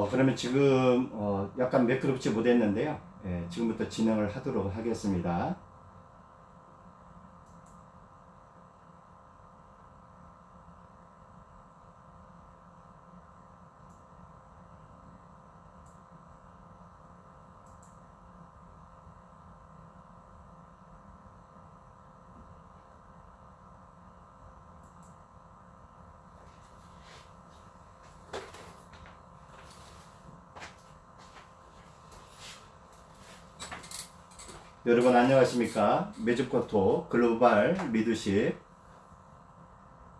그러면 지금 약간 매끄럽지 못했는데요. 지금부터 진행을 하도록 하겠습니다. 여러분 안녕하십니까? 매직포토 글로벌 리더십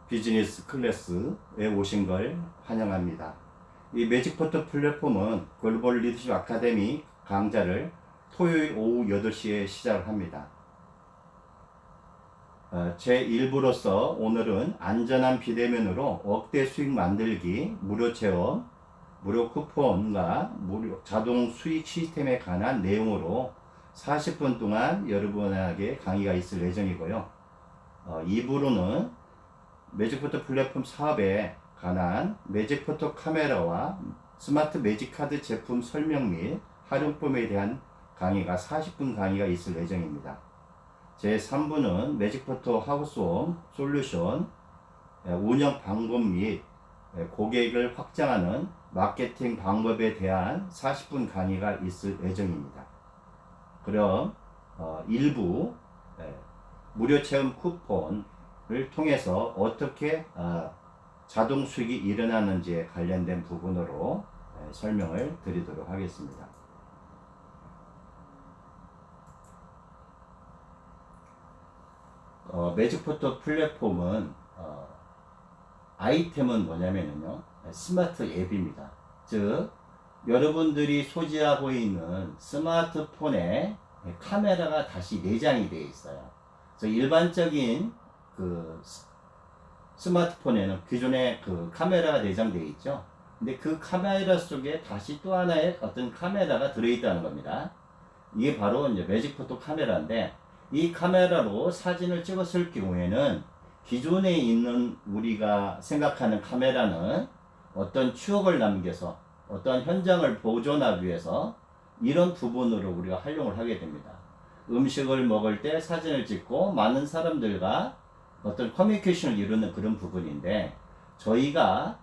비즈니스 클래스에 오신 걸 환영합니다. 이 매직포토 플랫폼은 글로벌 리더십 아카데미 강좌를 토요일 오후 8시에 시작을 합니다. 제 1부로서 오늘은 안전한 비대면으로 억대 수익 만들기 무료 체험, 무료 쿠폰과 무료 자동 수익 시스템에 관한 내용으로 40분 동안 여러분에게 강의가 있을 예정이고요. 2부로는 매직포토 플랫폼 사업에 관한 매직포토 카메라와 스마트 매직카드 제품 설명 및 활용법에 대한 강의가 40분 강의가 있을 예정입니다. 제3부는 매직포토 하우스홈 솔루션 운영 방법 및 고객을 확장하는 마케팅 방법에 대한 40분 강의가 있을 예정입니다. 그럼 1부 무료 체험 쿠폰을 통해서 어떻게 자동 수익이 일어나는지에 관련된 부분으로 설명을 드리도록 하겠습니다. 매직포토 플랫폼은 아이템은 뭐냐면요 스마트 앱입니다. 즉 여러분들이 소지하고 있는 스마트폰에 카메라가 다시 내장이 되어 있어요. 그래서 일반적인 그 스마트폰에는 기존에 그 카메라가 내장되어 있죠. 근데 그 카메라 속에 다시 또 하나의 어떤 카메라가 들어있다는 겁니다. 이게 바로 이제 매직포토 카메라인데, 이 카메라로 사진을 찍었을 경우에는 기존에 있는 우리가 생각하는 카메라는 어떤 추억을 남겨서 어떤 현장을 보존하기 위해서 이런 부분으로 우리가 활용을 하게 됩니다. 음식을 먹을 때 사진을 찍고 많은 사람들과 어떤 커뮤니케이션을 이루는 그런 부분인데, 저희가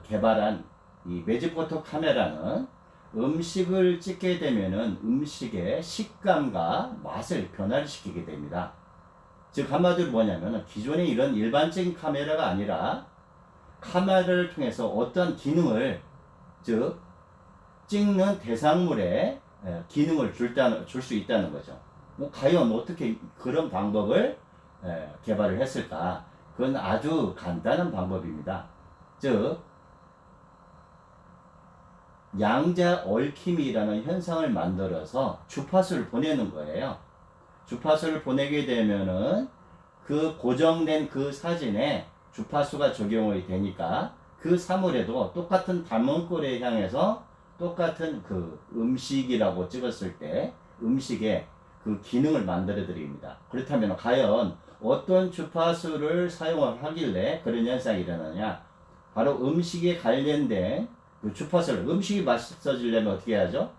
개발한 이 매직포토 카메라는 음식을 찍게 되면은 음식의 식감과 맛을 변화를 시키게 됩니다. 즉 한마디로 뭐냐면 기존의 이런 일반적인 카메라가 아니라 카메라를 통해서 어떤 기능을, 즉 찍는 대상물에 기능을 줄 수 있다는 거죠. 과연 어떻게 그런 방법을 개발을 했을까? 그건 아주 간단한 방법입니다. 즉 양자 얽힘이라는 현상을 만들어서 주파수를 보내는 거예요. 주파수를 보내게 되면은 그 고정된 그 사진에 주파수가 적용이 되니까 그 사물에도 똑같은 담은꼴에 향해서 똑같은 그 음식이라고 찍었을 때 음식의 그 기능을 만들어 드립니다. 그렇다면 과연 어떤 주파수를 사용을 하길래 그런 현상이 일어나냐? 바로 음식에 관련된 그 주파수를, 음식이 맛있어지려면 어떻게 해야죠?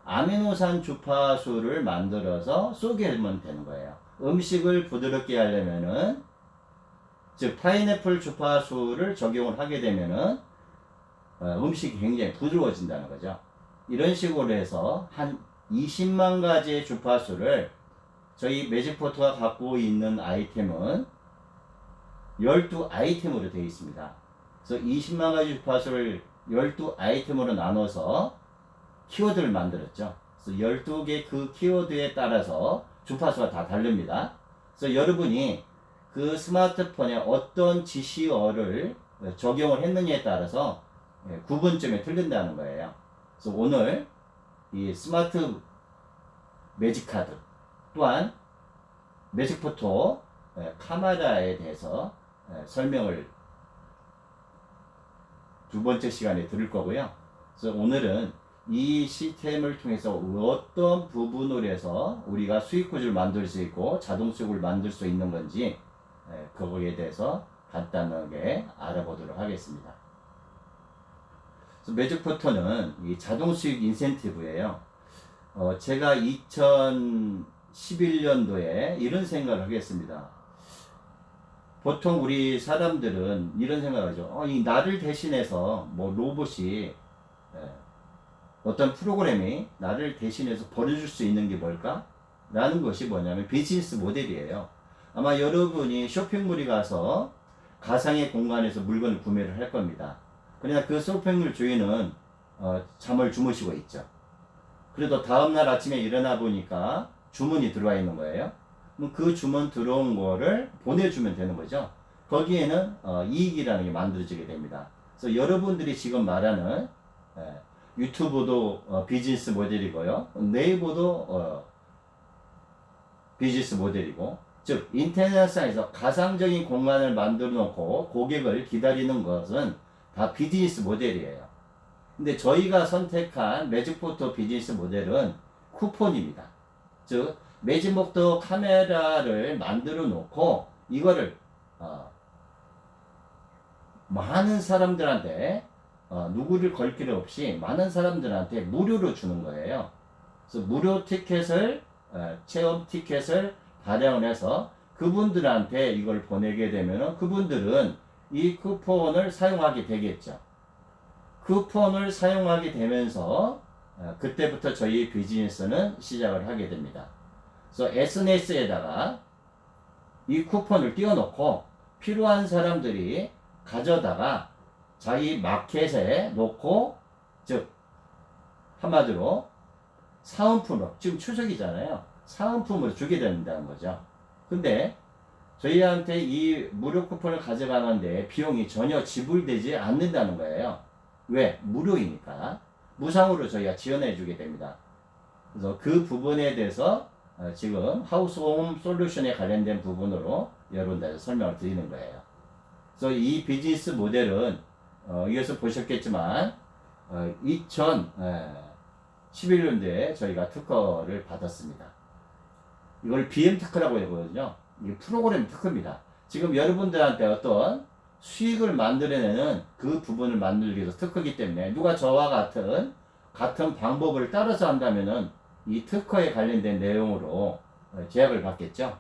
아미노산 주파수를 만들어서 쏘게하면 되는 거예요. 음식을 부드럽게 하려면은, 즉 파인애플 주파수를 적용을 하게 되면은 음식이 굉장히 부드러워진다는 거죠. 이런 식으로 해서 한 20만 가지의 주파수를, 저희 매직포토가 갖고 있는 아이템은 12 아이템으로 되어 있습니다. 그래서 20만 가지 주파수를 12 아이템으로 나눠서 키워드를 만들었죠. 그래서 12개 그 키워드에 따라서 주파수가 다 다릅니다. 그래서 여러분이 그 스마트폰에 어떤 지시어를 적용을 했느냐에 따라서 구분점이 틀린다는 거예요. 그래서 오늘 이 스마트 매직카드 또한 매직포토 카메라에 대해서 설명을 두 번째 시간에 들을 거고요. 그래서 오늘은 이 시스템을 통해서 어떤 부분으로 해서 우리가 수익 구조를 만들 수 있고 자동 수익을 만들 수 있는 건지 그거에 대해서 간단하게 알아보도록 하겠습니다. 매직 포토는 이 자동 수익 인센티브예요. 제가 2011년도에 이런 생각을 하겠습니다. 보통 우리 사람들은 이런 생각을 하죠. 이 나를 대신해서 뭐 로봇이 어떤 프로그램이 나를 대신해서 벌어줄 수 있는 게 뭘까? 라는 것이 뭐냐면 비즈니스 모델이에요. 아마 여러분이 쇼핑몰에 가서 가상의 공간에서 물건을 구매를 할 겁니다. 그러나 그 쇼핑몰 주인은 잠을 주무시고 있죠. 그래도 다음날 아침에 일어나 보니까 주문이 들어와 있는 거예요. 그럼 그 주문 들어온 거를 보내주면 되는 거죠. 거기에는 이익이라는 게 만들어지게 됩니다. 그래서 여러분들이 지금 말하는 유튜브도 비즈니스 모델이고요. 네이버도 비즈니스 모델이고, 즉 인터넷상에서 가상적인 공간을 만들어 놓고 고객을 기다리는 것은 다 비즈니스 모델이에요. 근데 저희가 선택한 매직포토 비즈니스 모델은 쿠폰입니다. 즉 매직포토 카메라를 만들어 놓고 이거를 많은 사람들한테 누구를 걸 필요 없이 많은 사람들한테 무료로 주는 거예요. 그래서 무료 티켓을 체험 티켓을 발행을 해서 그분들한테 이걸 보내게 되면 그분들은 이 쿠폰을 사용하게 되겠죠. 쿠폰을 사용하게 되면서 그때부터 저희 비즈니스는 시작을 하게 됩니다. 그래서 SNS에다가 이 쿠폰을 띄워놓고 필요한 사람들이 가져다가 자기 마켓에 놓고, 즉 한마디로 사은품으로, 지금 추석이잖아요. 사은품으로 주게 된다는 거죠. 근데 저희한테 이 무료 쿠폰을 가져가는데 비용이 전혀 지불되지 않는다는 거예요. 왜? 무료이니까. 무상으로 저희가 지원해 주게 됩니다. 그래서 그 부분에 대해서 지금 하우스홈 솔루션에 관련된 부분으로 여러분들한테 설명을 드리는 거예요. 그래서 이 비즈니스 모델은 여기서 보셨겠지만 2011년도에 저희가 특허를 받았습니다. 이걸 BM 특허라고 하거든요. 이게 프로그램 특허입니다. 지금 여러분들한테 어떤 수익을 만들어내는 그 부분을 만들기 위해서 특허이기 때문에 누가 저와 같은 방법을 따라서 한다면은 이 특허에 관련된 내용으로 제약을 받겠죠.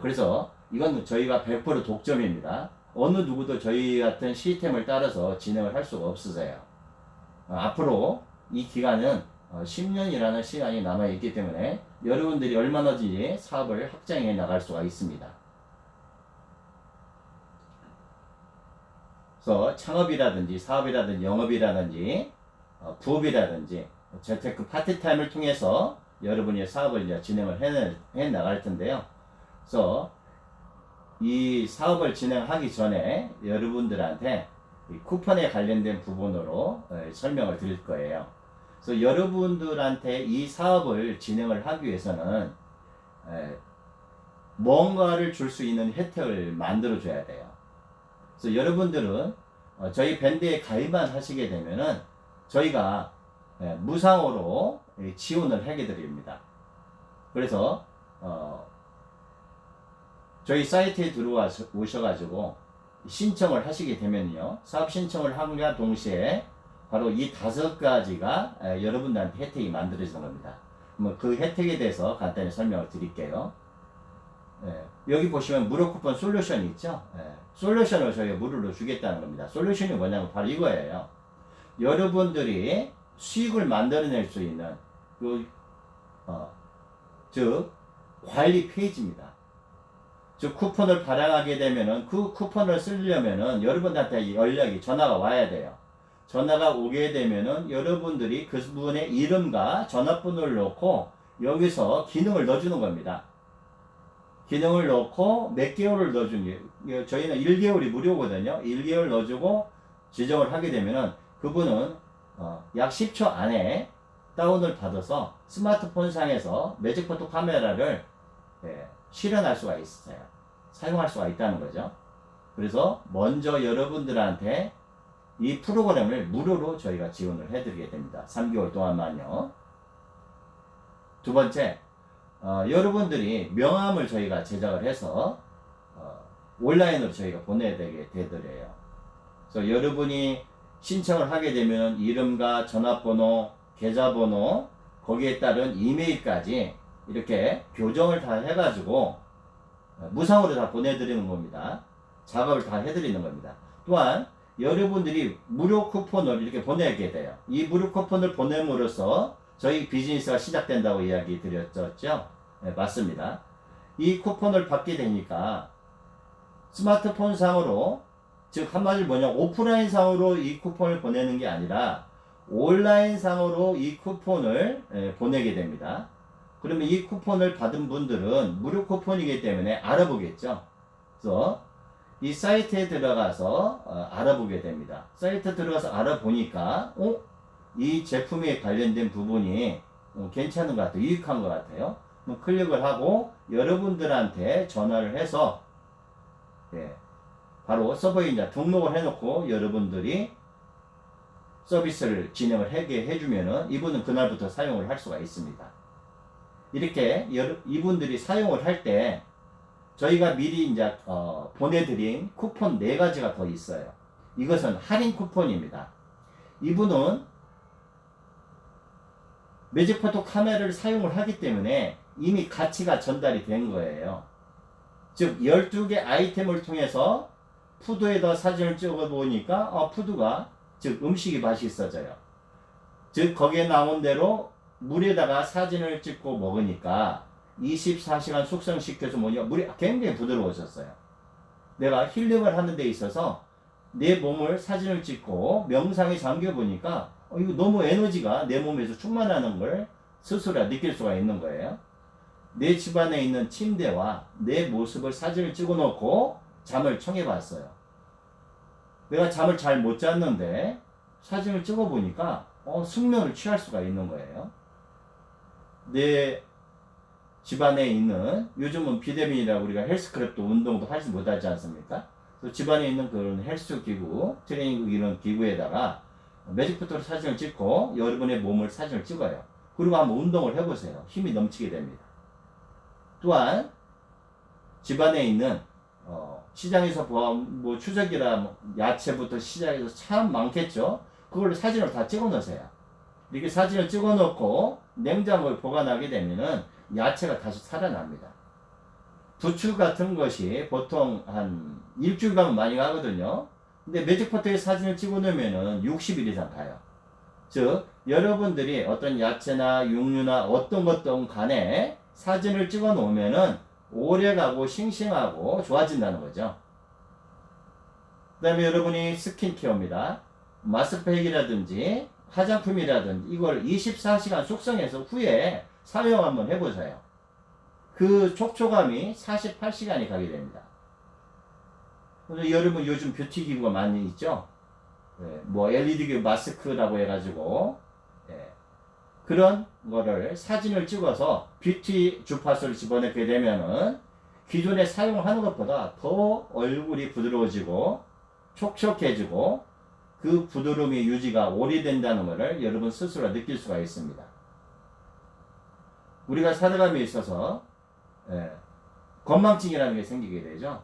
그래서 이건 저희가 100% 독점입니다. 어느 누구도 저희 같은 시스템을 따라서 진행을 할 수가 없으세요. 앞으로 이 기간은 10년이라는 시간이 남아있기 때문에 여러분들이 얼마나든지 사업을 확장해 나갈 수가 있습니다. 그래서 창업이라든지 사업이라든지 영업이라든지 부업이라든지 재테크 파트타임을 통해서 여러분이 사업을 이제 진행을 해 나갈 텐데요. 그래서 이 사업을 진행하기 전에 여러분들한테 이 쿠폰에 관련된 부분으로 설명을 드릴 거예요. 그래서 여러분들한테 이 사업을 진행을 하기 위해서는 뭔가를 줄 수 있는 혜택을 만들어 줘야 돼요. 그래서 여러분들은 저희 밴드에 가입만 하시게 되면은 저희가 무상으로 지원을 하게 드립니다. 그래서 저희 사이트에 들어오셔가지고 신청을 하시게 되면요, 사업 신청을 함과 동시에 바로 이 5가지가 여러분들한테 혜택이 만들어지는 겁니다. 그 혜택에 대해서 간단히 설명을 드릴게요. 여기 보시면 무료 쿠폰 솔루션이 있죠. 솔루션을 저희가 무료로 주겠다는 겁니다. 솔루션이 뭐냐면 바로 이거예요. 여러분들이 수익을 만들어낼 수 있는 즉 관리 페이지입니다. 즉 쿠폰을 발행하게 되면은 그 쿠폰을 쓰려면은 여러분들한테 연락이 전화가 와야 돼요. 전화가 오게 되면은 여러분들이 그분의 이름과 전화번호를 넣고 여기서 기능을 넣어주는 겁니다. 기능을 넣고 몇 개월을 넣어준 게 저희는 1개월이 무료거든요. 1개월 넣어주고 지정을 하게 되면은 그분은 약 10초 안에 다운을 받아서 스마트폰 상에서 매직포토 카메라를 실현할 수가 있어요. 사용할 수가 있다는 거죠. 그래서 먼저 여러분들한테 이 프로그램을 무료로 저희가 지원을 해드리게 됩니다. 3개월 동안만요. 두 번째, 여러분들이 명함을 저희가 제작을 해서 온라인으로 저희가 보내드리게 되더래요. 그래서 여러분이 신청을 하게 되면 이름과 전화번호, 계좌번호, 거기에 따른 이메일까지 이렇게 교정을 다 해가지고 무상으로 다 보내드리는 겁니다. 작업을 다 해드리는 겁니다. 또한 여러분들이 무료 쿠폰을 이렇게 보내게 돼요. 이 무료 쿠폰을 보냄으로써 저희 비즈니스가 시작된다고 이야기 드렸죠? 네, 맞습니다. 이 쿠폰을 받게 되니까 스마트폰 상으로, 즉 한마디로 뭐냐, 오프라인 상으로 이 쿠폰을 보내는 게 아니라 온라인 상으로 이 쿠폰을 보내게 됩니다. 그러면 이 쿠폰을 받은 분들은 무료 쿠폰이기 때문에 알아보겠죠. 그래서 이 사이트에 들어가서 알아보게 됩니다. 사이트에 들어가서 알아보니까 이 제품에 관련된 부분이 괜찮은 것 같아요. 유익한 것 같아요. 클릭을 하고 여러분들한테 전화를 해서 바로 서버에 이제 등록을 해놓고 여러분들이 서비스를 진행을 하게 해주면은 이분은 그날부터 사용을 할 수가 있습니다. 이렇게 이분들이 사용을 할 때 저희가 미리 이제 보내드린 쿠폰 4가지가 더 있어요. 이것은 할인 쿠폰입니다. 이분은 매직포토 카메라를 사용을 하기 때문에 이미 가치가 전달이 된 거예요. 즉 12개 아이템을 통해서 푸드에다 사진을 찍어 보니까 푸드가, 즉 음식이 맛있어져요. 즉 거기에 나온 대로 물에다가 사진을 찍고 먹으니까 24시간 숙성시켜서 물이 굉장히 부드러워졌어요. 내가 힐링을 하는 데 있어서 내 몸을 사진을 찍고 명상에 잠겨 보니까 이거 너무 에너지가 내 몸에서 충만하는 걸 스스로 느낄 수가 있는 거예요. 내 집안에 있는 침대와 내 모습을 사진을 찍어 놓고 잠을 청해 봤어요. 내가 잠을 잘 못 잤는데 사진을 찍어 보니까 숙면을 취할 수가 있는 거예요. 내 집안에 있는, 요즘은 비대면이라고 우리가 헬스클럽도 운동도 하지 못하지 않습니까? 그래서 집안에 있는 그런 헬스 기구, 트레이닝 이런 기구에다가 매직포토로 사진을 찍고 여러분의 몸을 사진을 찍어요. 그리고 한번 운동을 해보세요. 힘이 넘치게 됩니다. 또한 집안에 있는 시장에서 뭐 추석이라 야채부터 시장에서 참 많겠죠. 그걸 사진을 다 찍어 놓으세요. 이렇게 사진을 찍어 놓고 냉장고에 보관하게 되면은 야채가 다시 살아납니다. 부추 같은 것이 보통 한 일주일 가면 많이 가거든요. 근데 매직포토에 사진을 찍어 놓으면은 60일 이상 가요. 즉 여러분들이 어떤 야채나 육류나 어떤 것든 간에 사진을 찍어 놓으면은 오래가고 싱싱하고 좋아진다는 거죠. 그 다음에 여러분이 스킨케어입니다. 마스크팩이라든지 화장품이라든지 이걸 24시간 숙성해서 후에 사용 한번 해보세요. 그 촉촉함이 48시간이 가게 됩니다. 여러분 요즘 뷰티 기구가 많이 있죠? 뭐 LED 기구 마스크라고 해가지고 그런 거를 사진을 찍어서 뷰티 주파수를 집어넣게 되면은 기존에 사용하는 것보다 더 얼굴이 부드러워지고 촉촉해지고 그 부드러움이 유지가 오래된다는 것을 여러분 스스로 느낄 수가 있습니다. 우리가 살아감에 있어서 건망증이라는 게 생기게 되죠.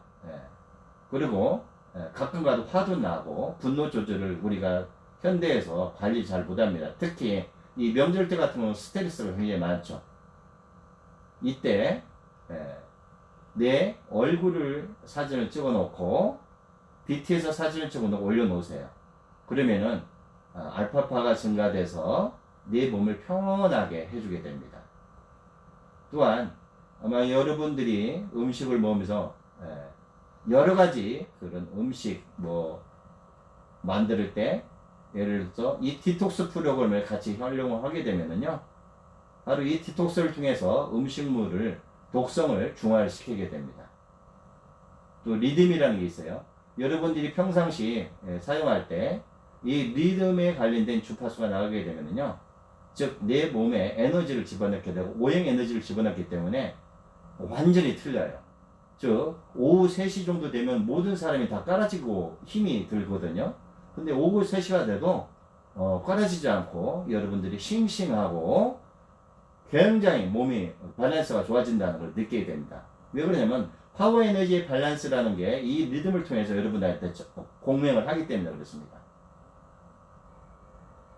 그리고 가끔가다 화도 나고 분노 조절을 우리가 현대에서 관리 잘 못합니다. 특히 이 명절 때 같은 경우는 스트레스가 굉장히 많죠. 이때 내 얼굴을 사진을 찍어 놓고 BT에서 사진을 찍어 놓고 올려놓으세요. 그러면은 알파파가 증가돼서 내 몸을 평온하게 해주게 됩니다. 또한 아마 여러분들이 음식을 먹으면서 여러 가지 그런 음식 뭐 만들 때 예를 들어서 이 디톡스 프로그램을 같이 활용을 하게 되면은요, 바로 이 디톡스를 통해서 음식물을 독성을 중화시키게 됩니다. 또 리듬이라는 게 있어요. 여러분들이 평상시 사용할 때 이 리듬에 관련된 주파수가 나가게 되면은요, 즉 내 몸에 에너지를 집어넣게 되고 오행 에너지를 집어넣기 때문에 완전히 틀려요. 즉 오후 3시 정도 되면 모든 사람이 다 깔아지고 힘이 들거든요. 근데 오후 3시가 돼도 깔아지지 않고 여러분들이 싱싱하고 굉장히 몸이 밸런스가 좋아진다는 걸 느끼게 됩니다. 왜 그러냐면 파워 에너지의 밸런스라는 게 이 리듬을 통해서 여러분들한테 공명을 하기 때문에 그렇습니다.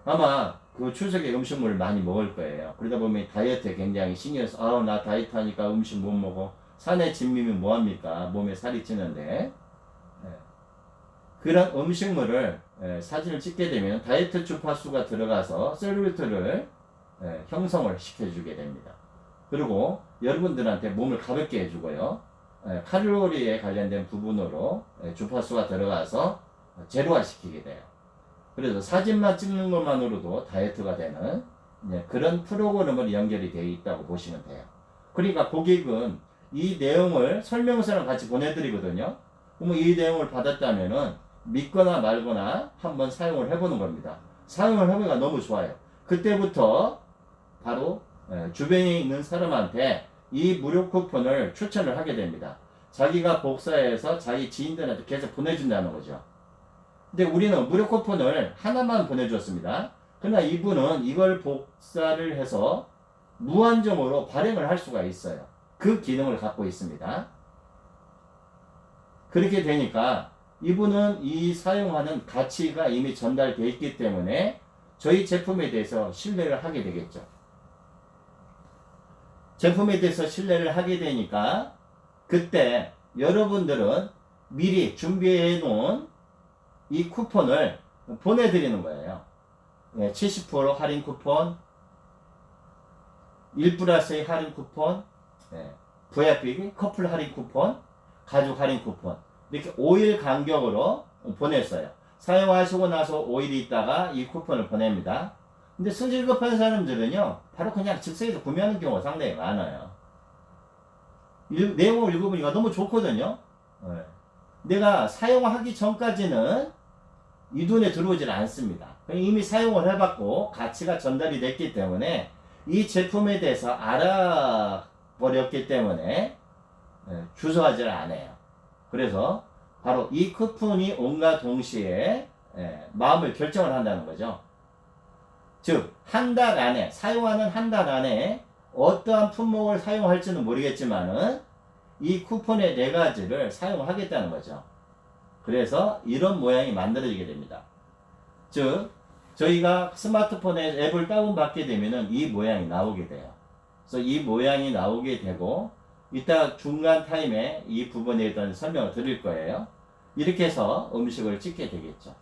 아마 그 추석에 음식물을 많이 먹을 거예요. 그러다 보면 다이어트에 굉장히 신경 써서 아우 나 다이어트 하니까 음식 못 먹어. 산에 진미면 뭐합니까? 몸에 살이 찌는데. 예. 그런 음식물을 사진을 찍게 되면 다이어트 주파수가 들어가서 셀룰리트를 형성을 시켜주게 됩니다. 그리고 여러분들한테 몸을 가볍게 해주고요. 칼로리에 관련된 부분으로 주파수가 들어가서 제로화 시키게 돼요. 그래서 사진만 찍는 것만으로도 다이어트가 되는 그런 프로그램으로 연결이 되어 있다고 보시면 돼요. 그러니까 고객은 이 내용을 설명서랑 같이 보내드리거든요. 그러면 이 내용을 받았다면은 믿거나 말거나 한번 사용을 해보는 겁니다. 사용을 해보니까 너무 좋아요. 그때부터 바로 주변에 있는 사람한테 이 무료 쿠폰을 추천을 하게 됩니다. 자기가 복사해서 자기 지인들한테 계속 보내준다는 거죠. 근데 우리는 무료 쿠폰을 하나만 보내줬습니다. 그러나 이분은 이걸 복사를 해서 무한정으로 발행을 할 수가 있어요. 그 기능을 갖고 있습니다. 그렇게 되니까 이분은 이 사용하는 가치가 이미 전달되어 있기 때문에 저희 제품에 대해서 신뢰를 하게 되겠죠. 제품에 대해서 신뢰를 하게 되니까 그때 여러분들은 미리 준비해 놓은 이 쿠폰을 보내드리는 거예요. 70% 할인 쿠폰, 1+1 할인 쿠폰, VIP 커플 할인 쿠폰, 가족 할인 쿠폰 이렇게 5일 간격으로 보냈어요. 사용하시고 나서 5일 있다가 이 쿠폰을 보냅니다. 근데 성질 급한 사람들은요 바로 그냥 즉석에서 구매하는 경우가 상당히 많아요. 내용을 읽어보니까 너무 좋거든요. 내가 사용하기 전까지는 이 눈에 들어오질 않습니다. 이미 사용을 해봤고 가치가 전달이 됐기 때문에 이 제품에 대해서 알아버렸기 때문에 주저하지를 않아요. 그래서 바로 이 쿠폰이 온과 동시에 마음을 결정을 한다는 거죠. 즉, 한 달 안에, 사용하는 한 달 안에 어떠한 품목을 사용할지는 모르겠지만은 이 쿠폰의 4가지를 사용하겠다는 거죠. 그래서 이런 모양이 만들어지게 됩니다. 즉, 저희가 스마트폰에 앱을 다운받게 되면은 이 모양이 나오게 돼요. 그래서 이 모양이 나오게 되고, 이따 중간 타임에 이 부분에 대한 설명을 드릴 거예요. 이렇게 해서 음식을 찍게 되겠죠.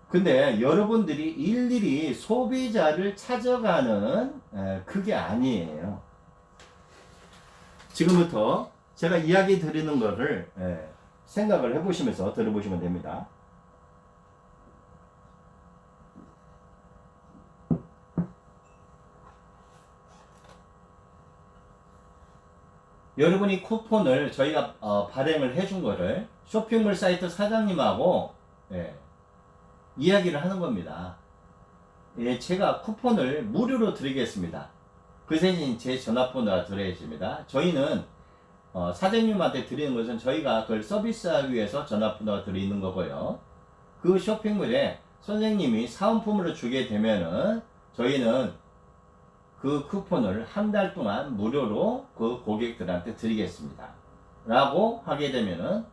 근데 여러분들이 일일이 소비자를 찾아가는 그게 아니에요. 지금부터 제가 이야기 드리는 거를 생각을 해보시면서 들어보시면 됩니다. 여러분이 쿠폰을 저희가 발행을 해준 거를 쇼핑몰 사이트 사장님하고 이야기를 하는 겁니다. 제가 쿠폰을 무료로 드리겠습니다. 그 대신 제 전화번호가 들어야겠습니다. 저희는 사장님한테 드리는 것은 저희가 그걸 서비스하기 위해서 전화번호가 들어있는 거고요. 그 쇼핑몰에 선생님이 사은품으로 주게 되면은 저희는 그 쿠폰을 한 달 동안 무료로 그 고객들한테 드리겠습니다. 라고 하게 되면은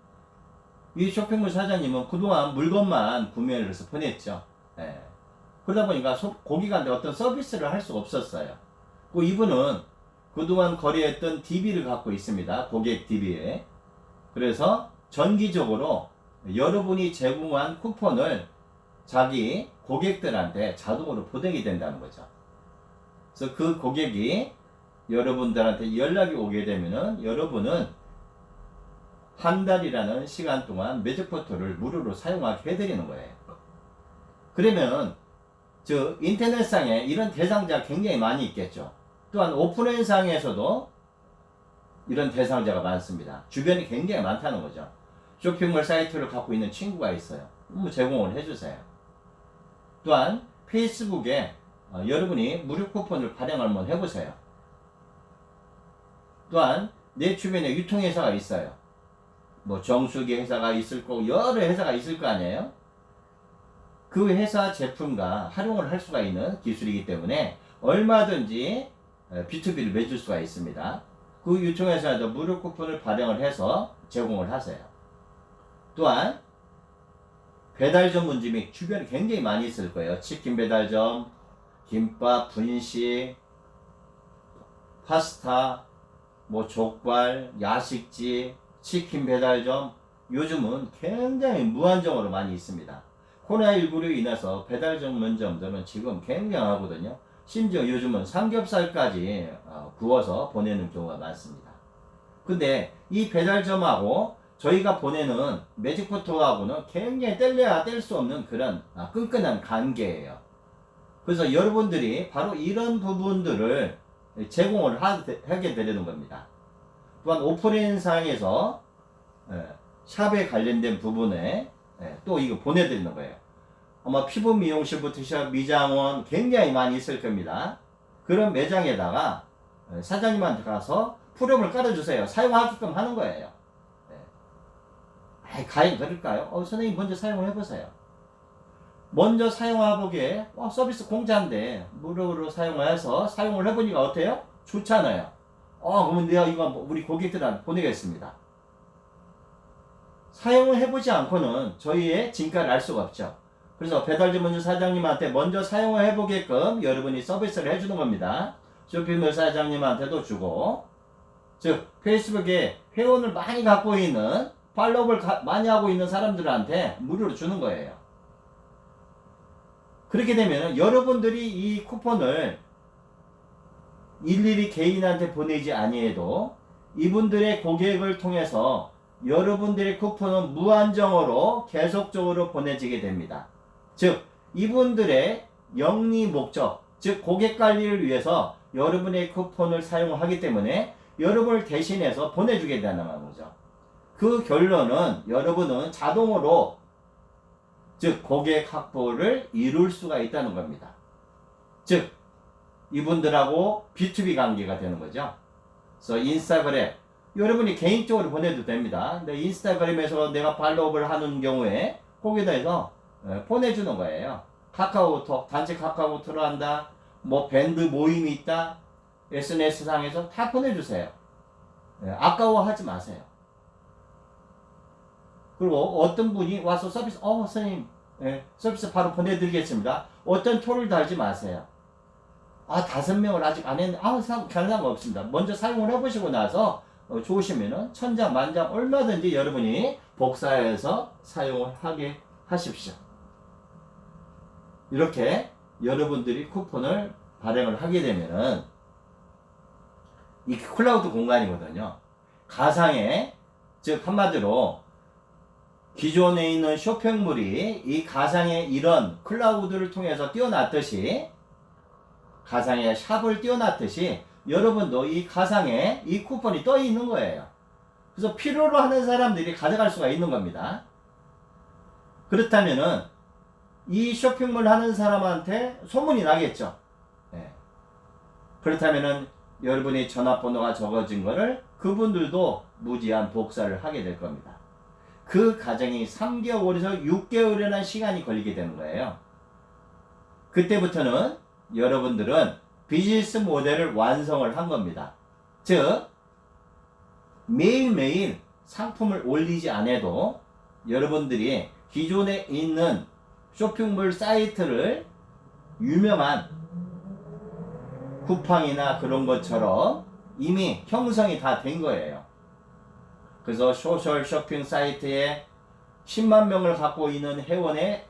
이 쇼핑몰 사장님은 그동안 물건만 구매를 해서 보냈죠. 그러다 보니까 고객한테 어떤 서비스를 할 수가 없었어요. 그 이분은 그동안 거래했던 DB를 갖고 있습니다. 고객 DB에. 그래서 정기적으로 여러분이 제공한 쿠폰을 자기 고객들한테 자동으로 보내게 된다는 거죠. 그래서 그 고객이 여러분들한테 연락이 오게 되면은 여러분은 한 달이라는 시간 동안 매직 포털을 무료로 사용하게 해드리는 거예요. 그러면 인터넷상에 이런 대상자가 굉장히 많이 있겠죠. 또한 오프라인상에서도 이런 대상자가 많습니다. 주변에 굉장히 많다는 거죠. 쇼핑몰 사이트를 갖고 있는 친구가 있어요. 제공을 해주세요. 또한 페이스북에 여러분이 무료 쿠폰을 발행 한번 해보세요. 또한 내 주변에 유통회사가 있어요. 뭐 정수기 회사가 있을 거고 여러 회사가 있을 거 아니에요. 그 회사 제품과 활용을 할 수가 있는 기술이기 때문에 얼마든지 B2B를 맺을 수가 있습니다. 그 유통회사에도 무료 쿠폰을 발행을 해서 제공을 하세요. 또한 배달 전문점이 주변에 굉장히 많이 있을 거예요. 치킨 배달점, 김밥, 분식, 파스타, 뭐 족발, 야식집, 치킨 배달점, 요즘은 굉장히 무한정으로 많이 있습니다. 코로나19로 인해서 배달 전문점들은 지금 굉장하거든요. 심지어 요즘은 삼겹살까지 구워서 보내는 경우가 많습니다. 근데 이 배달점하고 저희가 보내는 매직포토하고는 굉장히 뗄래야 뗄 수 없는 그런 끈끈한 관계예요. 그래서 여러분들이 바로 이런 부분들을 제공을 하게 되는 겁니다. 또한 오프라인 상에서 샵에 관련된 부분에 또 이거 보내드리는 거예요. 아마 피부 미용실부터 시작 미장원 굉장히 많이 있을 겁니다. 그런 매장에다가 사장님한테 가서 프롬을 깔아주세요. 사용하게끔 하는 거예요. 과연 그럴까요? 선생님 먼저 사용을 해보세요. 먼저 사용해보기에 서비스 공짜인데 무료로 사용해서 사용을 해보니까 어때요? 좋잖아요. 그러면 내가 이거 우리 고객들한테 보내겠습니다. 사용을 해보지 않고는 저희의 진가를 알 수가 없죠. 그래서 배달점 먼저 사장님한테 먼저 사용을 해보게끔 여러분이 서비스를 해주는 겁니다. 쇼핑몰 사장님한테도 주고, 즉 페이스북에 회원을 많이 갖고 있는 팔로우를 많이 하고 있는 사람들한테 무료로 주는 거예요. 그렇게 되면 여러분들이 이 쿠폰을 일일이 개인한테 보내지 아니해도 이분들의 고객을 통해서 여러분들의 쿠폰은 무한정으로 계속적으로 보내지게 됩니다. 즉 이분들의 영리 목적, 즉 고객 관리를 위해서 여러분의 쿠폰을 사용하기 때문에 여러분을 대신해서 보내주게 된다는 거죠. 그 결론은 여러분은 자동으로 즉 고객 확보를 이룰 수가 있다는 겁니다. 즉 이분들하고 B2B 관계가 되는 거죠. 그래서 인스타그램 여러분이 개인적으로 보내도 됩니다. 근데 인스타그램에서 내가 팔로우를 하는 경우에 거기다 해서 보내주는 거예요. 카카오톡, 단체 카카오톡을 한다, 뭐 밴드 모임이 있다, SNS상에서 다 보내주세요. 아까워하지 마세요. 그리고 어떤 분이 와서 서비스, 선생님, 서비스 바로 보내드리겠습니다. 어떤 톨을 달지 마세요. 5명을 아직 안 했는데, 상관없습니다. 먼저 사용을 해보시고 나서 좋으시면은 천장, 만장 얼마든지 여러분이 복사해서 사용을 하게 하십시오. 이렇게 여러분들이 쿠폰을 발행을 하게 되면은 이 클라우드 공간이거든요. 가상의, 즉 한마디로 기존에 있는 쇼핑몰이 이 가상의 이런 클라우드를 통해서 띄워놨듯이 가상의 샵을 띄워놨듯이 여러분도 이 가상에 이 쿠폰이 떠 있는 거예요. 그래서 필요로 하는 사람들이 가져갈 수가 있는 겁니다. 그렇다면은 이 쇼핑몰 하는 사람한테 소문이 나겠죠. 그렇다면은 여러분의 전화번호가 적어진 거를 그분들도 무제한 복사를 하게 될 겁니다. 그 과정이 3개월에서 6개월이라는 시간이 걸리게 되는 거예요. 그때부터는 여러분들은 비즈니스 모델을 완성을 한 겁니다. 즉 매일매일 상품을 올리지 않아도 여러분들이 기존에 있는 쇼핑몰 사이트를 유명한 쿠팡이나 그런 것처럼 이미 형성이 다 된 거예요. 그래서 소셜 쇼핑 사이트에 10만 명을 갖고 있는 회원의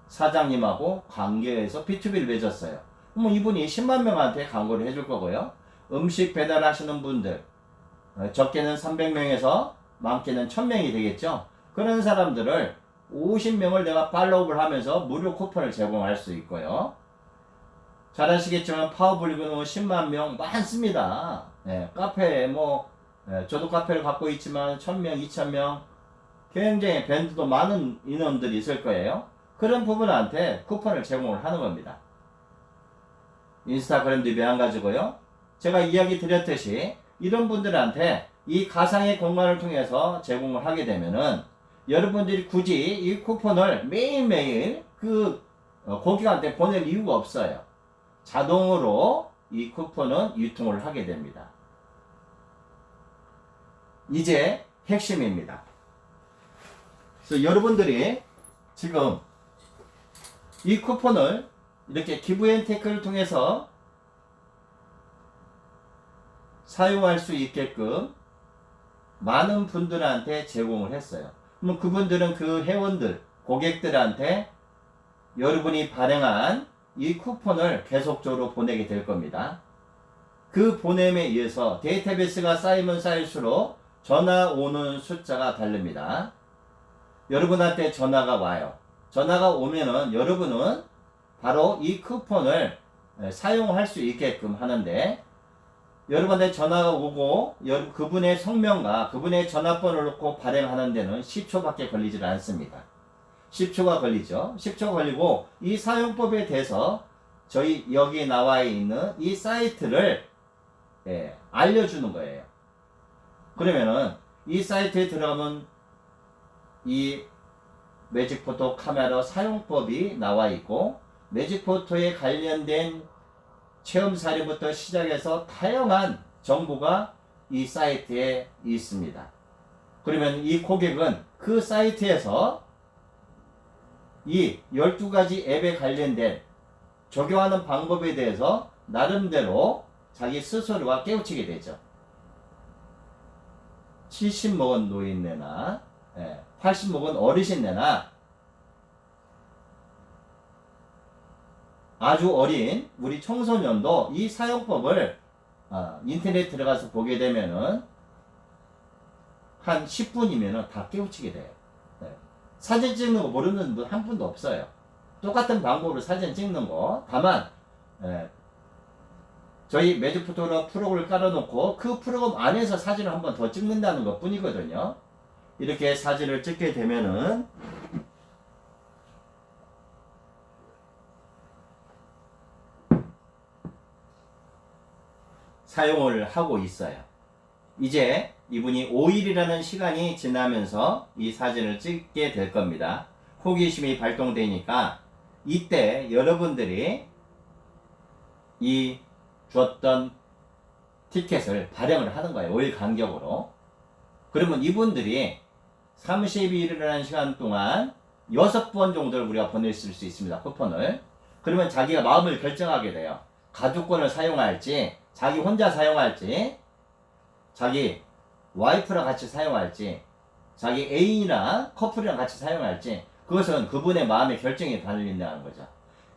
사장님하고 관계해서 B2B를 맺었어요. 그럼 이분이 10만 명한테 광고를 해줄 거고요. 음식 배달하시는 분들, 적게는 300명에서 많게는 1000명이 되겠죠. 그런 사람들을 50명을 내가 팔로우를 하면서 무료 쿠폰을 제공할 수 있고요. 잘 아시겠지만 파워블리그는 10만 명 많습니다. 카페에 저도 카페를 갖고 있지만 1000명, 2000명 굉장히 밴드도 많은 인원들이 있을 거예요. 그런 부분한테 쿠폰을 제공을 하는 겁니다. 인스타그램도 마찬가지고요. 제가 이야기 드렸듯이 이런 분들한테 이 가상의 공간을 통해서 제공을 하게 되면은 여러분들이 굳이 이 쿠폰을 매일매일 그 고객한테 보낼 이유가 없어요. 자동으로 이 쿠폰은 유통을 하게 됩니다. 이제 핵심입니다. 그래서 여러분들이 지금 이 쿠폰을 이렇게 기브앤테이크를 통해서 사용할 수 있게끔 많은 분들한테 제공을 했어요. 그럼 그분들은 그 회원들, 고객들한테 여러분이 발행한 이 쿠폰을 계속적으로 보내게 될 겁니다. 그 보냄에 의해서 데이터베이스가 쌓이면 쌓일수록 전화 오는 숫자가 다릅니다. 여러분한테 전화가 와요. 전화가 오면은 여러분은 바로 이 쿠폰을 사용할 수 있게끔 하는데, 여러분한테 전화가 오고 그분의 성명과 그분의 전화번호를 넣고 발행하는 데는 10초밖에 걸리질 않습니다. 10초가 걸리죠. 10초 걸리고 이 사용법에 대해서 저희 여기 나와 있는 이 사이트를 알려주는 거예요. 그러면은 이 사이트에 들어가면 이 매직포토 카메라 사용법이 나와 있고, 매직포토에 관련된 체험 사례부터 시작해서 다양한 정보가 이 사이트에 있습니다. 그러면 이 고객은 그 사이트에서 이 12가지 앱에 관련된 적용하는 방법에 대해서 나름대로 자기 스스로가 깨우치게 되죠. 70 먹은 노인네나 80 먹은 어르신네나 아주 어린 우리 청소년도 이 사용법을 인터넷 들어가서 보게 되면은 한 10분이면은 다 깨우치게 돼요. 사진 찍는 거 모르는 분 한 분도 없어요. 똑같은 방법으로 사진 찍는 거. 다만 저희 매직포토로 프로그램을 깔아놓고 그 프로그램 안에서 사진을 한 번 더 찍는다는 것 뿐이거든요. 이렇게 사진을 찍게 되면은 사용을 하고 있어요. 이제 이분이 5일이라는 시간이 지나면서 이 사진을 찍게 될 겁니다. 호기심이 발동되니까 이때 여러분들이 이 줬던 티켓을 발행을 하는 거예요. 5일 간격으로. 그러면 이분들이 30일이라는 시간 동안 6번 정도를 우리가 보냈을 수 있습니다. 쿠폰을. 그러면 자기가 마음을 결정하게 돼요. 가족권을 사용할지, 자기 혼자 사용할지, 자기 와이프랑 같이 사용할지, 자기 애인이랑 커플이랑 같이 사용할지, 그것은 그분의 마음의 결정에 달린다는 거죠.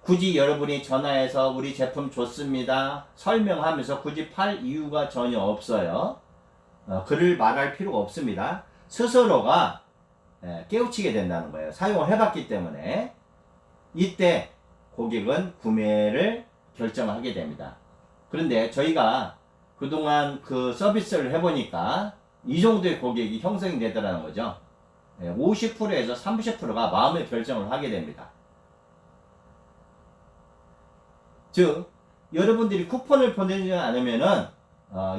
굳이 여러분이 전화해서 우리 제품 좋습니다 설명하면서 굳이 팔 이유가 전혀 없어요. 글을 말할 필요가 없습니다. 스스로가 깨우치게 된다는 거예요. 사용을 해봤기 때문에. 이때 고객은 구매를 결정하게 됩니다. 그런데 저희가 그동안 그 서비스를 해보니까 이 정도의 고객이 형성이 되더라는 거죠. 50%에서 30%가 마음의 결정을 하게 됩니다. 즉 여러분들이 쿠폰을 보내지 않으면은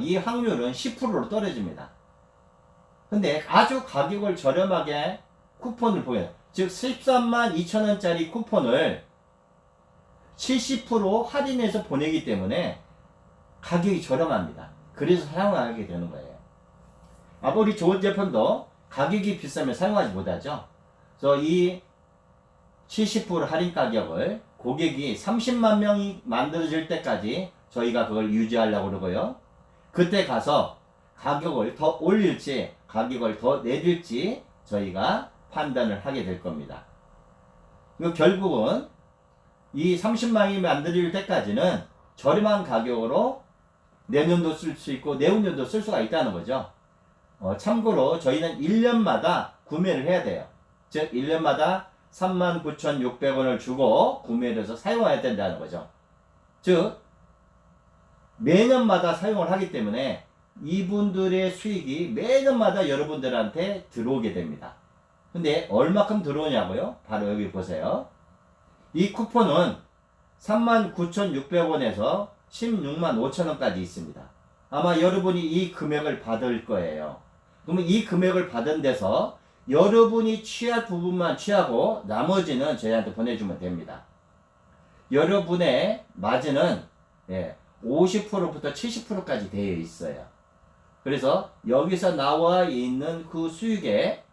이 확률은 10%로 떨어집니다. 근데 아주 가격을 저렴하게 쿠폰을 보내요. 즉 13만 2천원짜리 쿠폰을 70% 할인해서 보내기 때문에 가격이 저렴합니다. 그래서 사용하게 되는 거예요. 아무리 좋은 제품도 가격이 비싸면 사용하지 못하죠. 그래서 이 70% 할인 가격을 고객이 30만 명이 만들어질 때까지 저희가 그걸 유지하려고 그러고요. 그때 가서 가격을 더 올릴지 가격을 더 내릴지 저희가 판단을 하게 될 겁니다. 결국은 이 30만이 만들어질 때까지는 저렴한 가격으로 내년도 쓸 수 있고 내후년도 쓸 수가 있다는 거죠. 참고로 저희는 1년마다 구매를 해야 돼요. 즉 1년마다 39,600원을 주고 구매를 해서 사용해야 된다는 거죠. 즉 매년마다 사용을 하기 때문에 이분들의 수익이 매년마다 여러분들한테 들어오게 됩니다. 근데 얼마큼 들어오냐고요? 바로 여기 보세요. 이 쿠폰은 39,600원에서 16만 5천원까지 있습니다. 아마 여러분이 이 금액을 받을 거예요. 그러면 이 금액을 받은 데서 여러분이 취할 부분만 취하고 나머지는 저희한테 보내주면 됩니다. 여러분의 마진은 50%부터 70%까지 되어 있어요. 그래서 여기서 나와 있는 그 수익에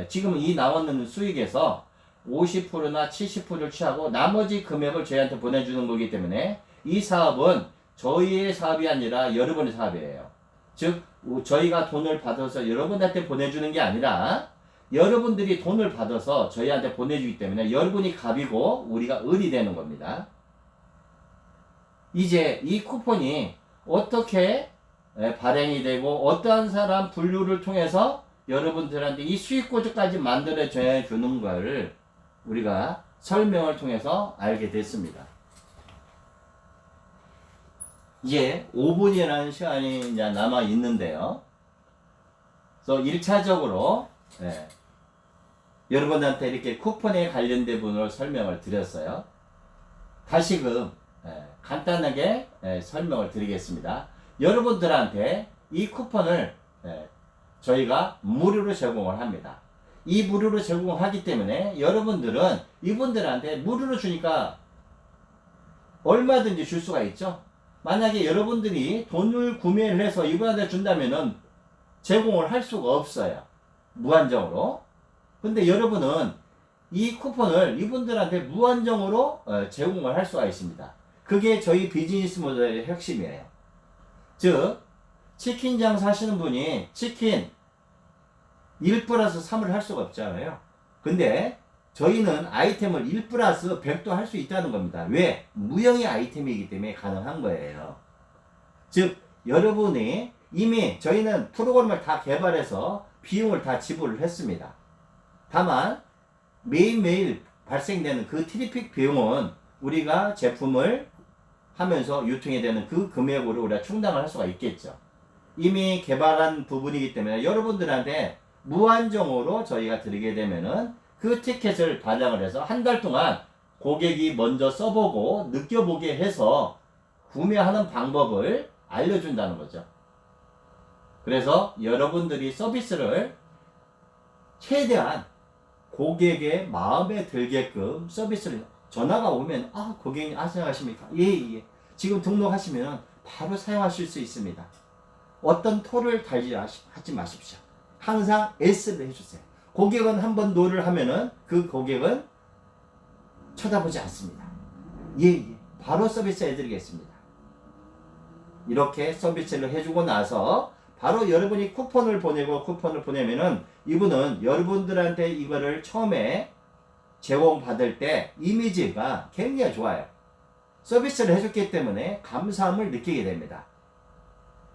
지금 이 나오는 수익에서 50%나 70%를 취하고 나머지 금액을 저희한테 보내주는 거기 때문에 이 사업은 저희의 사업이 아니라 여러분의 사업이에요. 즉 저희가 돈을 받아서 여러분한테 보내주는 게 아니라 여러분들이 돈을 받아서 저희한테 보내주기 때문에 여러분이 갑이고 우리가 을이 되는 겁니다. 이제 이 쿠폰이 어떻게 발행이 되고 어떠한 사람 분류를 통해서 여러분들한테 이 수익구조까지 만들어 주는 걸 우리가 설명을 통해서 알게 됐습니다. 이제 5분이라는 시간이 이제 남아 있는데요. 그래서 1차적으로 여러분한테 이렇게 쿠폰에 관련된 부분을 설명을 드렸어요. 다시금 간단하게 설명을 드리겠습니다. 여러분들한테 이 쿠폰을 저희가 무료로 제공을 합니다. 이 무료로 제공하기 때문에 여러분들은 이분들한테 무료로 주니까 얼마든지 줄 수가 있죠. 만약에 여러분들이 돈을 구매를 해서 이분한테 준다면은 제공을 할 수가 없어요. 무한정으로. 근데 여러분은 이 쿠폰을 이분들한테 무한정으로 제공을 할 수가 있습니다. 그게 저희 비즈니스 모델의 핵심이에요. 즉 치킨 장사하시는 분이 치킨 1 플러스 3을 할 수가 없잖아요. 근데 저희는 아이템을 1 플러스 100도 할 수 있다는 겁니다. 왜? 무형의 아이템이기 때문에 가능한 거예요. 즉 여러분이 이미 저희는 프로그램을 다 개발해서 비용을 다 지불을 했습니다. 다만 매일매일 발생되는 그 트래픽 비용은 우리가 제품을 하면서 유통이 되는 그 금액으로 우리가 충당을 할 수가 있겠죠. 이미 개발한 부분이기 때문에 여러분들한테 무한정으로 저희가 드리게 되면은 그 티켓을 반영을 해서 한 달 동안 고객이 먼저 써보고 느껴보게 해서 구매하는 방법을 알려준다는 거죠. 그래서 여러분들이 서비스를 최대한 고객의 마음에 들게끔 서비스를 전화가 오면 고객님 사용하십니까? 예. 지금 등록하시면 바로 사용하실 수 있습니다. 어떤 토를 달지 하지 마십시오. 항상 S를 해주세요. 고객은 한번 노를 하면은 그 고객은 쳐다보지 않습니다. 예. 바로 서비스 해드리겠습니다. 이렇게 서비스를 해주고 나서 바로 여러분이 쿠폰을 보내면은 이분은 여러분들한테 이거를 처음에 제공받을 때 이미지가 굉장히 좋아요. 서비스를 해줬기 때문에 감사함을 느끼게 됩니다.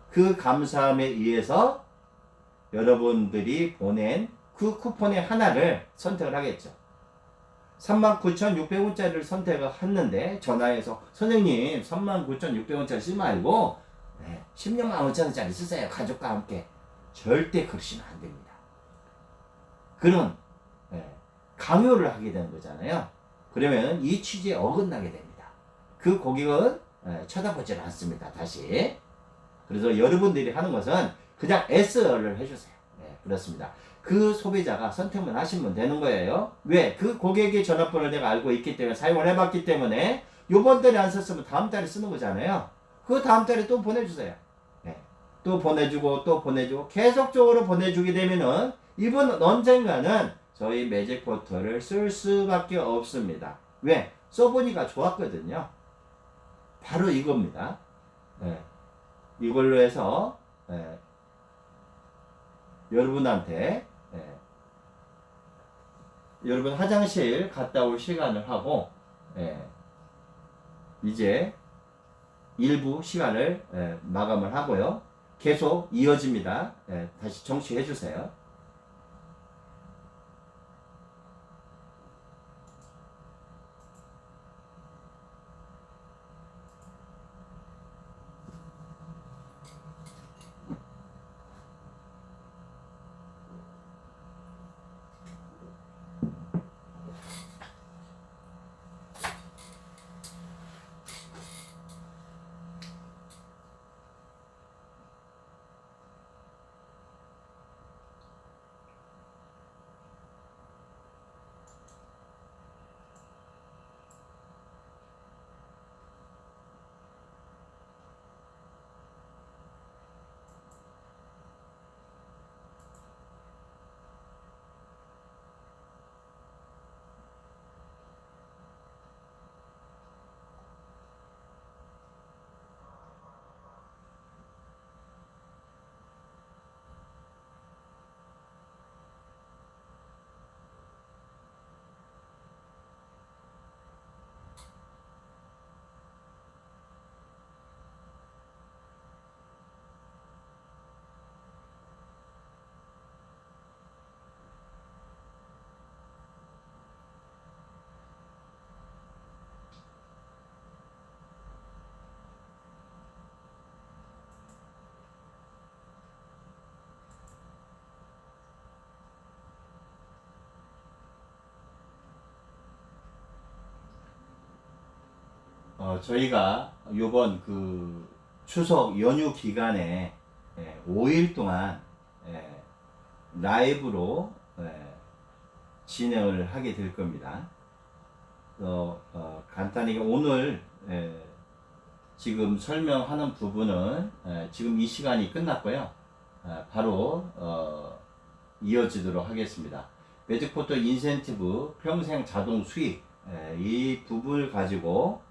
그 감사함에 의해서 여러분들이 보낸 그 쿠폰의 하나를 선택을 하겠죠. 39,600원짜리를 선택을 했는데 전화해서 선생님 39,600원짜리 쓰지 말고 16만 원짜리 쓰세요. 가족과 함께. 절대 그러시면 안 됩니다. 그런 강요를 하게 되는 거잖아요. 그러면 이 취지에 어긋나게 됩니다. 그 고객은 쳐다보지 않습니다. 다시. 그래서 여러분들이 하는 것은 그냥 S를 해주세요. 그렇습니다. 그 소비자가 선택만 하시면 되는 거예요. 왜? 그 고객의 전화번호를 내가 알고 있기 때문에 사용을 해봤기 때문에 요번 달에 안 썼으면 다음 달에 쓰는 거잖아요. 그 다음 달에 또 보내주세요. 또 보내주고 계속적으로 보내주게 되면은 이분 언젠가는 저희 매직 포털을 쓸 수밖에 없습니다. 왜? 써보니까 좋았거든요. 바로 이겁니다. 이걸로 해서 여러분한테 여러분 화장실 갔다 올 시간을 하고 이제 일부 시간을 마감을 하고요. 계속 이어집니다. 다시 정치해 주세요. 저희가 요번 추석 연휴 기간에 5일 동안 라이브로 진행을 하게 될 겁니다. 간단히 오늘 지금 설명하는 부분은 지금 이 시간이 끝났고요. 바로 이어지도록 하겠습니다. 매직포터 인센티브 평생 자동 수익 이 부분을 가지고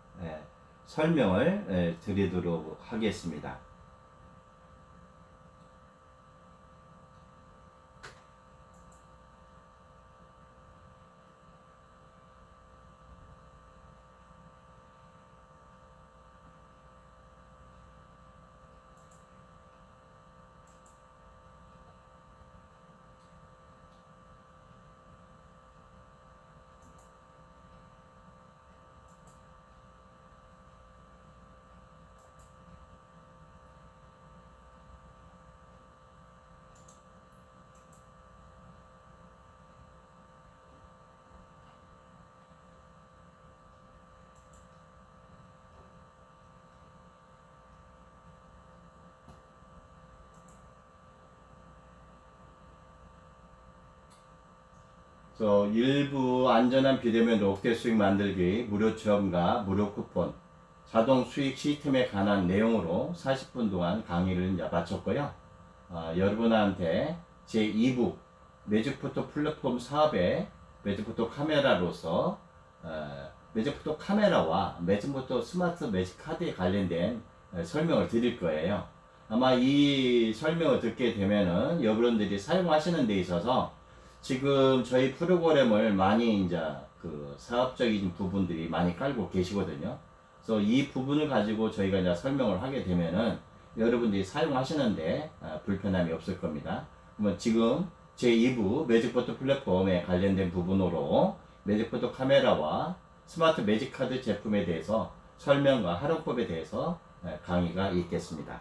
설명을 드리도록 하겠습니다. 일부 안전한 비대면 롯데 수익 만들기 무료 체험과 무료 쿠폰 자동 수익 시스템에 관한 내용으로 40분 동안 강의를 이제 마쳤고요. 여러분한테 제 2부 매직포터 플랫폼 사업의 매직포터 카메라로서 매직포터 카메라와 매직포터 스마트 매직 카드에 관련된 설명을 드릴 거예요. 아마 이 설명을 듣게 되면은 여러분들이 사용하시는 데 있어서 지금 저희 프로그램을 많이 이제 사업적인 부분들이 많이 깔고 계시거든요. 그래서 이 부분을 가지고 저희가 이제 설명을 하게 되면은 여러분들이 사용하시는데 불편함이 없을 겁니다. 그러면 지금 제2부 매직포터 플랫폼에 관련된 부분으로 매직포터 카메라와 스마트 매직카드 제품에 대해서 설명과 활용법에 대해서 강의가 있겠습니다.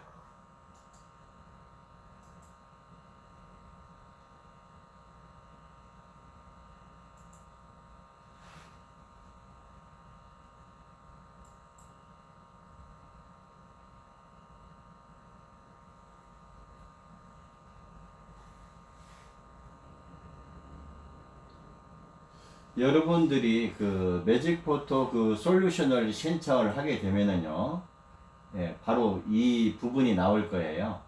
여러분들이 매직포터 솔루션을 신청을 하게 되면은요, 바로 이 부분이 나올 거예요.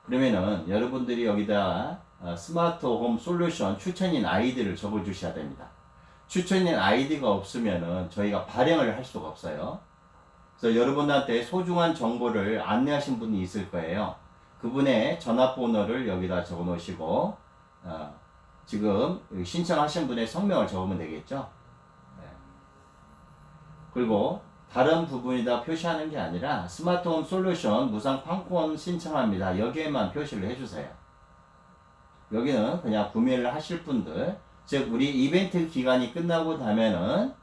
그러면은 여러분들이 여기다 스마트 홈 솔루션 추천인 아이디를 적어 주셔야 됩니다. 추천인 아이디가 없으면은 저희가 발행을 할 수가 없어요. 그래서 여러분한테 소중한 정보를 안내하신 분이 있을 거예요. 그분의 전화번호를 여기다 적어 놓으시고 지금 신청하신 분의 성명을 적으면 되겠죠. 그리고 다른 부분이다 표시하는 게 아니라 스마트홈 솔루션 무상 판권 신청합니다. 여기에만 표시를 해주세요. 여기는 그냥 구매를 하실 분들, 즉 우리 이벤트 기간이 끝나고 나면은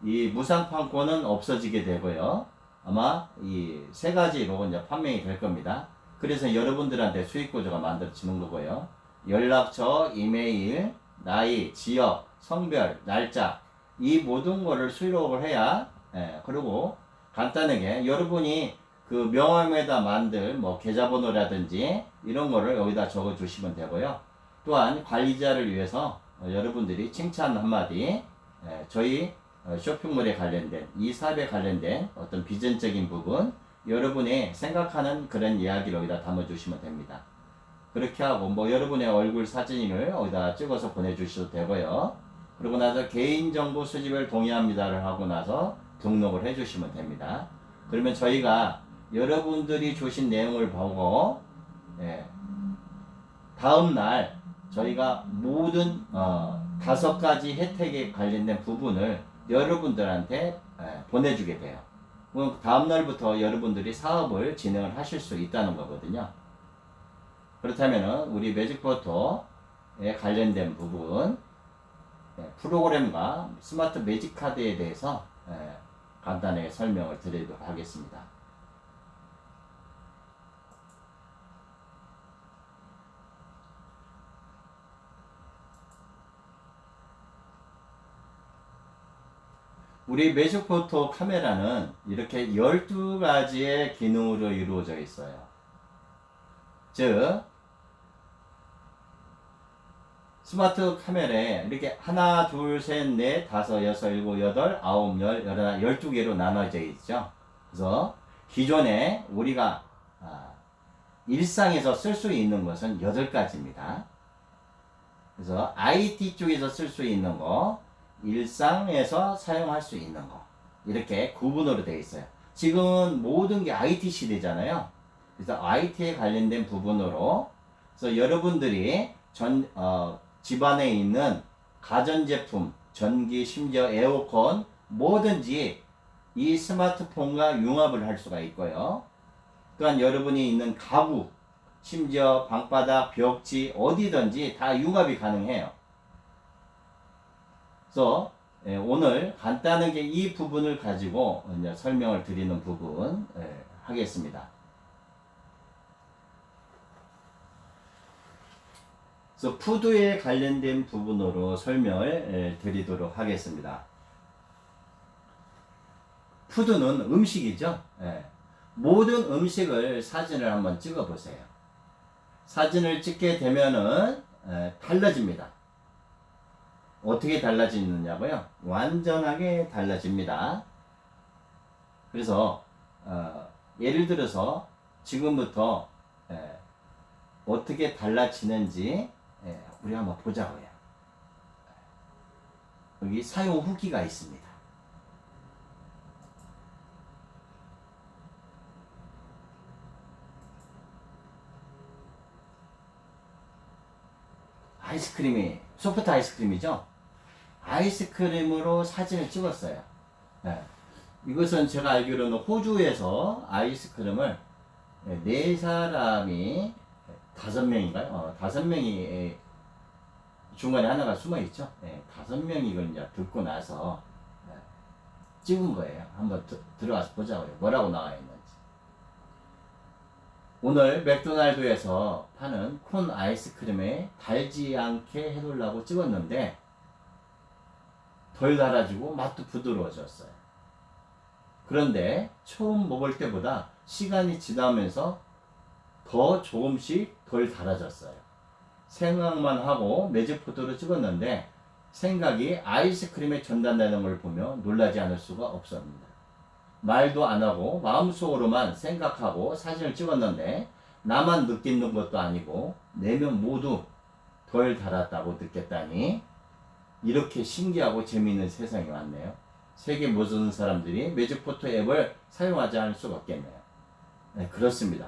이 무상 판권은 없어지게 되고요. 아마 이 세 가지로 이제 판매가 될 겁니다. 그래서 여러분들한테 수익 구조가 만들어지는 거고요. 연락처, 이메일, 나이, 지역, 성별, 날짜 이 모든 거를 수록을 해야 그리고 간단하게 여러분이 명함에다 만들 계좌번호라든지 이런 거를 여기다 적어 주시면 되고요. 또한 관리자를 위해서 여러분들이 칭찬 한마디 저희 쇼핑몰에 관련된 이 사업에 관련된 어떤 비전적인 부분 여러분이 생각하는 그런 이야기를 여기다 담아 주시면 됩니다. 그렇게 하고 여러분의 얼굴 사진을 여기다 찍어서 보내주셔도 되고요. 그리고 나서 개인정보 수집을 동의합니다를 하고 나서 등록을 해주시면 됩니다. 그러면 저희가 여러분들이 주신 내용을 보고 다음날 저희가 모든 5가지 혜택에 관련된 부분을 여러분들한테 보내주게 돼요. 그럼 다음날부터 여러분들이 사업을 진행을 하실 수 있다는 거거든요. 그렇다면 우리 매직포터에 관련된 부분 프로그램과 스마트 매직카드에 대해서 간단하게 설명을 드리도록 하겠습니다. 우리 매직포토 카메라는 이렇게 12가지의 기능으로 이루어져 있어요. 즉, 스마트 카메라에 이렇게 하나, 둘, 셋, 넷, 다섯, 여섯, 일곱, 여덟, 아홉, 열, 열하나, 12개로 나눠져 있죠. 그래서 기존에 우리가 일상에서 쓸 수 있는 것은 8가지입니다. 그래서 IT 쪽에서 쓸 수 있는 거, 일상에서 사용할 수 있는 거, 이렇게 구분으로 되어 있어요. 지금은 모든 게 IT 시대잖아요. 그래서 IT에 관련된 부분으로, 그래서 여러분들이 집안에 있는 가전제품, 전기, 심지어 에어컨, 뭐든지 이 스마트폰과 융합을 할 수가 있고요. 또한 여러분이 있는 가구, 심지어 방바닥, 벽지, 어디든지 다 융합이 가능해요. 그래서 오늘 간단하게 이 부분을 가지고 이제 설명을 드리는 부분 하겠습니다. 그래서 푸드에 관련된 부분으로 설명을 드리도록 하겠습니다. 푸드는 음식이죠. 모든 음식을 사진을 한번 찍어 보세요. 사진을 찍게 되면은 달라집니다. 어떻게 달라지느냐고요? 완전하게 달라집니다. 그래서 예를 들어서 지금부터 어떻게 달라지는지 우리 한번 보자고요. 여기 사용 후기가 있습니다. 아이스크림이 소프트 아이스크림이죠. 아이스크림으로 사진을 찍었어요. 이것은 제가 알기로는 호주에서 아이스크림을 4사람이 5명인가요? 5명이 중간에 하나가 숨어 있죠. 5명이 이걸 이제 듣고 나서 찍은 거예요. 한번 들어가서 보자고요. 뭐라고 나와 있는지. 오늘 맥도날드에서 파는 콘 아이스크림에 달지 않게 해놓으려고 찍었는데 덜 달아지고 맛도 부드러워졌어요. 그런데 처음 먹을 때보다 시간이 지나면서 더 조금씩 덜 달아졌어요. 생각만 하고 매직포토로 찍었는데 생각이 아이스크림에 전달되는 걸 보며 놀라지 않을 수가 없습니다. 말도 안 하고 마음속으로만 생각하고 사진을 찍었는데 나만 느끼는 것도 아니고 4명 모두 덜 달았다고 느꼈다니 이렇게 신기하고 재미있는 세상이 왔네요. 세계 모든 사람들이 매직포토 앱을 사용하지 않을 수가 없겠네요. 네, 그렇습니다.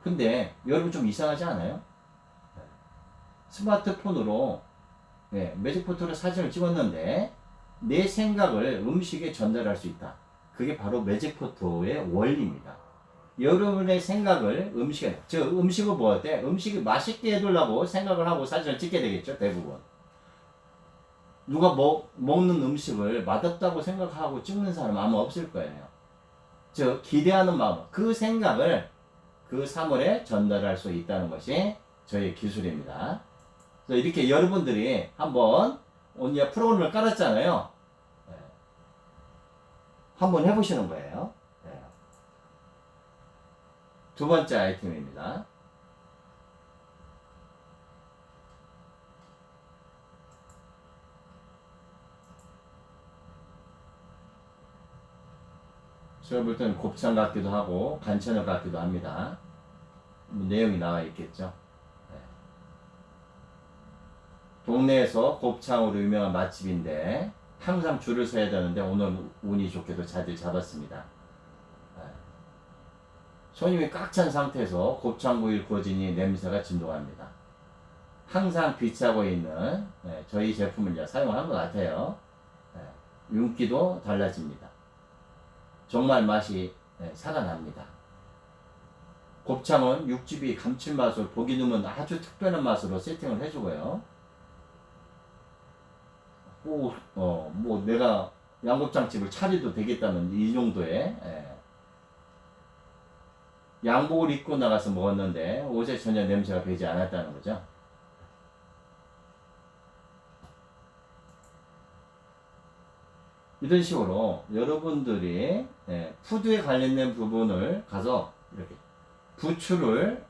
근데 여러분 좀 이상하지 않아요? 스마트폰으로 매직포토로 사진을 찍었는데 내 생각을 음식에 전달할 수 있다. 그게 바로 매직포토의 원리입니다. 여러분의 생각을 음식을 먹을 때 음식이 맛있게 해두려고 생각을 하고 사진을 찍게 되겠죠, 대부분. 누가 먹는 음식을 맛없다고 생각하고 찍는 사람은 아마 없을 거예요. 즉, 기대하는 마음, 그 생각을 그 사물에 전달할 수 있다는 것이 저희 기술입니다. 그래서 이렇게 여러분들이 한번 오늘 프로그램을 깔았잖아요. 한번 해보시는 거예요. 두 번째 아이템입니다. 제가 볼 때는 곱창 같기도 하고 간천역 같기도 합니다. 내용이 나와 있겠죠. 동네에서 곱창으로 유명한 맛집인데 항상 줄을 서야 되는데 오늘 운이 좋게도 자리를 잡았습니다. 손님이 꽉 찬 상태에서 곱창구이를 구워지니 냄새가 진동합니다. 항상 비치하고 있는 저희 제품을 이제 사용한 것 같아요. 윤기도 달라집니다. 정말 맛이 살아납니다. 곱창은 육즙이 감칠맛을 보기 드문 아주 특별한 맛으로 세팅을 해주고요. 뭐 내가 양곱창집을 차려도 되겠다는 이 정도의 양복을 입고 나가서 먹었는데 옷에 전혀 냄새가 배지 않았다는 거죠. 이런 식으로 여러분들이 푸드에 관련된 부분을 가서 이렇게 부추를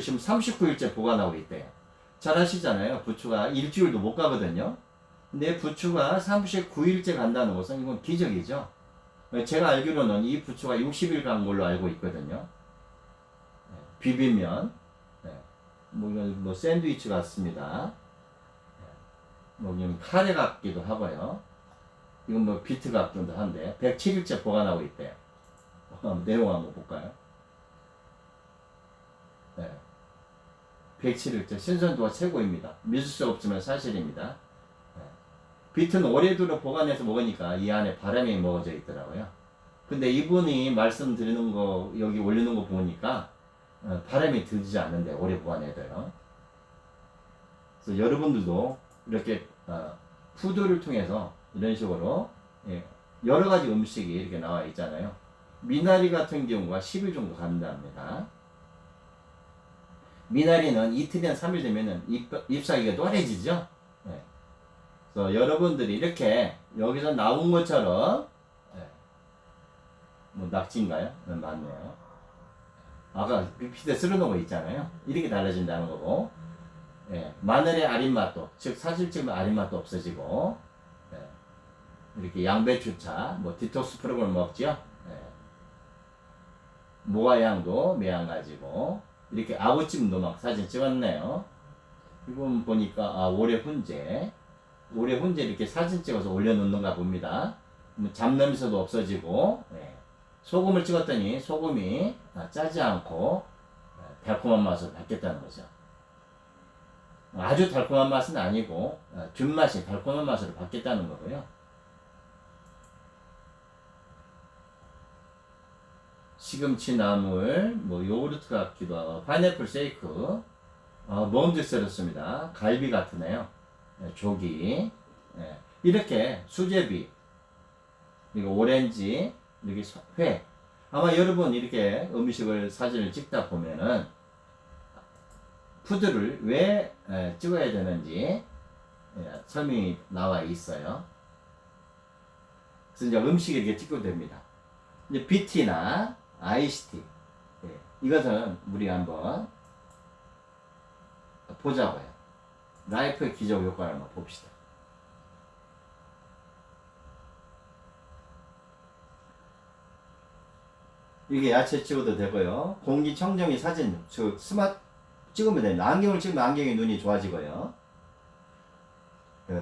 지금 39일째 보관하고 있대요. 잘 아시잖아요. 부추가 일주일도 못 가거든요. 근데 부추가 39일째 간다는 것은 이건 기적이죠. 제가 알기로는 이 부추가 60일 간 걸로 알고 있거든요. 비비면 뭐 이건 뭐 샌드위치 같습니다. 뭐 이건 카레 같기도 하고요. 이건 뭐 비트 같기도 한데 107일째 보관하고 있대요. 내용 한번 볼까요? 107일째 신선도가 최고입니다. 믿을 수 없지만 사실입니다. 비트는 오래도록 보관해서 먹으니까 이 안에 바람이 먹어져 있더라고요. 근데 이분이 말씀드리는 거 여기 올리는 거 보니까 바람이 들지 않는데 오래 보관해도요. 그래서 여러분들도 이렇게 푸드를 통해서 이런 식으로 여러 가지 음식이 이렇게 나와 있잖아요. 미나리 같은 경우가 10일 정도 간답니다. 미나리는 이틀이나 3일 되면은 잎사귀가 노래지죠. 그래서 여러분들이 이렇게 여기서 나온 것처럼 뭐 낙지인가요? 맞네요. 아까 밑에 쓸어놓은 거 있잖아요. 이렇게 달라진다는 거고, 마늘의 아린 맛도, 즉 사실 찍으면 아린 맛도 없어지고, 이렇게 양배추차, 뭐 디톡스 프로그램 먹죠. 모아향도 매한가지고, 이렇게 아구찜도 막 사진 찍었네요. 이분 보니까 올해 훈제 이렇게 사진 찍어서 올려놓는가 봅니다. 잡냄새도 없어지고, 소금을 찍었더니 소금이 짜지 않고 달콤한 맛을 받겠다는 거죠. 아주 달콤한 맛은 아니고 뒷맛이 달콤한 맛을 받겠다는 거고요. 시금치 나물, 뭐 요구르트 같기도 하고 파인애플 쉐이크, 먹음직스럽습니다. 갈비 같으네요. 조기, 이렇게 수제비, 그리고 오렌지, 이렇게 회. 아마 여러분 이렇게 음식을 사진을 찍다 보면은 푸드를 왜 찍어야 되는지 설명이 나와 있어요. 그래서 이제 음식에 이렇게 찍어도 됩니다. 이제 BT나 아이시티, 이것은 우리가 한번 보자고요. 라이프의 기적 효과를 한번 봅시다. 이게 야채 찍어도 되고요. 공기청정기 사진, 스마트 찍으면 됩니다. 안경을 찍으면 안경의 눈이 좋아지고요.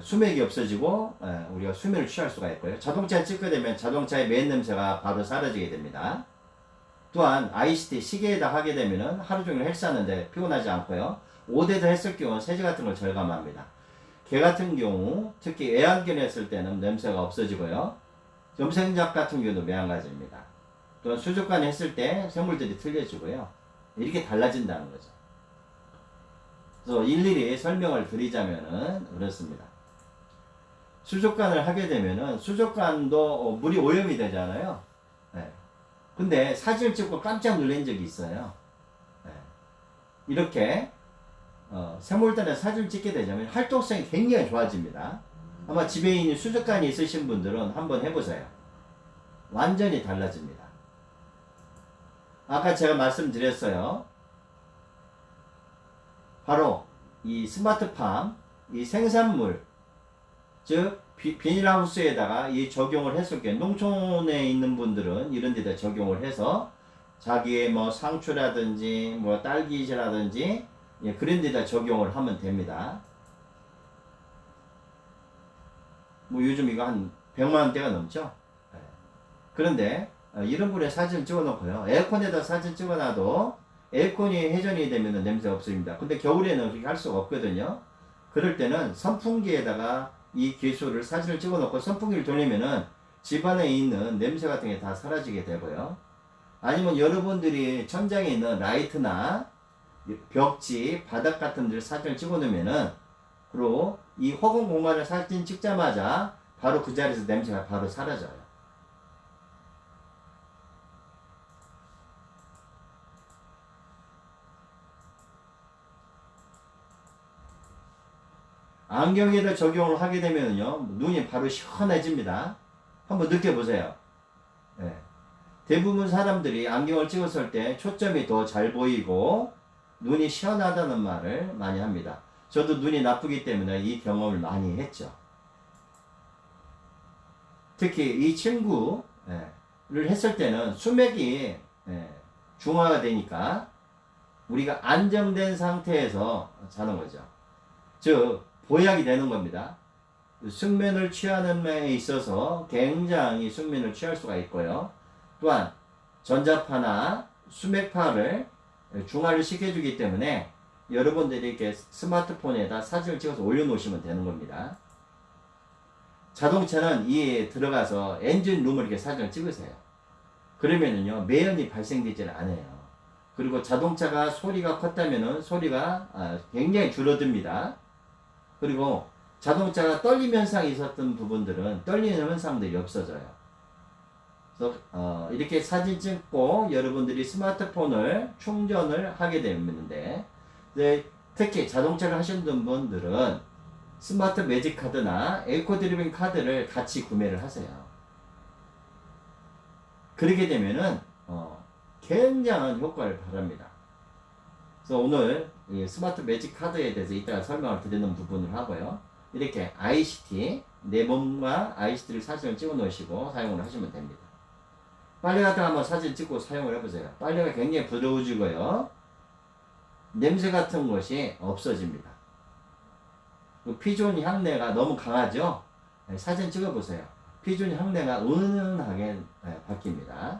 수맥이 없어지고 우리가 수면을 취할 수가 있고요. 자동차에 찍게 되면 자동차의 맨 냄새가 바로 사라지게 됩니다. 또한 ICT 시계에다 하게 되면 하루 종일 헬스하는데 피곤하지 않고요. 5대도 했을 경우 세제 같은 걸 절감합니다. 개 같은 경우 특히 애완견 했을 때는 냄새가 없어지고요. 염색약 같은 경우도 매한가지입니다. 또한 수족관 했을 때 생물들이 틀려지고요. 이렇게 달라진다는 거죠. 그래서 일일이 설명을 드리자면은 그렇습니다. 수족관을 하게 되면은 수족관도 물이 오염이 되잖아요. 근데 사진을 찍고 깜짝 놀란 적이 있어요. 이렇게 생물단에 사진을 찍게 되자면 활동성이 굉장히 좋아집니다. 아마 집에 있는 수족관이 있으신 분들은 한번 해보세요. 완전히 달라집니다. 아까 제가 말씀드렸어요. 바로 이 스마트팜, 이 생산물, 즉 비닐하우스에다가 이 적용을 했을 때 농촌에 있는 분들은 이런 데다 적용을 해서 자기의 뭐 상추라든지 뭐 딸기라든지 그런 데다 적용을 하면 됩니다. 뭐 요즘 이거 한 100만 원대가 넘죠. 그런데 이런 분의 사진을 찍어 놓고요. 에어컨에다 사진 찍어 놔도 에어컨이 회전이 되면 냄새 없습니다. 근데 겨울에는 그렇게 할 수가 없거든요. 그럴 때는 선풍기에다가 이 기술을 사진을 찍어 놓고 선풍기를 돌리면은 집안에 있는 냄새 같은 게 다 사라지게 되고요. 아니면 여러분들이 천장에 있는 라이트나 벽지, 바닥 같은 데 사진을 찍어 놓으면은 그리고 이 허공 공간을 사진 찍자마자 바로 그 자리에서 냄새가 바로 사라져요. 안경에다 적용을 하게 되면요 눈이 바로 시원해집니다. 한번 느껴보세요. 예. 대부분 사람들이 안경을 찍었을 때 초점이 더 잘 보이고 눈이 시원하다는 말을 많이 합니다. 저도 눈이 나쁘기 때문에 이 경험을 많이 했죠. 특히 이 친구를 했을 때는 수맥이 중화가 되니까 우리가 안정된 상태에서 자는 거죠. 즉 보약이 되는 겁니다. 숙면을 취하는 데 있어서 굉장히 숙면을 취할 수가 있고요. 또한 전자파나 수맥파를 중화를 시켜주기 때문에 여러분들이 이렇게 스마트폰에다 사진을 찍어서 올려놓으시면 되는 겁니다. 자동차는 이에 들어가서 엔진룸을 이렇게 사진을 찍으세요. 그러면은요, 매연이 발생되지는 않아요. 그리고 자동차가 소리가 컸다면은 소리가 굉장히 줄어듭니다. 그리고 자동차가 떨림 현상이 있었던 부분들은 떨리는 현상들이 없어져요. 그래서 이렇게 사진 찍고 여러분들이 스마트폰을 충전을 하게 되는데, 특히 자동차를 하시는 분들은 스마트 매직 카드나 에코 드리빙 카드를 같이 구매를 하세요. 그렇게 되면은 굉장한 효과를 바랍니다. 그래서 오늘 이 스마트 매직 카드에 대해서 이따가 설명을 드리는 부분을 하고요. 이렇게 ICT, 내 몸과 ICT를 사진을 찍어 놓으시고 사용을 하시면 됩니다. 빨래 같은 거 한번 사진 찍고 사용을 해보세요. 빨래가 굉장히 부드러워지고요. 냄새 같은 것이 없어집니다. 피존 향내가 너무 강하죠? 사진 찍어보세요. 피존 향내가 은은하게 바뀝니다.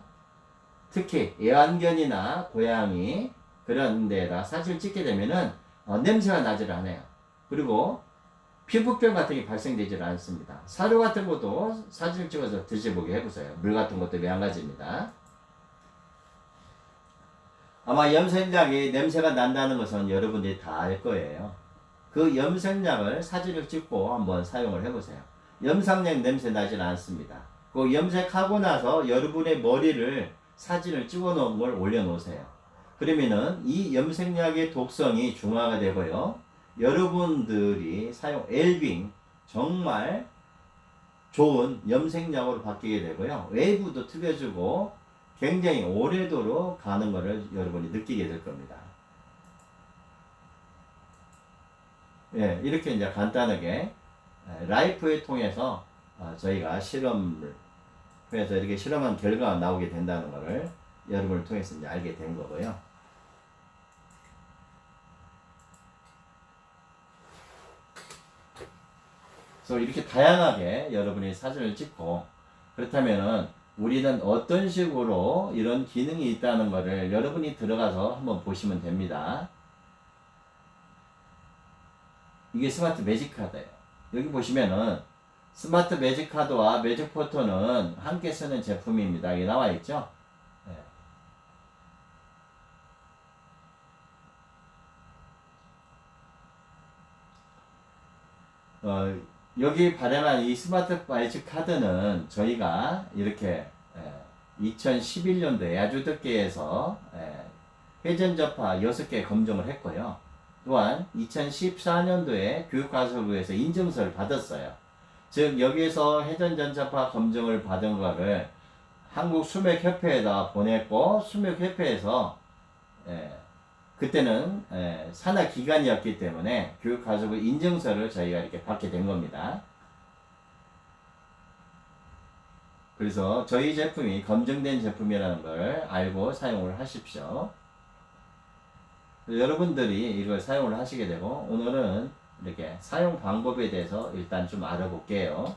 특히 애완견이나 고양이 그런 데다 사진을 찍게 되면은 냄새가 나질 않아요. 그리고 피부병 같은 게 발생되질 않습니다. 사료 같은 것도 사진을 찍어서 드셔보게 해보세요. 물 같은 것도 마찬가지입니다. 아마 염색약이 냄새가 난다는 것은 여러분들이 다 알 거예요. 그 염색약을 사진을 찍고 한번 사용을 해보세요. 염색약 냄새 나질 않습니다. 그 염색하고 나서 여러분의 머리를 사진을 찍어 놓은 걸 올려놓으세요. 그러면은 이 염색약의 독성이 중화가 되고요. 여러분들이 엘빙 정말 좋은 염색약으로 바뀌게 되고요. 웨이브도 트여주고 굉장히 오래도록 가는 것을 여러분이 느끼게 될 겁니다. 예, 이렇게 이제 간단하게 라이프에 통해서 저희가 실험을 해서 이렇게 실험한 결과가 나오게 된다는 것을 여러분을 통해서 이제 알게 된 거고요. 그래서 이렇게 다양하게 여러분이 사진을 찍고, 그렇다면은 우리는 어떤 식으로 이런 기능이 있다는 것을 여러분이 들어가서 한번 보시면 됩니다. 이게 스마트 매직 카드예요. 여기 보시면은 스마트 매직 카드와 매직 포토는 함께 쓰는 제품입니다. 여기 나와 있죠? 네. 여기 발행한 이 스마트 매직 카드는 저희가 이렇게 2011년도에 야주특기에서 회전접화 6개 검증을 했고요. 또한 2014년도에 교육과서부에서 인증서를 받았어요. 즉 여기에서 회전전자파 검증을 받은 거를 한국수맥협회에다 보냈고, 수맥협회에서 그때는 산하기관이었기 때문에 교육과서부 인증서를 저희가 이렇게 받게 된 겁니다. 그래서 저희 제품이 검증된 제품이라는 걸 알고 사용을 하십시오. 여러분들이 이걸 사용을 하시게 되고, 오늘은 이렇게 사용 방법에 대해서 일단 좀 알아볼게요.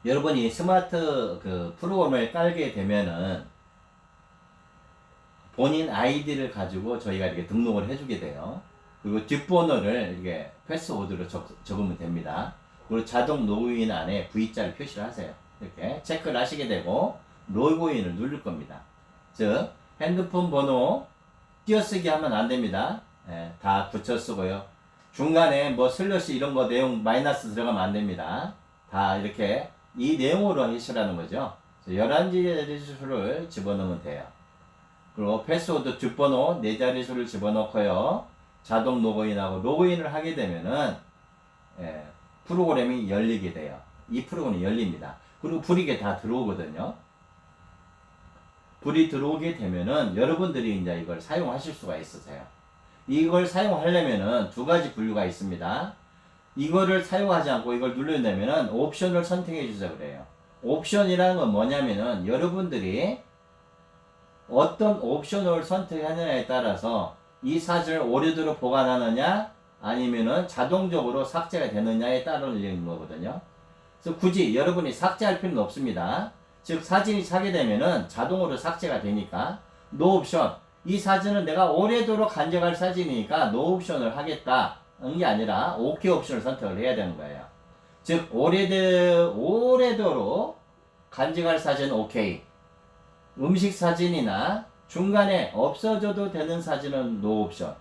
여러분이 스마트 프로그램을 깔게 되면은 본인 아이디를 가지고 저희가 이렇게 등록을 해주게 돼요. 그리고 뒷번호를 이렇게 패스워드로 적으면 됩니다. 그리고 자동 로그인 안에 V자를 표시를 하세요. 이렇게 체크를 하시게 되고 로그인을 누를 겁니다. 즉 핸드폰 번호 띄어쓰기 하면 안 됩니다. 다 붙여 쓰고요. 중간에 뭐 슬러시 이런 거 내용 마이너스 들어가면 안 됩니다. 다 이렇게 이 내용으로 하시라는 거죠. 11자리 수를 집어넣으면 돼요. 그리고 패스워드 뒷번호 4자리 수를 집어넣고요. 자동 로그인하고 로그인을 하게 되면은 프로그램이 열리게 돼요. 이 프로그램이 열립니다. 그리고 불이 다 들어오거든요. 불이 들어오게 되면은 여러분들이 이제 이걸 사용하실 수가 있으세요. 이걸 사용하려면은 두 가지 분류가 있습니다. 이거를 사용하지 않고 이걸 누르려면은 옵션을 선택해 주세요 그래요. 옵션이라는 건 뭐냐면은 여러분들이 어떤 옵션을 선택하느냐에 따라서 이 사진을 오래도록 보관하느냐 아니면은 자동적으로 삭제가 되느냐에 따르는 거거든요. 그래서 굳이 여러분이 삭제할 필요는 없습니다. 즉 사진이 차게 되면은 자동으로 삭제가 되니까 노 옵션. 이 사진은 내가 오래도록 간직할 사진이니까 노 옵션을 하겠다는 게 아니라 오케이 옵션을 선택을 해야 되는 거예요. 즉 오래도록 간직할 사진 오케이. 음식 사진이나 중간에 없어져도 되는 사진은 노 옵션.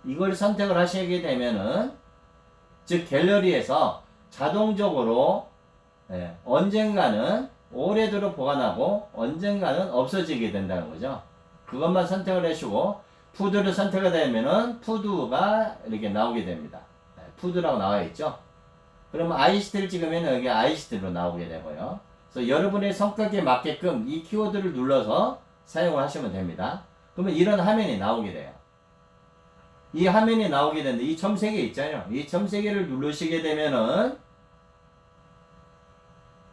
이걸 선택을 하시게 되면은 즉 갤러리에서 자동적으로 언젠가는 오래도록 보관하고 언젠가는 없어지게 된다는 거죠. 그것만 선택을 하시고 푸드를 선택을 되면은 푸드가 이렇게 나오게 됩니다. 푸드라고 나와 있죠. 그러면 아이시트를 찍으면 여기 아이시트로 나오게 되고요. 그래서 여러분의 성격에 맞게끔 이 키워드를 눌러서 사용을 하시면 됩니다. 그러면 이런 화면이 나오게 돼요. 이 화면이 나오게 되는데 이 점 3개 있잖아요. 이 점 3개를 누르시게 되면은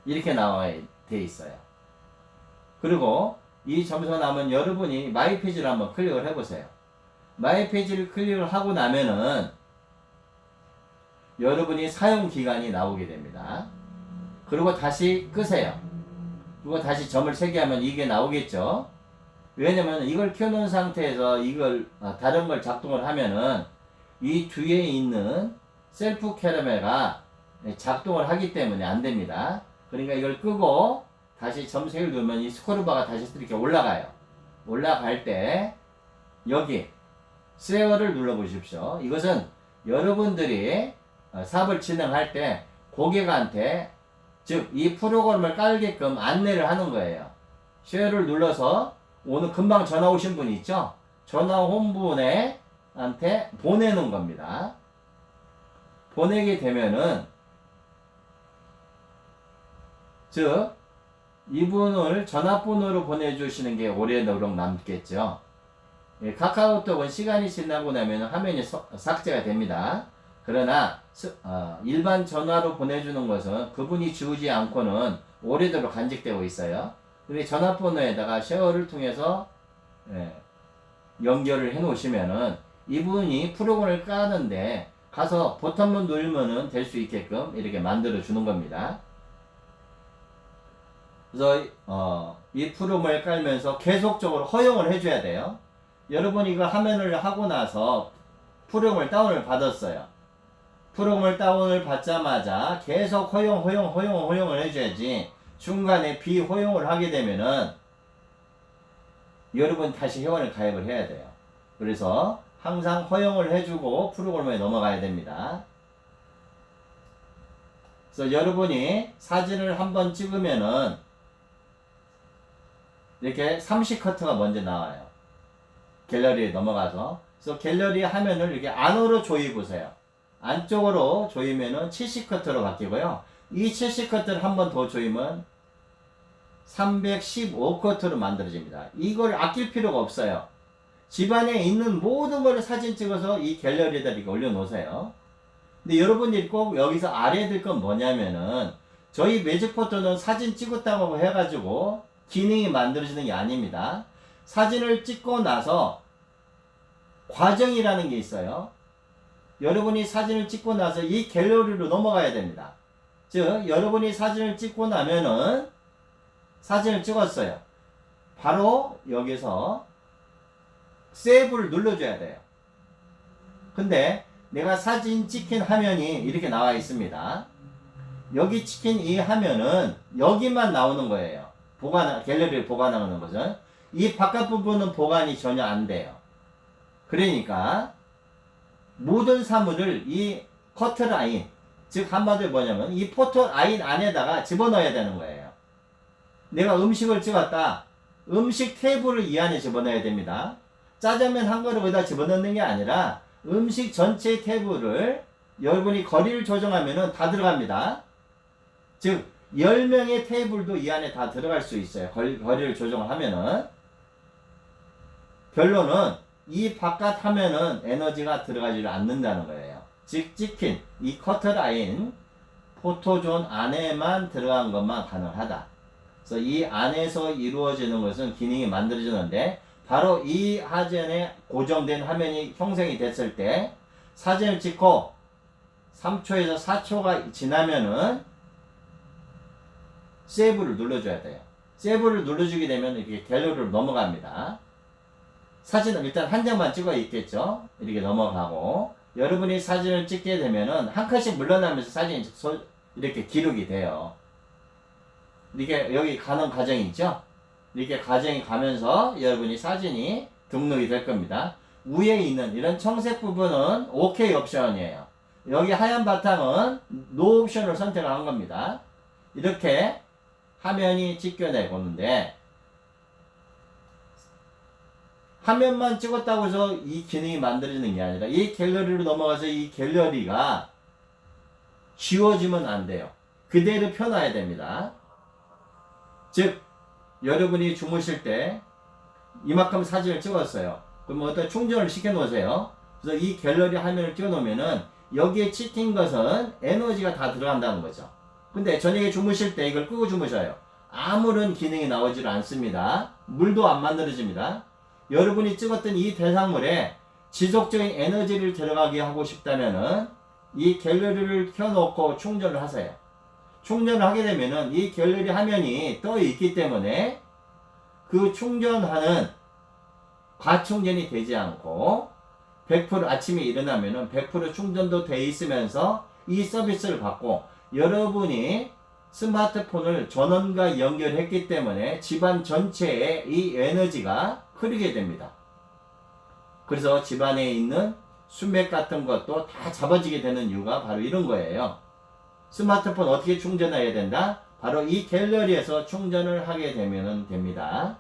이렇게 나와 돼 있어요. 그리고 이 점수가 나오면 여러분이 마이 페이지를 한번 클릭을 해보세요. 마이 페이지를 클릭을 하고 나면은 여러분이 사용 기간이 나오게 됩니다. 그리고 다시 끄세요. 그리고 다시 점을 3개 하면 이게 나오겠죠. 왜냐면 이걸 켜놓은 상태에서 이걸 다른 걸 작동을 하면은 이 뒤에 있는 셀프 캐러멜가 작동을 하기 때문에 안 됩니다. 그러니까 이걸 끄고 다시 점 3개를 누르면 이 스크롤바가 다시 이렇게 올라가요. 올라갈 때 여기 쉐어를 눌러 보십시오. 이것은 여러분들이 사업을 진행할 때 고객한테 즉 이 프로그램을 깔게끔 안내를 하는 거예요. 쉐어를 눌러서 오늘 금방 전화 오신 분이 있죠? 전화 온 분한테 보내는 겁니다. 보내게 되면은 즉 이분을 전화번호로 보내주시는 게 오래도록 남겠죠. 카카오톡은 시간이 지나고 나면 화면이 삭제가 됩니다. 그러나 일반 전화로 보내주는 것은 그분이 지우지 않고는 오래도록 간직되고 있어요. 근데 전화번호에다가 쉐어를 통해서 연결을 해 놓으시면은 이분이 프로그램을 까는데 가서 버튼만 누르면은 될 수 있게끔 이렇게 만들어 주는 겁니다. 그래서 이 프로그램을 깔면서 계속적으로 허용을 해줘야 돼요. 여러분 이거 화면을 하고 나서 프로그램을 다운을 받았어요. 프로그램을 다운을 받자마자 계속 허용을 해줘야지 중간에 비허용을 하게 되면은 여러분 다시 회원을 가입을 해야 돼요. 그래서 항상 허용을 해주고 프로그램에 넘어가야 됩니다. 그래서 여러분이 사진을 한번 찍으면은 이렇게 30커트가 먼저 나와요. 갤러리에 넘어가서. 그래서 갤러리 화면을 이렇게 안으로 조이 보세요. 안쪽으로 조이면은 70커트로 바뀌고요. 이 70커트를 한 번 더 조이면 315커트로 만들어집니다. 이걸 아낄 필요가 없어요. 집안에 있는 모든 걸 사진 찍어서 이 갤러리에다 이렇게 올려놓으세요. 근데 여러분들이 꼭 여기서 알아야 될 건 뭐냐면은 저희 매직포토는 사진 찍었다고 해가지고 기능이 만들어지는 게 아닙니다. 사진을 찍고 나서 과정이라는 게 있어요. 여러분이 사진을 찍고 나서 이 갤러리로 넘어가야 됩니다. 즉 여러분이 사진을 찍고 나면은 사진을 찍었어요. 바로 여기서 세이브를 눌러줘야 돼요. 근데 내가 사진 찍힌 화면이 이렇게 나와 있습니다. 여기 찍힌 이 화면은 여기만 나오는 거예요. 갤러리를 보관하는 것은. 이 바깥 부분은 보관이 전혀 안 돼요. 그러니까 모든 사물을 이 커트라인, 즉 한마디로 뭐냐면 이 포토라인 안에다가 집어넣어야 되는 거예요. 내가 음식을 찍었다. 음식 테이블을 이 안에 집어넣어야 됩니다. 짜장면 한 그릇 어디다 집어넣는 게 아니라 음식 전체 탭을 여러분이 거리를 조정하면은 다 들어갑니다. 즉 10명의 테이블도 이 안에 다 들어갈 수 있어요. 거리를 조정을 하면은. 결론은 이 바깥 화면은 에너지가 들어가지를 않는다는 거예요. 즉 찍힌 이 커터 라인 포토존 안에만 들어간 것만 가능하다. 그래서 이 안에서 이루어지는 것은 기능이 만들어지는데 바로 이 하전에 고정된 화면이 형성이 됐을 때 사진을 찍고 3초에서 4초가 지나면은 세이브를 눌러줘야 돼요. 세이브를 눌러주게 되면 이렇게 갤러리로 넘어갑니다. 사진은 일단 한 장만 찍어 있겠죠. 이렇게 넘어가고 여러분이 사진을 찍게 되면은 한 칸씩 물러나면서 사진이 이렇게 기록이 돼요. 이렇게 여기 가는 과정이 있죠. 이렇게 과정이 가면서 여러분이 사진이 등록이 될 겁니다. 위에 있는 이런 청색 부분은 OK 옵션이에요. 여기 하얀 바탕은 NO 옵션을 선택을 한 겁니다. 이렇게 화면이 찍혀내고 있는데 화면만 찍었다고 해서 이 기능이 만들어지는 게 아니라 이 갤러리로 넘어가서 이 갤러리가 지워지면 안 돼요. 그대로 펴놔야 됩니다. 즉 여러분이 주무실 때 이만큼 사진을 찍었어요. 그럼 어떤 충전을 시켜 놓으세요. 그래서 이 갤러리 화면을 찍어 놓으면은 여기에 찍힌 것은 에너지가 다 들어간다는 거죠. 근데 저녁에 주무실 때 이걸 끄고 주무셔요. 아무런 기능이 나오질 않습니다. 물도 안 만들어집니다. 여러분이 찍었던 이 대상물에 지속적인 에너지를 들어가게 하고 싶다면은 이 갤러리를 켜놓고 충전을 하세요. 충전을 하게 되면은 이 갤러리 화면이 떠 있기 때문에 그 충전하는 과충전이 되지 않고 100% 아침에 일어나면은 100% 충전도 돼 있으면서 이 서비스를 받고 여러분이 스마트폰을 전원과 연결했기 때문에 집안 전체에 이 에너지가 흐르게 됩니다. 그래서 집안에 있는 수맥 같은 것도 다 잡아지게 되는 이유가 바로 이런 거예요. 스마트폰 어떻게 충전해야 된다? 바로 이 갤러리에서 충전을 하게 되면 됩니다.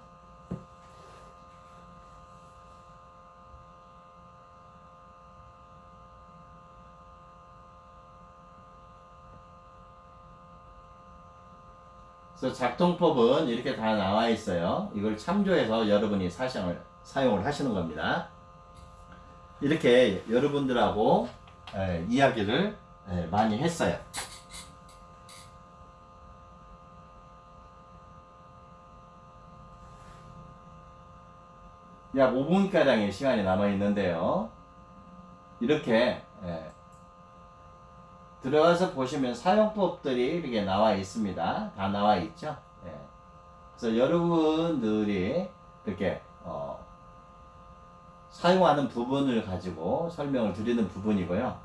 그래서 작동법은 이렇게 다 나와 있어요. 이걸 참조해서 여러분이 사용을 하시는 겁니다. 이렇게 여러분들하고 이야기를 많이 했어요. 약 5분가량의 시간이 남아 있는데요. 이렇게 들어가서 보시면 사용법들이 이렇게 나와 있습니다. 다 나와 있죠. 그래서 여러분들이 이렇게 사용하는 부분을 가지고 설명을 드리는 부분이고요.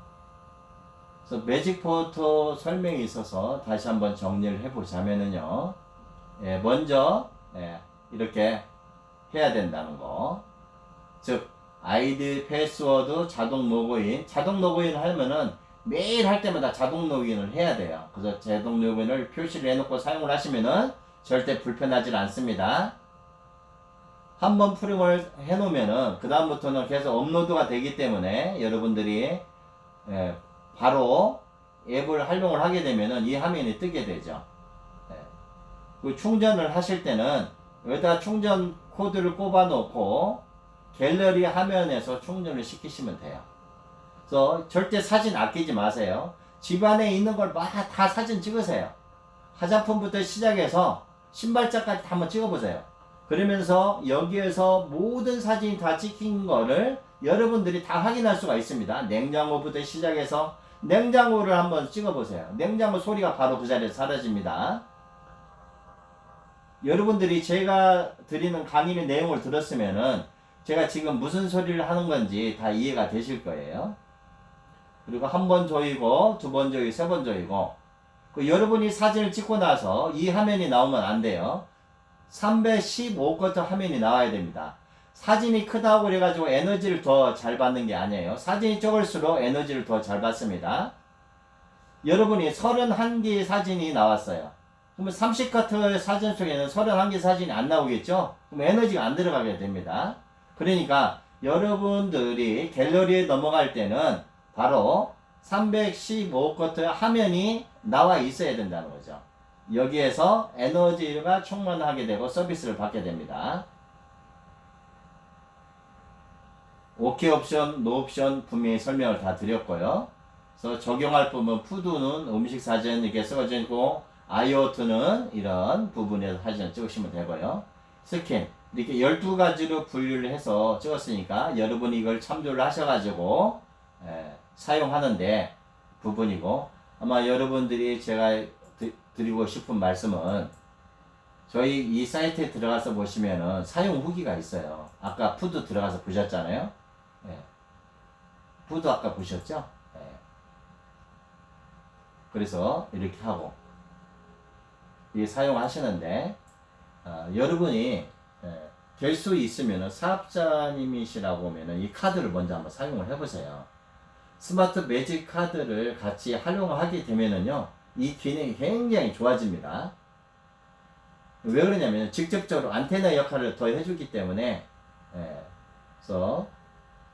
그래서 매직 포토 설명이 있어서 다시 한번 정리를 해보자면은요. 먼저 이렇게 해야 된다는 거. 즉 아이디, 패스워드, 자동 로그인 하면은 매일 할 때마다 자동 로그인을 해야 돼요. 그래서 자동 로그인을 표시를 해놓고 사용을 하시면은 절대 불편하지 않습니다. 한번 프롬을 해놓으면은 그 다음부터는 계속 업로드가 되기 때문에 여러분들이 바로 앱을 활용을 하게 되면은 이 화면이 뜨게 되죠. 그 충전을 하실 때는 여기다 충전 코드를 꼽아 놓고 갤러리 화면에서 충전을 시키시면 돼요. 그래서 절대 사진 아끼지 마세요. 집안에 있는 걸 다 사진 찍으세요. 화장품부터 시작해서 신발장까지 다 한번 찍어보세요. 그러면서 여기에서 모든 사진이 다 찍힌 거를 여러분들이 다 확인할 수가 있습니다. 냉장고부터 시작해서 냉장고를 한번 찍어보세요. 냉장고 소리가 바로 그 자리에서 사라집니다. 여러분들이 제가 드리는 강의의 내용을 들었으면은 제가 지금 무슨 소리를 하는 건지 다 이해가 되실 거예요. 그리고 한 번 조이고, 두 번 조이고, 세 번 조이고. 여러분이 사진을 찍고 나서 이 화면이 나오면 안 돼요. 315컷 화면이 나와야 됩니다. 사진이 크다고 그래가지고 에너지를 더 잘 받는 게 아니에요. 사진이 적을수록 에너지를 더 잘 받습니다. 여러분이 31개의 사진이 나왔어요. 그러면 30컷 사진 속에는 31개 사진이 안 나오겠죠? 그럼 에너지가 안 들어가게 됩니다. 그러니까 여러분들이 갤러리에 넘어갈 때는 바로 315W 화면이 나와 있어야 된다는 거죠. 여기에서 에너지가 충만하게 되고 서비스를 받게 됩니다. OK 옵션, 노 옵션 분명히 설명을 다 드렸고요. 그래서 적용할 부분, 푸드는 음식 사진 이렇게 써져 있고, IoT는 이런 부분에서 사진을 찍으시면 되고요. 스캔, 이렇게 12가지로 분류를 해서 찍었으니까 여러분이 이걸 참조를 하셔가지고 사용하는데 부분이고, 아마 여러분들이 제가 드리고 싶은 말씀은 저희 이 사이트에 들어가서 보시면은 사용 후기가 있어요. 아까 푸드 들어가서 보셨잖아요. 푸드 아까 보셨죠? 그래서 이렇게 하고 이 사용하시는데 여러분이 될 수 있으면은 사업자님이시라고 하면은 이 카드를 먼저 한번 사용을 해보세요. 스마트 매직 카드를 같이 활용을 하게 되면은요, 이 기능이 굉장히 좋아집니다. 왜 그러냐면 직접적으로 안테나 역할을 더 해주기 때문에 그래서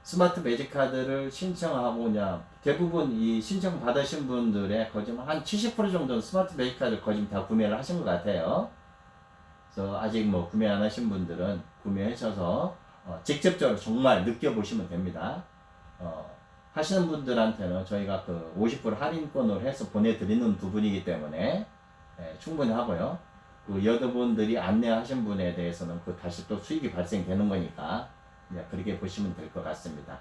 스마트 매직 카드를 신청하고 그냥 대부분 이 신청 받으신 분들의 거짓 한 70% 정도는 스마트 매직 카드를 거짓 다 구매를 하신 것 같아요. 그래서 아직 뭐 구매 안 하신 분들은 구매하셔서 직접적으로 정말 느껴보시면 됩니다. 하시는 분들한테는 저희가 그 50% 할인권을 해서 보내드리는 부분이기 때문에 충분히 하고요. 그 여러분들이 안내하신 분에 대해서는 그 다시 또 수익이 발생되는 거니까 그렇게 보시면 될 것 같습니다.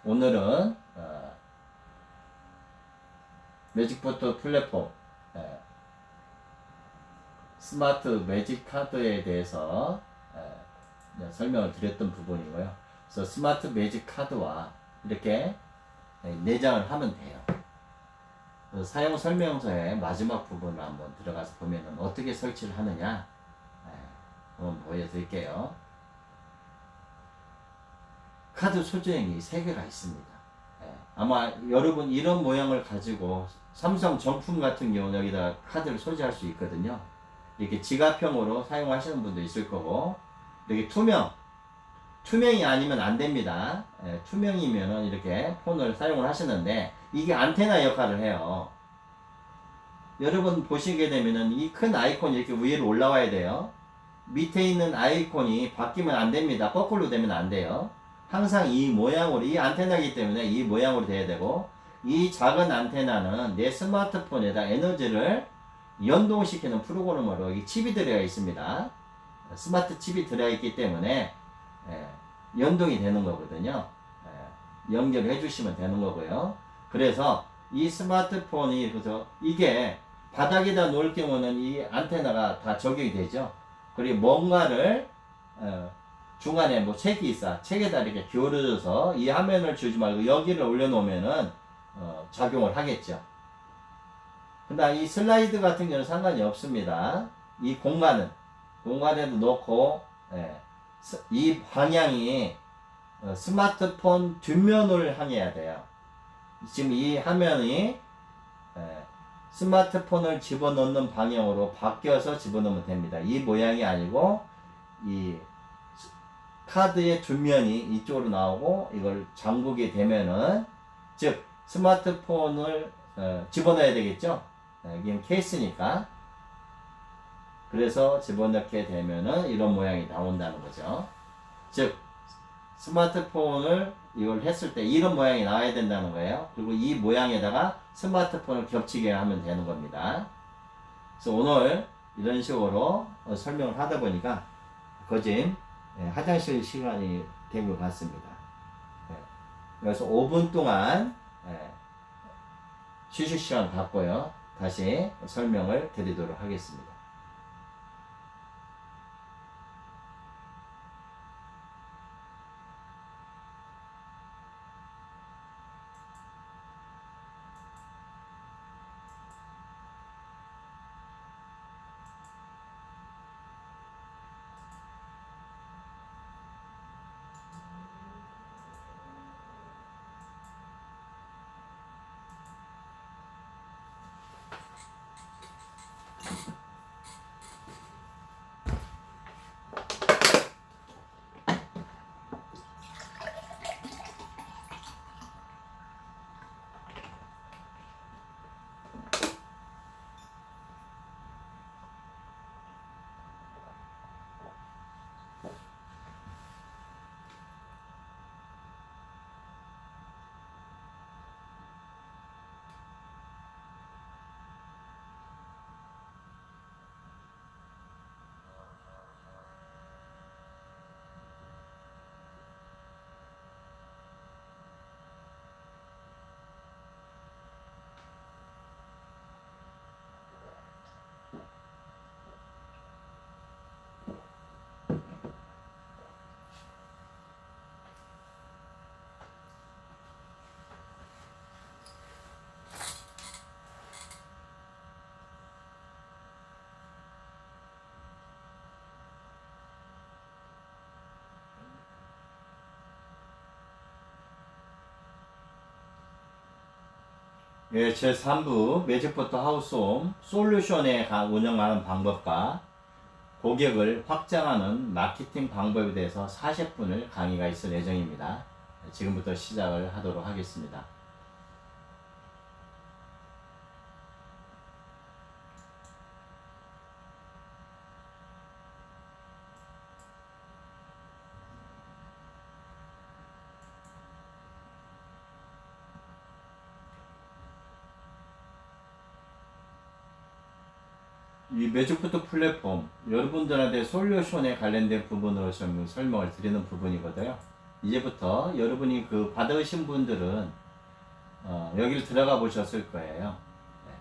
오늘은 매직포트 플랫폼 스마트 매직 카드에 대해서 설명을 드렸던 부분이고요. 그래서 스마트 매직 카드와 이렇게 내장을 하면 돼요. 사용 설명서의 마지막 부분을 한번 들어가서 보면은 어떻게 설치를 하느냐 한번 보여드릴게요. 카드 소재형이 3개가 있습니다. 아마 여러분 이런 모양을 가지고 삼성 정품 같은 경우는 여기다 카드를 소지할 수 있거든요. 이렇게 지갑형으로 사용하시는 분도 있을 거고, 이렇게 투명이 아니면 안 됩니다. 투명이면은 이렇게 폰을 사용을 하시는데 이게 안테나 역할을 해요. 여러분 보시게 되면은 이 큰 아이콘이 이렇게 위로 올라와야 돼요. 밑에 있는 아이콘이 바뀌면 안 됩니다. 거꾸로 되면 안 돼요. 항상 이 모양으로, 이 안테나이기 때문에 이 모양으로 돼야 되고, 이 작은 안테나는 내 스마트폰에다 에너지를 연동시키는 프로그램으로 이 칩이 들어가 있습니다. 스마트 칩이 들어있기 때문에 연동이 되는 거거든요. 연결해 주시면 되는 거고요. 그래서 이 스마트폰이, 그래서 이게 바닥에다 놓을 경우는 이 안테나가 다 적용이 되죠. 그리고 뭔가를 중간에 뭐 책이 있어, 책에다 이렇게 기울여져서 이 화면을 주지 말고 여기를 올려놓으면은 작용을 하겠죠. 근데 이 슬라이드 같은 경우는 상관이 없습니다. 이 공간에도 놓고 이 방향이 스마트폰 뒷면을 향해야 돼요. 지금 이 화면이 스마트폰을 집어넣는 방향으로 바뀌어서 집어넣으면 됩니다. 이 모양이 아니고 이 카드의 뒷면이 이쪽으로 나오고 이걸 잠그게 되면은, 즉 스마트폰을 집어넣어야 되겠죠. 이게 케이스니까. 그래서 집어넣게 되면은 이런 모양이 나온다는 거죠. 즉 스마트폰을 이걸 했을 때 이런 모양이 나와야 된다는 거예요. 그리고 이 모양에다가 스마트폰을 겹치게 하면 되는 겁니다. 그래서 오늘 이런 식으로 설명을 하다 보니까 거진 화장실 시간이 된 것 같습니다. 그래서 5분 동안 휴식 시간 갖고요. 다시 설명을 드리도록 하겠습니다. 예, 제3부 매직포터 하우스홈 솔루션에 운영하는 방법과 고객을 확장하는 마케팅 방법에 대해서 40분을 강의가 있을 예정입니다. 지금부터 시작을 하도록 하겠습니다. 이 매직포터 플랫폼 여러분들한테 솔루션에 관련된 부분으로 좀 설명을 드리는 부분이거든요. 이제부터 여러분이 그 받으신 분들은 여기를 들어가 보셨을 거예요. 네.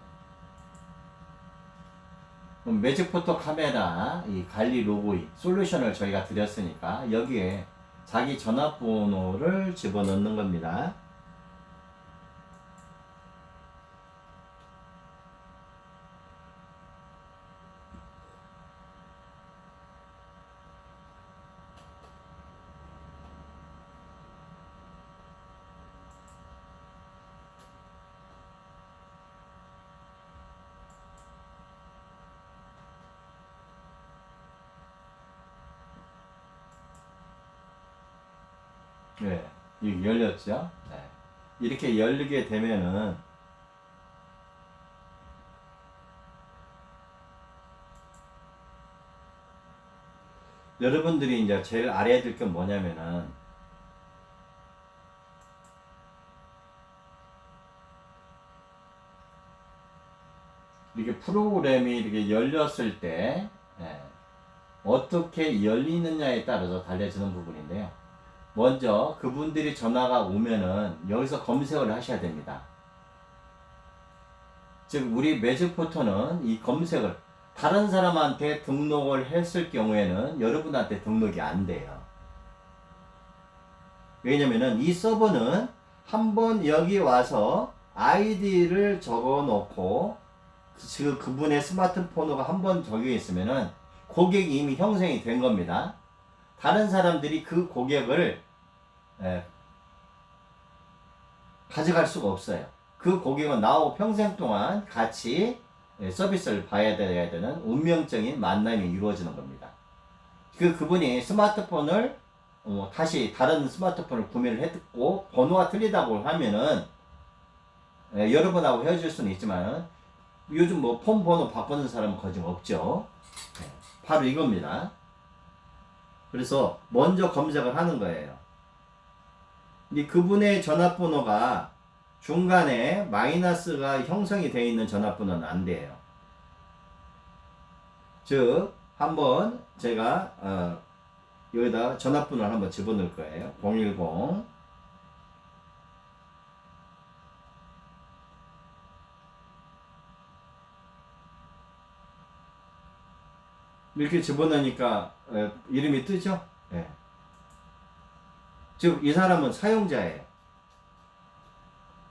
그럼 매직포터 카메라 이 관리 로고인 솔루션을 저희가 드렸으니까 여기에 자기 전화번호를 집어넣는 겁니다. 네, 이게 열렸죠? 네. 이렇게 열리게 되면은 여러분들이 이제 제일 알아야 될 게 뭐냐면은 이렇게 프로그램이 이렇게 열렸을 때 예, 어떻게 열리느냐에 따라서 달려지는 부분인데요. 먼저 그분들이 전화가 오면은 여기서 검색을 하셔야 됩니다. 즉 우리 매직포터는 이 검색을 다른 사람한테 등록을 했을 경우에는 여러분한테 등록이 안 돼요. 왜냐면은 이 서버는 한번 여기 와서 아이디를 적어 놓고 그분의 스마트폰으로가 한번 적혀 있으면은 고객이 이미 형성이 된 겁니다. 다른 사람들이 그 고객을 가져갈 수가 없어요. 그 고객은 나하고 평생 동안 같이 서비스를 봐야 되는 운명적인 만남이 이루어지는 겁니다. 그분이 스마트폰을 다시 다른 스마트폰을 구매를 했고 번호가 틀리다고 하면은 여러분하고 헤어질 수는 있지만 요즘 뭐 폰 번호 바꾸는 사람은 거의 없죠. 바로 이겁니다. 그래서 먼저 검색을 하는 거예요. 그분의 전화번호가 중간에 마이너스가 형성이 되어 있는 전화번호는 안 돼요. 즉 한번 제가 여기다 전화번호를 한번 집어넣을 거예요. 010 이렇게 집어넣으니까 이름이 뜨죠? 네. 즉 이 사람은 사용자예요.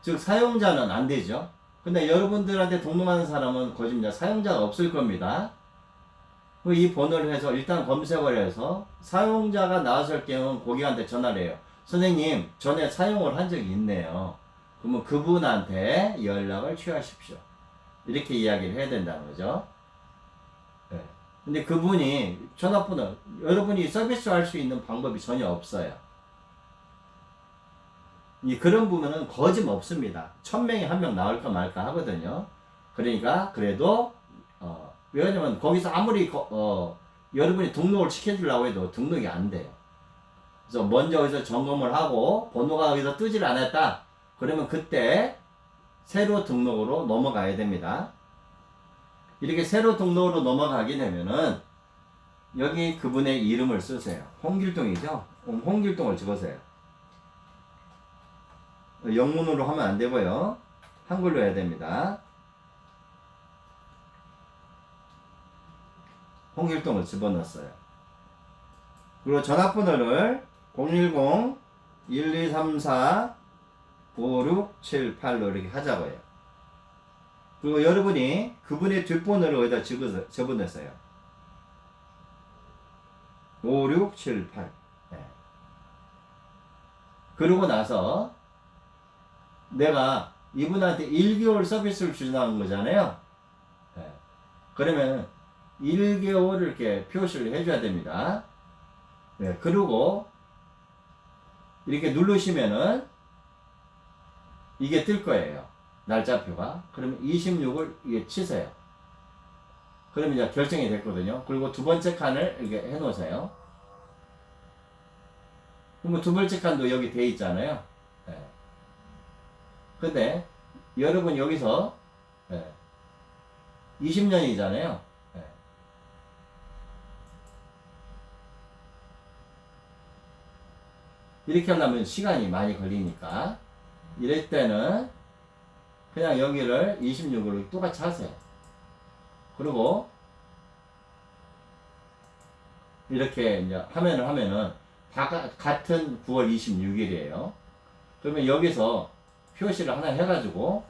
즉 사용자는 안 되죠. 근데 여러분들한테 등록하는 사람은 거짓말 사용자가 없을 겁니다. 이 번호를 해서 일단 검색을 해서 사용자가 나왔을 경우 고객한테 전화를 해요. 선생님 전에 사용을 한 적이 있네요. 그러면 그분한테 연락을 취하십시오. 이렇게 이야기를 해야 된다는 거죠. 네. 근데 그분이 전화번호 여러분이 서비스 할 수 있는 방법이 전혀 없어요. 그런 부분은 거짓없습니다. 1000명에 1명 나올까 말까 하거든요. 그러니까 그래도 왜냐면 거기서 아무리 여러분이 등록을 시켜주려고 해도 등록이 안 돼요. 그래서 먼저 여기서 점검을 하고 번호가 여기서 뜨질 않았다. 그러면 그때 새로 등록으로 넘어가야 됩니다. 이렇게 새로 등록으로 넘어가게 되면은 여기 그분의 이름을 쓰세요. 홍길동이죠? 홍길동을 적으세요. 영문으로 하면 안 되고요. 한글로 해야 됩니다. 홍길동을 집어넣었어요. 그리고 전화번호를 010-1234-5678로 이렇게 하자고요. 그리고 여러분이 그분의 뒷번호를 여기다 집어넣었어요. 5678. 네. 그러고 나서 내가 이분한테 1개월 서비스를 주는 거잖아요. 네. 그러면 1개월을 이렇게 표시를 해줘야 됩니다. 네. 그리고 이렇게 누르시면은 이게 뜰 거예요. 날짜표가. 그러면 26을 이게 치세요. 그러면 이제 결정이 됐거든요. 그리고 두 번째 칸을 이렇게 해 놓으세요. 그러면 두 번째 칸도 여기 돼 있잖아요. 네. 근데 여러분 여기서 20년이잖아요. 이렇게 하려면 시간이 많이 걸리니까 이럴 때는 그냥 여기를 26으로 똑같이 하세요. 그리고 이렇게 이제 하면은 다 같은 9월 26일이에요. 그러면 여기서 표시를 하나 해가지고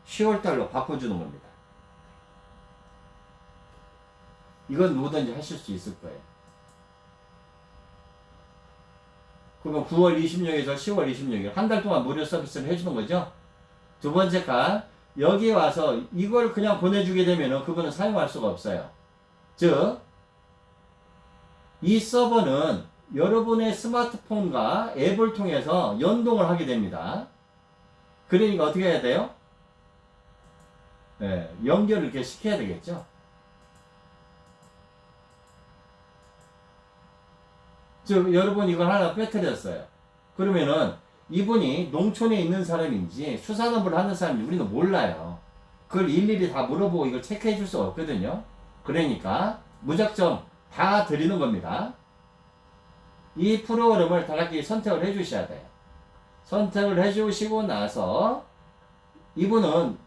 10월달로 바꿔주는 겁니다. 이건 누구든지 하실 수 있을 거예요. 그러면 9월 26일에서 10월 26일 한 달 동안 무료 서비스를 해주는 거죠. 두 번째 칸 여기 와서 이걸 그냥 보내주게 되면 그분은 사용할 수가 없어요. 즉 이 서버는 여러분의 스마트폰과 앱을 통해서 연동을 하게 됩니다. 그러니까 어떻게 해야 돼요? 네, 연결을 이렇게 시켜야 되겠죠. 즉 여러분 이걸 하나 빼뜨렸어요. 그러면은 이분이 농촌에 있는 사람인지 수산업을 하는 사람인지 우리는 몰라요. 그걸 일일이 다 물어보고 이걸 체크해 줄 수 없거든요. 그러니까 무작정 다 드리는 겁니다. 이 프로그램을 다락기 선택을 해 주셔야 돼요. 선택을 해 주시고 나서 이분은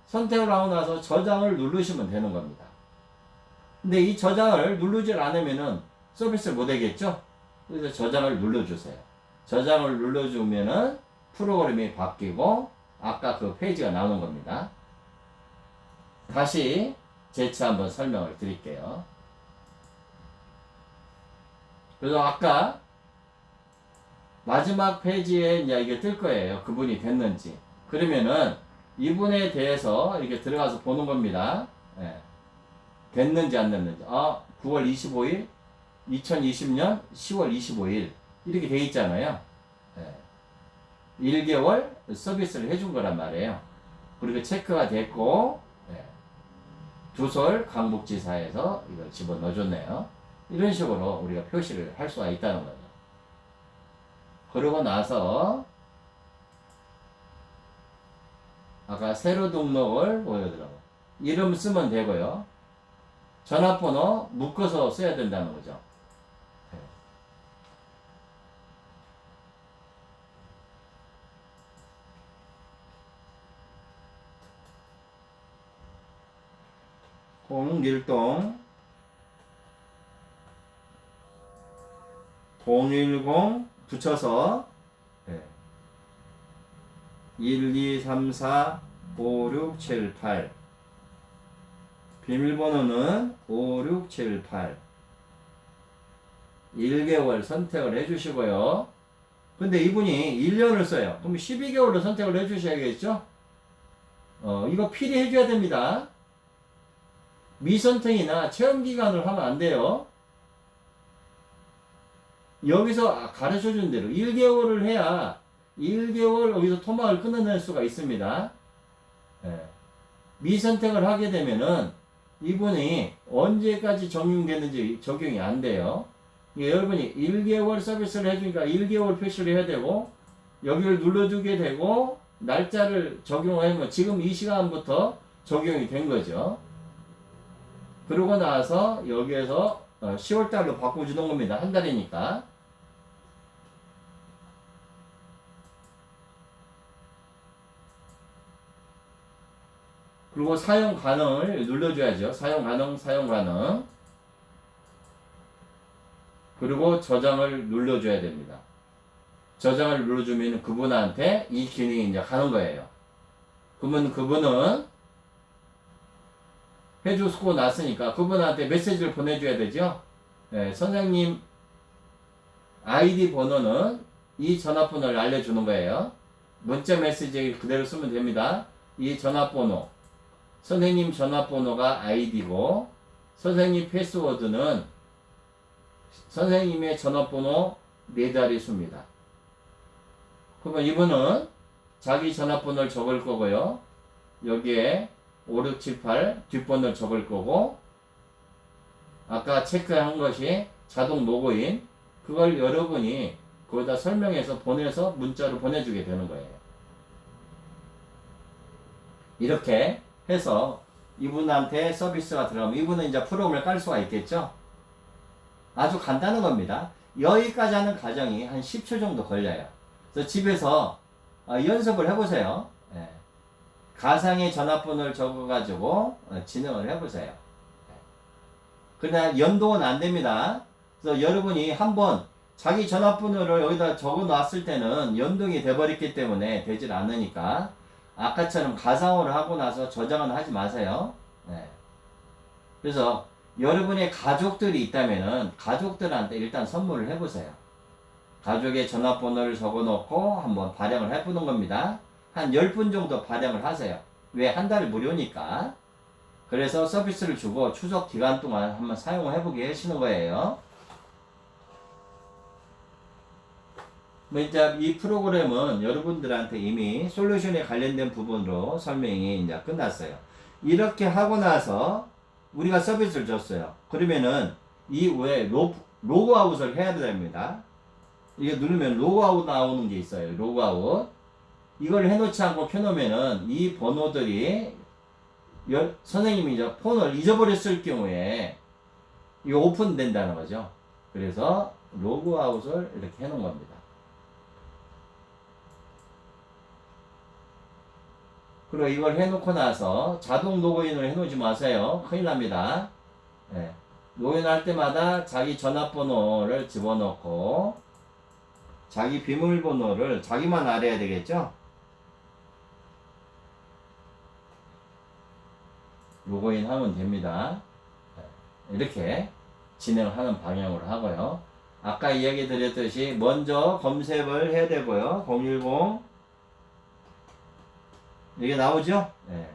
선택을 하고 나서 저장을 누르시면 되는 겁니다. 근데 이 저장을 누르질 않으면은 서비스를 못 하겠죠? 그래서 저장을 눌러주세요. 저장을 눌러주면은 프로그램이 바뀌고 아까 그 페이지가 나오는 겁니다. 다시 재차 한번 설명을 드릴게요. 그래서 아까 마지막 페이지에 이제 이게 뜰 거예요. 그분이 됐는지. 그러면은 이분에 대해서 이렇게 들어가서 보는 겁니다. 예. 됐는지 안 됐는지. 9월 25일 2020년 10월 25일 이렇게 돼 있잖아요. 1개월 서비스를 해준 거란 말이에요. 그리고 체크가 됐고 두솔 강북지사에서 이걸 집어넣어줬네요. 이런 식으로 우리가 표시를 할 수가 있다는 거죠. 그러고 나서 아까 새로 등록을 보여드리고 이름 쓰면 되고요. 전화번호 묶어서 써야 된다는 거죠. 01동 010 붙여서 1, 2, 3, 4, 5, 6, 7, 8 비밀번호는 5, 6, 7, 8 1개월 선택을 해주시고요. 근데 이분이 1년을 써요. 그럼 12개월로 선택을 해주셔야겠죠? 이거 필히 해줘야 됩니다. 미선택이나 체험기간을 하면 안 돼요. 여기서 가르쳐 준 대로 1개월을 해야 1개월 여기서 토막을 끊어낼 수가 있습니다. 미선택을 하게 되면은 이분이 언제까지 적용되는지 적용이 안 돼요. 여러분이 1개월 서비스를 해주니까 1개월 표시를 해야 되고 여기를 눌러주게 되고 날짜를 적용하면 지금 이 시간부터 적용이 된 거죠. 그러고 나서 여기에서 10월달로 바꿔주는 겁니다. 한 달이니까. 그리고 사용 가능을 눌러줘야죠. 사용 가능, 사용 가능. 그리고 저장을 눌러줘야 됩니다. 저장을 눌러주면 그분한테 이 기능이 이제 가는 거예요. 그러면 그분은 해주고 났으니까 그분한테 메시지를 보내줘야 되죠. 선생님 아이디 번호는 이 전화번호를 알려주는 거예요. 문자 메시지 그대로 쓰면 됩니다. 이 전화번호, 선생님 전화번호가 아이디고 선생님 패스워드는 선생님의 전화번호 4자릿수입니다. 그러면 이분은 자기 전화번호를 적을 거고요. 여기에 5678 뒷번호를 적을 거고, 아까 체크한 것이 자동 로그인, 그걸 여러분이 거기다 설명해서 보내서 문자로 보내주게 되는 거예요. 이렇게 해서 이분한테 서비스가 들어가면 이분은 이제 프로그램을 깔 수가 있겠죠. 아주 간단한 겁니다. 여기까지 하는 과정이 한 10초 정도 걸려요. 그래서 집에서 연습을 해보세요. 예. 가상의 전화번호를 적어가지고 진행을 해보세요. 그냥 연동은 안 됩니다. 그래서 여러분이 한번 자기 전화번호를 여기다 적어 놨을 때는 연동이 돼버렸기 때문에 되질 않으니까 아까처럼 가상으로 하고 나서 저장은 하지 마세요. 네. 그래서 여러분의 가족들이 있다면은 가족들한테 일단 선물을 해보세요. 가족의 전화번호를 적어 놓고 한번 발행을 해보는 겁니다. 한 10분 정도 발행을 하세요. 왜? 한 달 무료니까. 그래서 서비스를 주고 추석 기간 동안 한번 사용을 해보게 하시는 거예요. 이제 이 프로그램은 여러분들한테 이미 솔루션에 관련된 부분으로 설명이 이제 끝났어요. 이렇게 하고 나서 우리가 서비스를 줬어요. 그러면은 이후에 로그아웃을 해야 됩니다. 이게 누르면 로그아웃 나오는 게 있어요. 로그아웃. 이걸 해놓지 않고 켜놓으면은 이 번호들이 선생님이 이제 폰을 잊어버렸을 경우에 이거 오픈된다는 거죠. 그래서 로그아웃을 이렇게 해놓은 겁니다. 그리고 이걸 해놓고 나서 자동 로그인을 해놓지 마세요. 큰일 납니다. 네. 로그인할 때마다 자기 전화번호를 집어넣고 자기 비밀번호를 자기만 알아야 되겠죠? 로그인 하면 됩니다. 이렇게 진행을 하는 방향으로 하고요. 아까 이야기 드렸듯이 먼저 검색을 해야 되고요. 010 이게 나오죠? 네.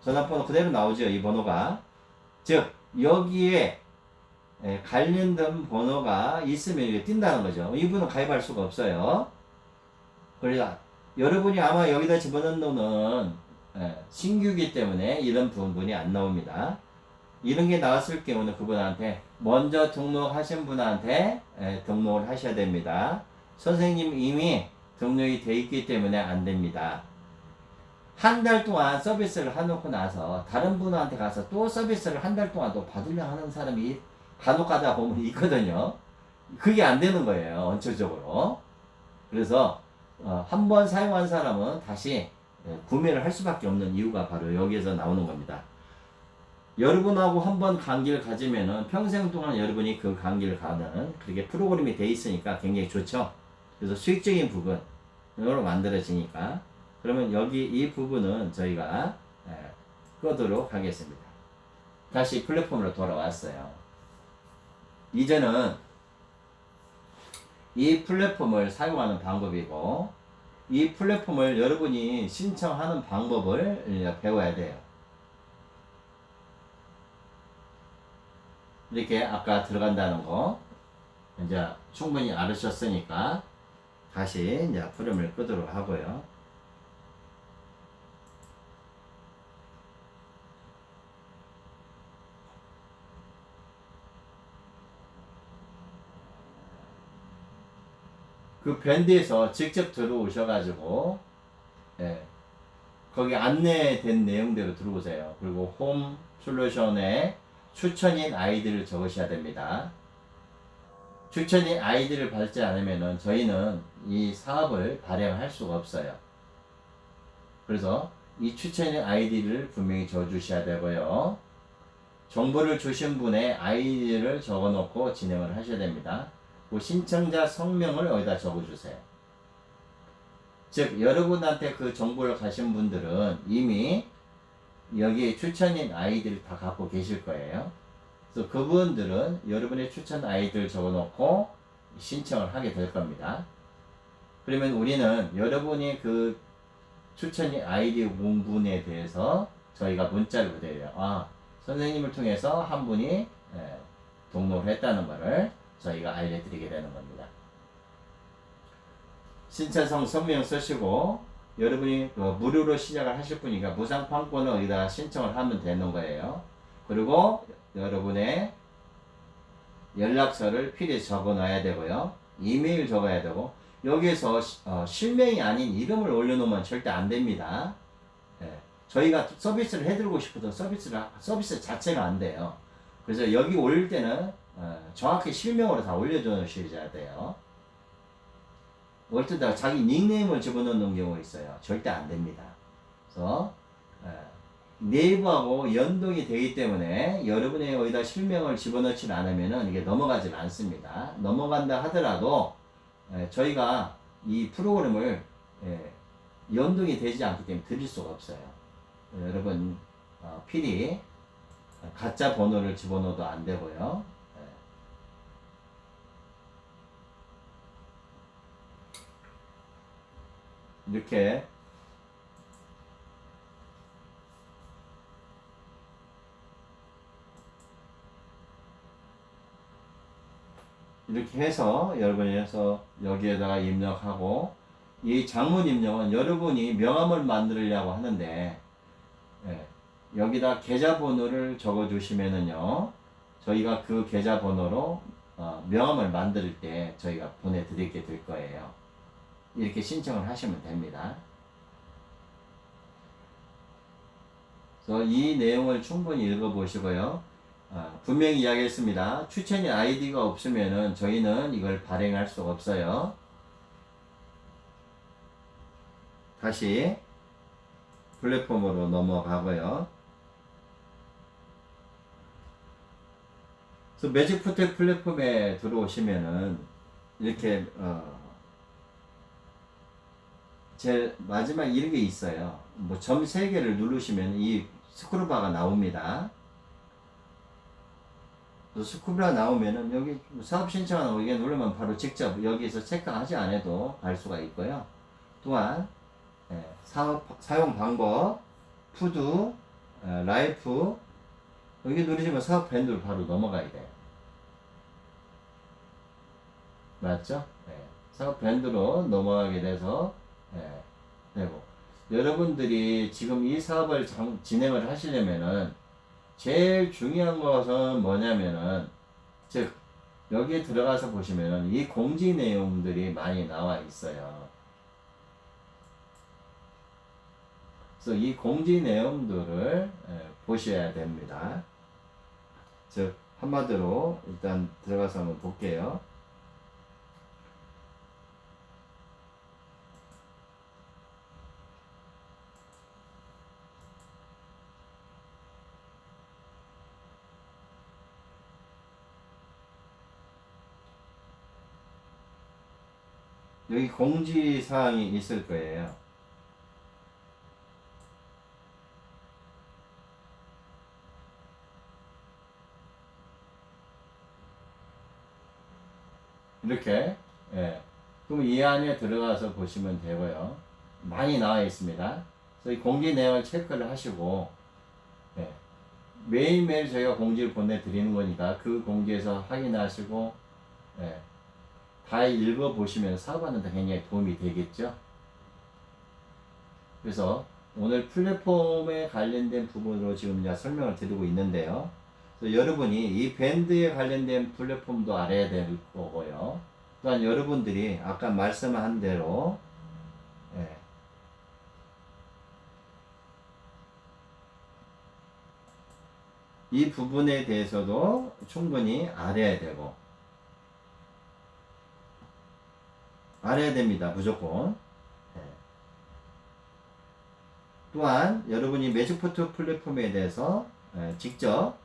전화번호 그대로 나오죠. 이 번호가. 즉 여기에 관련된 번호가 있으면 이게 뜬다는 거죠. 이분은 가입할 수가 없어요. 그래서 여러분이 아마 여기다 집어넣는 놈은 신규이기 때문에 이런 부분이 안 나옵니다. 이런 게 나왔을 경우는 그분한테 먼저 등록하신 분한테 등록을 하셔야 됩니다. 선생님 이미 등록이 돼 있기 때문에 안 됩니다. 한 달 동안 서비스를 해놓고 나서 다른 분한테 가서 또 서비스를 한 달 동안 또 받으려 하는 사람이 간혹 가다 보면 있거든요. 그게 안 되는 거예요. 원초적으로. 그래서 한 번 사용한 사람은 다시 구매를 할 수밖에 없는 이유가 바로 여기에서 나오는 겁니다. 여러분하고 한 번 관계를 가지면은 평생 동안 여러분이 그 관계를 가는 그렇게 프로그램이 돼 있으니까 굉장히 좋죠. 그래서 수익적인 부분으로 만들어지니까 그러면 여기 이 부분은 저희가 끄도록 하겠습니다. 다시 플랫폼으로 돌아왔어요. 이제는 이 플랫폼을 사용하는 방법이고 이 플랫폼을 여러분이 신청하는 방법을 배워야 돼요. 이렇게 아까 들어간다는 거 이제 충분히 알으셨으니까 다시 이제 프로그램을 끄도록 하고요. 그 밴드에서 직접 들어오셔가지고 거기 안내된 내용대로 들어오세요. 그리고 홈 솔루션에 추천인 아이디를 적으셔야 됩니다. 추천인 아이디를 밟지 않으면 저희는 이 사업을 발행할 수가 없어요. 그래서 이 추천인 아이디를 분명히 적어주셔야 되고요. 정보를 주신 분의 아이디를 적어놓고 진행을 하셔야 됩니다. 그 신청자 성명을 여기다 적어주세요. 즉 여러분한테 그 정보를 가신 분들은 이미 여기에 추천인 아이디를 다 갖고 계실 거예요. 그래서 그분들은 여러분의 추천 아이디를 적어놓고 신청을 하게 될 겁니다. 그러면 우리는 여러분이 그 추천인 아이디 문분에 대해서 저희가 문자를 드려요. 아, 선생님을 통해서 한 분이 등록을 했다는 것을 저희가 알려드리게 되는 겁니다. 신청성 서명 쓰시고 여러분이 무료로 시작을 하실 분이니까 무상판권을 여기다 신청을 하면 되는 거예요. 그리고 여러분의 연락처를 필히 적어 놔야 되고요. 이메일 적어야 되고 여기에서 실명이 아닌 이름을 올려놓으면 절대 안 됩니다. 예. 저희가 서비스를 해드리고 싶어도 서비스 자체가 안 돼요. 그래서 여기 올릴 때는 정확히 실명으로 다 올려주셔야 돼요. 어쩌다 자기 닉네임을 집어넣는 경우가 있어요. 절대 안 됩니다. 그래서 네이버하고 연동이 되기 때문에 여러분의 여기다 실명을 집어넣지 않으면 이게 넘어가질 않습니다. 넘어간다 하더라도 저희가 이 프로그램을 연동이 되지 않기 때문에 드릴 수가 없어요. 여러분 필히 가짜 번호를 집어넣어도 안 되고요. 이렇게 해서 여러분이 해서 여기에다가 입력하고 이 장문 입력은 여러분이 명함을 만들려고 하는데 여기다 계좌번호를 적어 주시면은요 저희가 그 계좌번호로 명함을 만들 때 저희가 보내드리게 될 거예요. 이렇게 신청을 하시면 됩니다. 그래서 이 내용을 충분히 읽어보시고요. 분명히 이야기했습니다. 추천인 아이디가 없으면은 저희는 이걸 발행할 수가 없어요. 다시 플랫폼으로 넘어가고요. 그래서 매직포텍 플랫폼에 들어오시면은 이렇게 제일 마지막 이런 게 있어요. 뭐 점 3개를 누르시면 이 스크롤바가 나옵니다. 스크롤바 나오면은 여기 사업 신청하는 이게 누르면 바로 직접 여기서 체크하지 않아도 알 수가 있고요. 또한 사용 방법, 푸드, 라이프 여기 누르시면 사업 밴드로 바로 넘어가야 돼요. 맞죠? 사업 밴드로 넘어가게 돼서 되고 여러분들이 지금 이 사업을 진행을 하시려면은 제일 중요한 것은 뭐냐면은 즉 여기에 들어가서 보시면은 이 공지 내용들이 많이 나와 있어요. 그래서 이 공지 내용들을 보셔야 됩니다. 즉 한마디로 일단 들어가서 한번 볼게요. 여기 공지사항이 있을 거예요. 이렇게 그럼 이 안에 들어가서 보시면 되고요. 많이 나와 있습니다. 그래서 이 공지 내용을 체크를 하시고 매일매일 저희가 공지를 보내드리는 거니까 그 공지에서 확인하시고 다 읽어보시면 사업하는데 굉장히 도움이 되겠죠. 그래서 오늘 플랫폼에 관련된 부분으로 지금 이제 설명을 드리고 있는데요. 그래서 여러분이 이 밴드에 관련된 플랫폼도 알아야 될 거고요. 또한 여러분들이 아까 말씀한 대로 이 부분에 대해서도 충분히 알아야 되고 알아야 됩니다. 무조건. 또한 여러분이 매직포트 플랫폼에 대해서 직접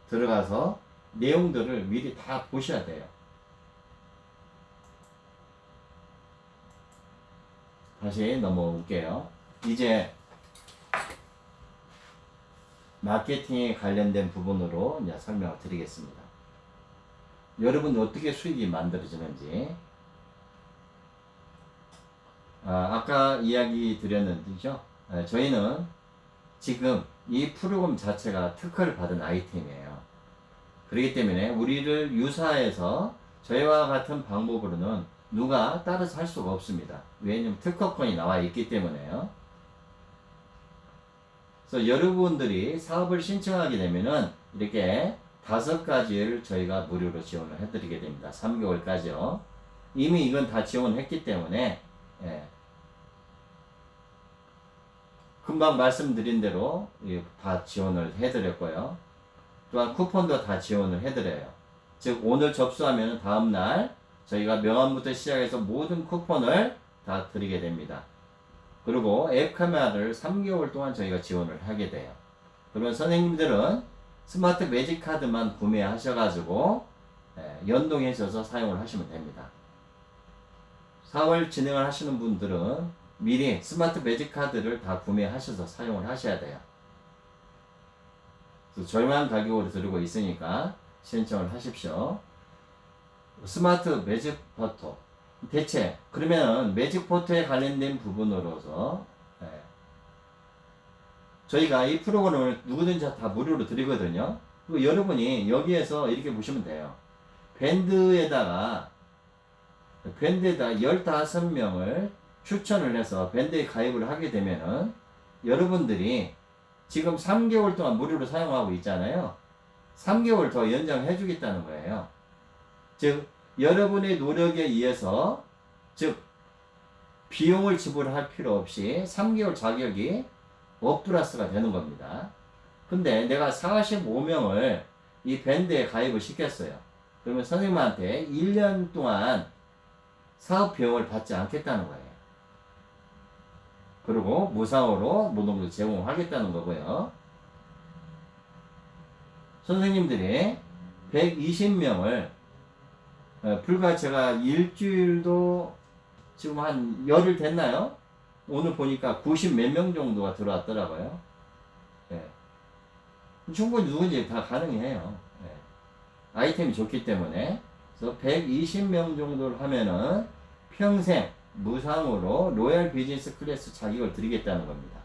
들어가서 내용들을 미리 다 보셔야 돼요. 다시 넘어올게요. 이제 마케팅에 관련된 부분으로 이제 설명을 드리겠습니다. 여러분 어떻게 수익이 만들어지는지 아까 이야기 드렸는데죠. 저희는 지금 이 프로그램 자체가 특허를 받은 아이템이에요. 그렇기 때문에 우리를 유사해서 저희와 같은 방법으로는 누가 따라서 할 수가 없습니다. 왜냐면 특허권이 나와 있기 때문에요. 그래서 여러분들이 사업을 신청하게 되면은 이렇게 5가지를 저희가 무료로 지원을 해드리게 됩니다. 3개월까지요. 이미 이건 다 지원했기 때문에 금방 말씀드린 대로 다 지원을 해드렸고요. 또한 쿠폰도 다 지원을 해드려요. 즉 오늘 접수하면 다음날 저희가 명함부터 시작해서 모든 쿠폰을 다 드리게 됩니다. 그리고 앱 카메라를 3개월 동안 저희가 지원을 하게 돼요. 그러면 선생님들은 스마트 매직 카드만 구매하셔가지고 연동해서 사용을 하시면 됩니다. 사업을 진행을 하시는 분들은 미리 스마트 매직 카드를 다 구매하셔서 사용을 하셔야 돼요. 그래서 저렴한 가격으로 드리고 있으니까 신청을 하십시오. 스마트 매직 포토. 대체 그러면 매직 포토에 관련된 부분으로서 저희가 이 프로그램을 누구든지 다 무료로 드리거든요. 그리고 여러분이 여기에서 이렇게 보시면 돼요. 밴드에다가 15명을 추천을 해서 밴드에 가입을 하게 되면은 여러분들이 지금 3개월 동안 무료로 사용하고 있잖아요. 3개월 더 연장해 주겠다는 거예요. 즉 여러분의 노력에 의해서 즉 비용을 지불할 필요 없이 3개월 자격이 업플러스가 되는 겁니다. 근데 내가 45명을 이 밴드에 가입을 시켰어요. 그러면 선생님한테 1년 동안 사업 비용을 받지 않겠다는 거예요. 그리고 무상으로 모든 제공하겠다는 거고요. 선생님들이 120명을 불과 제가 일주일도 지금 한 열흘 됐나요? 오늘 보니까 90 몇 명 정도가 들어왔더라고요. 네. 충분히 누군지 다 가능해요. 네. 아이템이 좋기 때문에. 그래서 120명 정도를 하면은 평생 무상으로 로얄 비즈니스 클래스 자격을 드리겠다는 겁니다.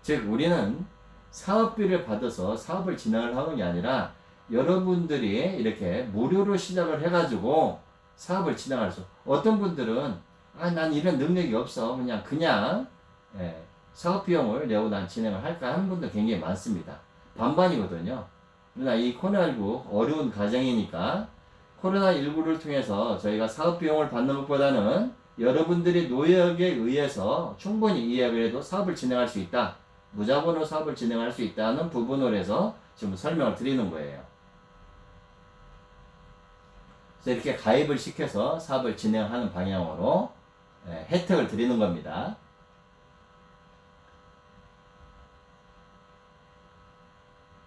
즉 우리는 사업비를 받아서 사업을 진행을 하는 게 아니라 여러분들이 이렇게 무료로 시작을 해가지고 사업을 진행할 수. 어떤 분들은 난 이런 능력이 없어 그냥 사업 비용을 내고 난 진행을 할까 하는 분들 굉장히 많습니다. 반반이거든요. 그러나 이 코로나19 어려운 가정이니까 코로나19를 통해서 저희가 사업 비용을 받는 것보다는 여러분들이 노력에 의해서 충분히 이해를 해도 사업을 진행할 수 있다. 무자본으로 사업을 진행할 수 있다는 부분으로 해서 지금 설명을 드리는 거예요. 그래서 이렇게 가입을 시켜서 사업을 진행하는 방향으로 혜택을 드리는 겁니다.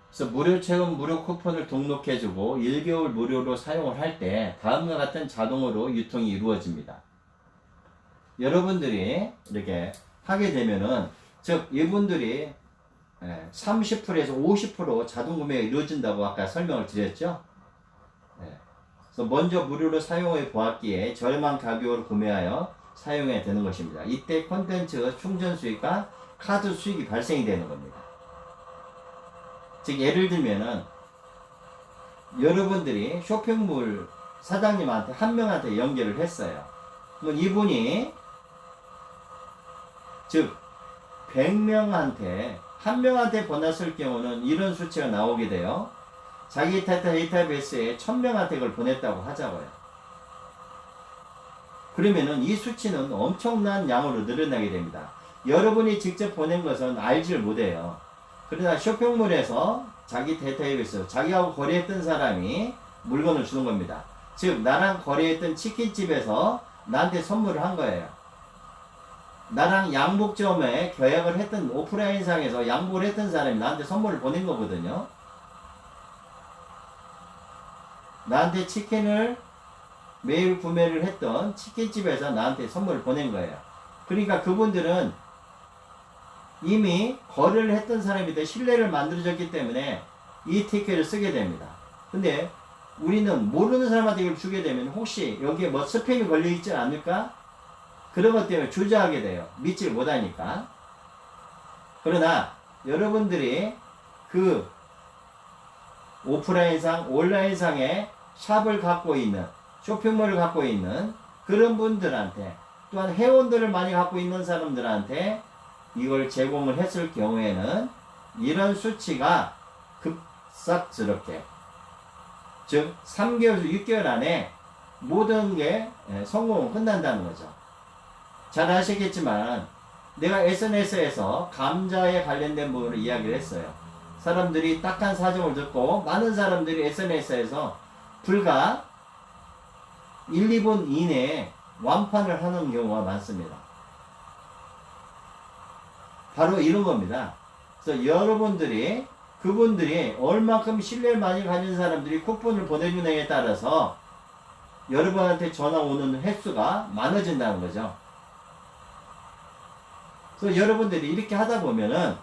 그래서 무료 체험 무료 쿠폰을 등록해주고 1개월 무료로 사용을 할 때 다음과 같은 자동으로 유통이 이루어집니다. 여러분들이 이렇게 하게 되면은 즉 이분들이 30%에서 50% 자동 구매가 이루어진다고 아까 설명을 드렸죠. 그래서 먼저 무료로 사용해 보았기에 저렴한 가격으로 구매하여 사용해야 되는 것입니다. 이때 콘텐츠 충전 수익과 카드 수익이 발생이 되는 겁니다. 즉 예를 들면은 여러분들이 쇼핑몰 사장님한테 한 명한테 연결을 했어요. 그럼 이분이 즉 100명한테 한 명한테 보냈을 경우는 이런 수치가 나오게 돼요. 자기 데이터베이스에 1000명한테 그걸 보냈다고 하자고요. 그러면은 이 수치는 엄청난 양으로 늘어나게 됩니다. 여러분이 직접 보낸 것은 알지를 못해요. 그러나 쇼핑몰에서 자기 데이터베이스, 자기하고 거래했던 사람이 물건을 주는 겁니다. 즉 나랑 거래했던 치킨집에서 나한테 선물을 한 거예요. 나랑 양복점에 계약을 했던 오프라인상에서 양복을 했던 사람이 나한테 선물을 보낸 거거든요. 나한테 치킨을 매일 구매를 했던 치킨집에서 나한테 선물을 보낸 거예요. 그러니까 그분들은 이미 거래를 했던 사람이 신뢰를 만들어졌기 때문에 이 티켓을 쓰게 됩니다. 근데 우리는 모르는 사람한테 이걸 주게 되면 혹시 여기에 뭐 스팸이 걸려 있지 않을까? 그런 것 때문에 주저하게 돼요. 믿질 못하니까. 그러나 여러분들이 그 오프라인상, 온라인상의 샵을 갖고 있는, 쇼핑몰을 갖고 있는 그런 분들한테, 또한 회원들을 많이 갖고 있는 사람들한테 이걸 제공을 했을 경우에는 이런 수치가 급삭스럽게, 즉 3개월에서 6개월 안에 모든 게 성공은 끝난다는 거죠. 잘 아시겠지만 내가 SNS에서 감자에 관련된 부분을 이야기를 했어요. 사람들이 딱한 사정을 듣고 많은 사람들이 SNS에서 불과 1, 2분 이내에 완판을 하는 경우가 많습니다. 바로 이런 겁니다. 그래서 여러분들이, 그분들이 얼만큼 신뢰를 많이 가진 사람들이 쿠폰을 보내주느냐에 따라서 여러분한테 전화 오는 횟수가 많아진다는 거죠. 그래서 여러분들이 이렇게 하다 보면은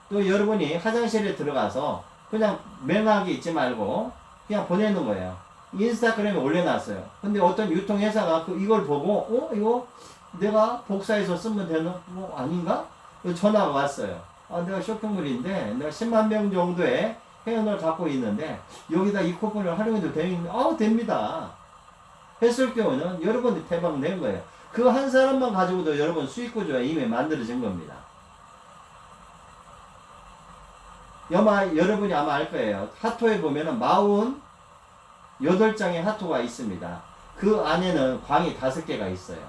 또 여러분이 화장실에 들어가서 그냥 맹하게 있지 말고 그냥 보내는 거예요. 인스타그램에 올려놨어요. 근데 어떤 유통회사가 이걸 보고 이거 내가 복사해서 쓰면 되는 뭐 아닌가? 전화가 왔어요. 내가 쇼핑몰인데 내가 10만 명 정도의 회원을 갖고 있는데 여기다 이 쿠폰을 활용해도 되는데 됩니다. 했을 경우는 여러분이 대박 낸 거예요. 그 한 사람만 가지고도 여러분 수익 구조가 이미 만들어진 겁니다. 여러분이 아마 알 거예요. 하토에 보면은 48장의 하토가 있습니다. 그 안에는 광이 5개가 있어요.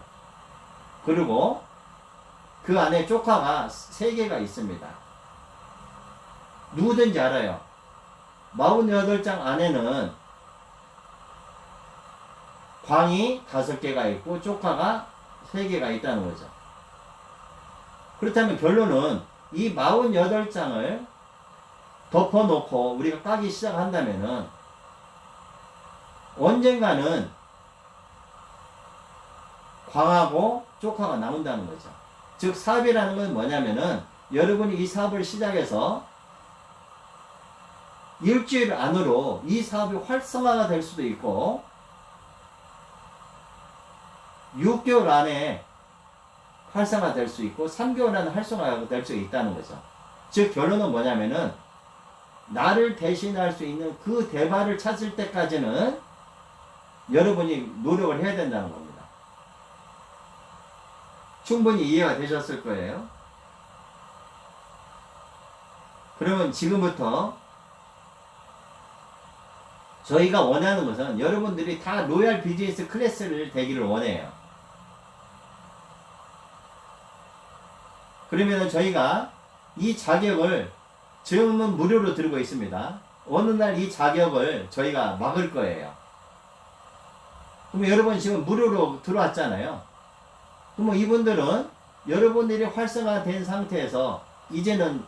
그리고 그 안에 쪽화가 3개가 있습니다. 누구든지 알아요. 48장 안에는 광이 5개가 있고 쪽화가 3개가 있다는 거죠. 그렇다면 결론은 이 48장을 덮어놓고 우리가 까기 시작한다면은 언젠가는 광하고 쪽화가 나온다는 거죠. 즉 사업이라는 건 뭐냐면은 여러분이 이 사업을 시작해서 일주일 안으로 이 사업이 활성화가 될 수도 있고 6개월 안에 활성화 될 수 있고 3개월 안에 활성화가 될 수 있다는 거죠. 즉 결론은 뭐냐면은 나를 대신할 수 있는 그 대발을 찾을 때까지는 여러분이 노력을 해야 된다는 겁니다. 충분히 이해가 되셨을 거예요. 그러면 지금부터 저희가 원하는 것은 여러분들이 다 로얄 비즈니스 클래스를 되기를 원해요. 그러면은 저희가 이 자격을 지금은 무료로 드리고 있습니다. 어느 날 이 자격을 저희가 막을 거예요. 그럼 여러분 지금 무료로 들어왔잖아요. 그럼 이분들은 여러분들이 활성화된 상태에서 이제는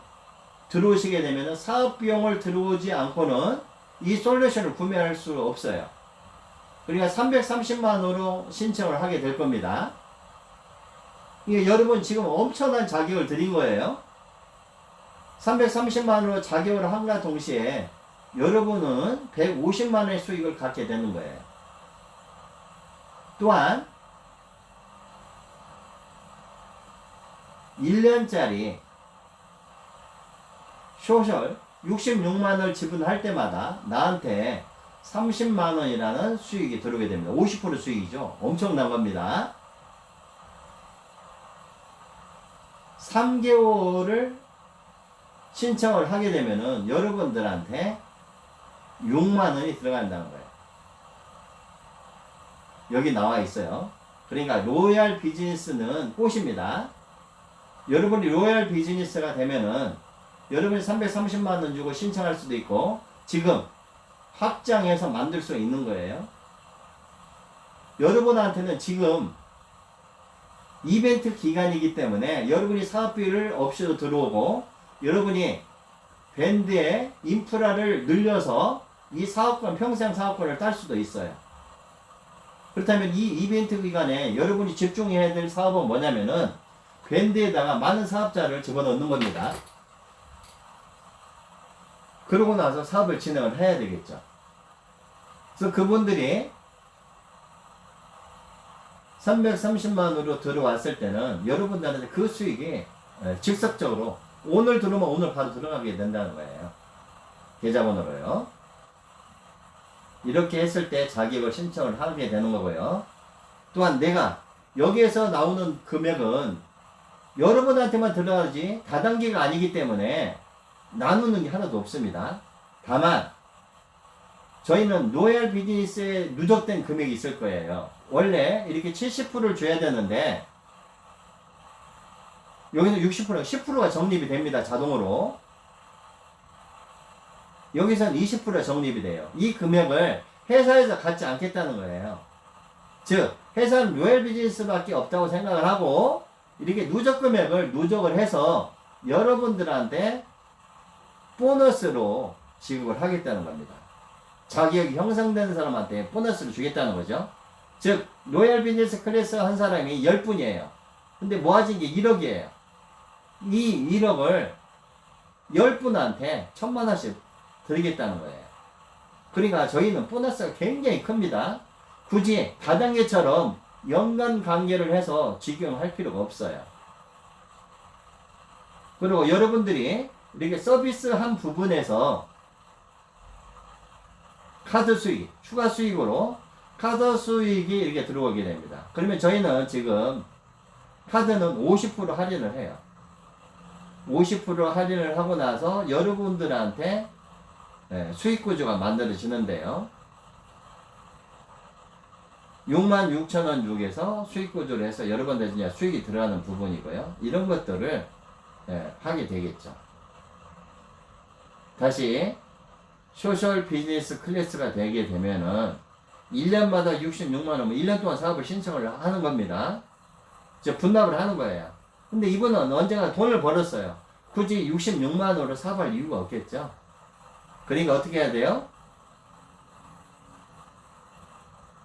들어오시게 되면 사업 비용을 들어오지 않고는 이 솔루션을 구매할 수 없어요. 그러니까 330만원으로 신청을 하게 될 겁니다. 이게 여러분 지금 엄청난 자격을 드린 거예요. 330만원으로 자격을 함과 동시에 여러분은 150만원의 수익을 갖게 되는 거예요. 또한 1년짜리 소셜 66만원을 지분할 때마다 나한테 30만원이라는 수익이 들어오게 됩니다. 50% 수익이죠. 엄청난 겁니다. 3개월을 신청을 하게 되면은 여러분들한테 6만원이 들어간다는 거예요. 여기 나와 있어요. 그러니까 로얄 비즈니스는 꽃입니다. 여러분이 로얄 비즈니스가 되면은 여러분이 330만원 주고 신청할 수도 있고 지금 확장해서 만들 수 있는 거예요. 여러분한테는 지금 이벤트 기간이기 때문에 여러분이 사업비를 없이도 들어오고 여러분이 밴드의 인프라를 늘려서 이 사업권, 평생 사업권을 딸 수도 있어요. 그렇다면 이 이벤트 기간에 여러분이 집중해야 될 사업은 뭐냐면은 밴드에다가 많은 사업자를 집어넣는 겁니다. 그러고 나서 사업을 진행을 해야 되겠죠. 그래서 그분들이 330만으로 들어왔을 때는 여러분들한테 그 수익이 즉석적으로 오늘 들어오면 오늘 바로 들어가게 된다는 거예요. 계좌번호로요. 이렇게 했을 때 자격을 신청을 하게 되는 거고요. 또한 내가 여기에서 나오는 금액은 여러분한테만 들어가지 다단계가 아니기 때문에 나누는 게 하나도 없습니다. 다만 저희는 로얄 비즈니스에 누적된 금액이 있을 거예요. 원래 이렇게 70%를 줘야 되는데 여기서 60%, 10%가 적립이 됩니다. 자동으로. 여기서는 20%가 적립이 돼요. 이 금액을 회사에서 갖지 않겠다는 거예요. 즉 회사는 로얄 비즈니스밖에 없다고 생각을 하고 이렇게 누적 금액을 누적을 해서 여러분들한테 보너스로 지급을 하겠다는 겁니다. 자격이 형성된 사람한테 보너스를 주겠다는 거죠. 즉 로얄 비즈니스 클래스 한 사람이 10분이에요. 근데 모아진 게 1억이에요. 이 1억을 10분한테 1000만원씩 드리겠다는 거예요. 그러니까 저희는 보너스가 굉장히 큽니다. 굳이 다단계처럼 연간 관계를 해서 적용할 필요가 없어요. 그리고 여러분들이 이렇게 서비스한 부분에서 카드 수익, 추가 수익으로 카드 수익이 이렇게 들어오게 됩니다. 그러면 저희는 지금 카드는 50% 할인을 해요. 50% 할인을 하고 나서 여러분들한테 수익 구조가 만들어지는데요. 66,000원 중에서 수익 구조를 해서 여러분들 이제 수익이 들어가는 부분이고요. 이런 것들을 하게 되겠죠. 다시 소셜 비즈니스 클래스가 되게 되면은 1년마다 66만원, 1년 동안 사업을 신청을 하는 겁니다. 분납을 하는 거예요. 근데 이분은 언젠가 돈을 벌었어요. 굳이 66만원으로 사업할 이유가 없겠죠. 그러니까 어떻게 해야 돼요?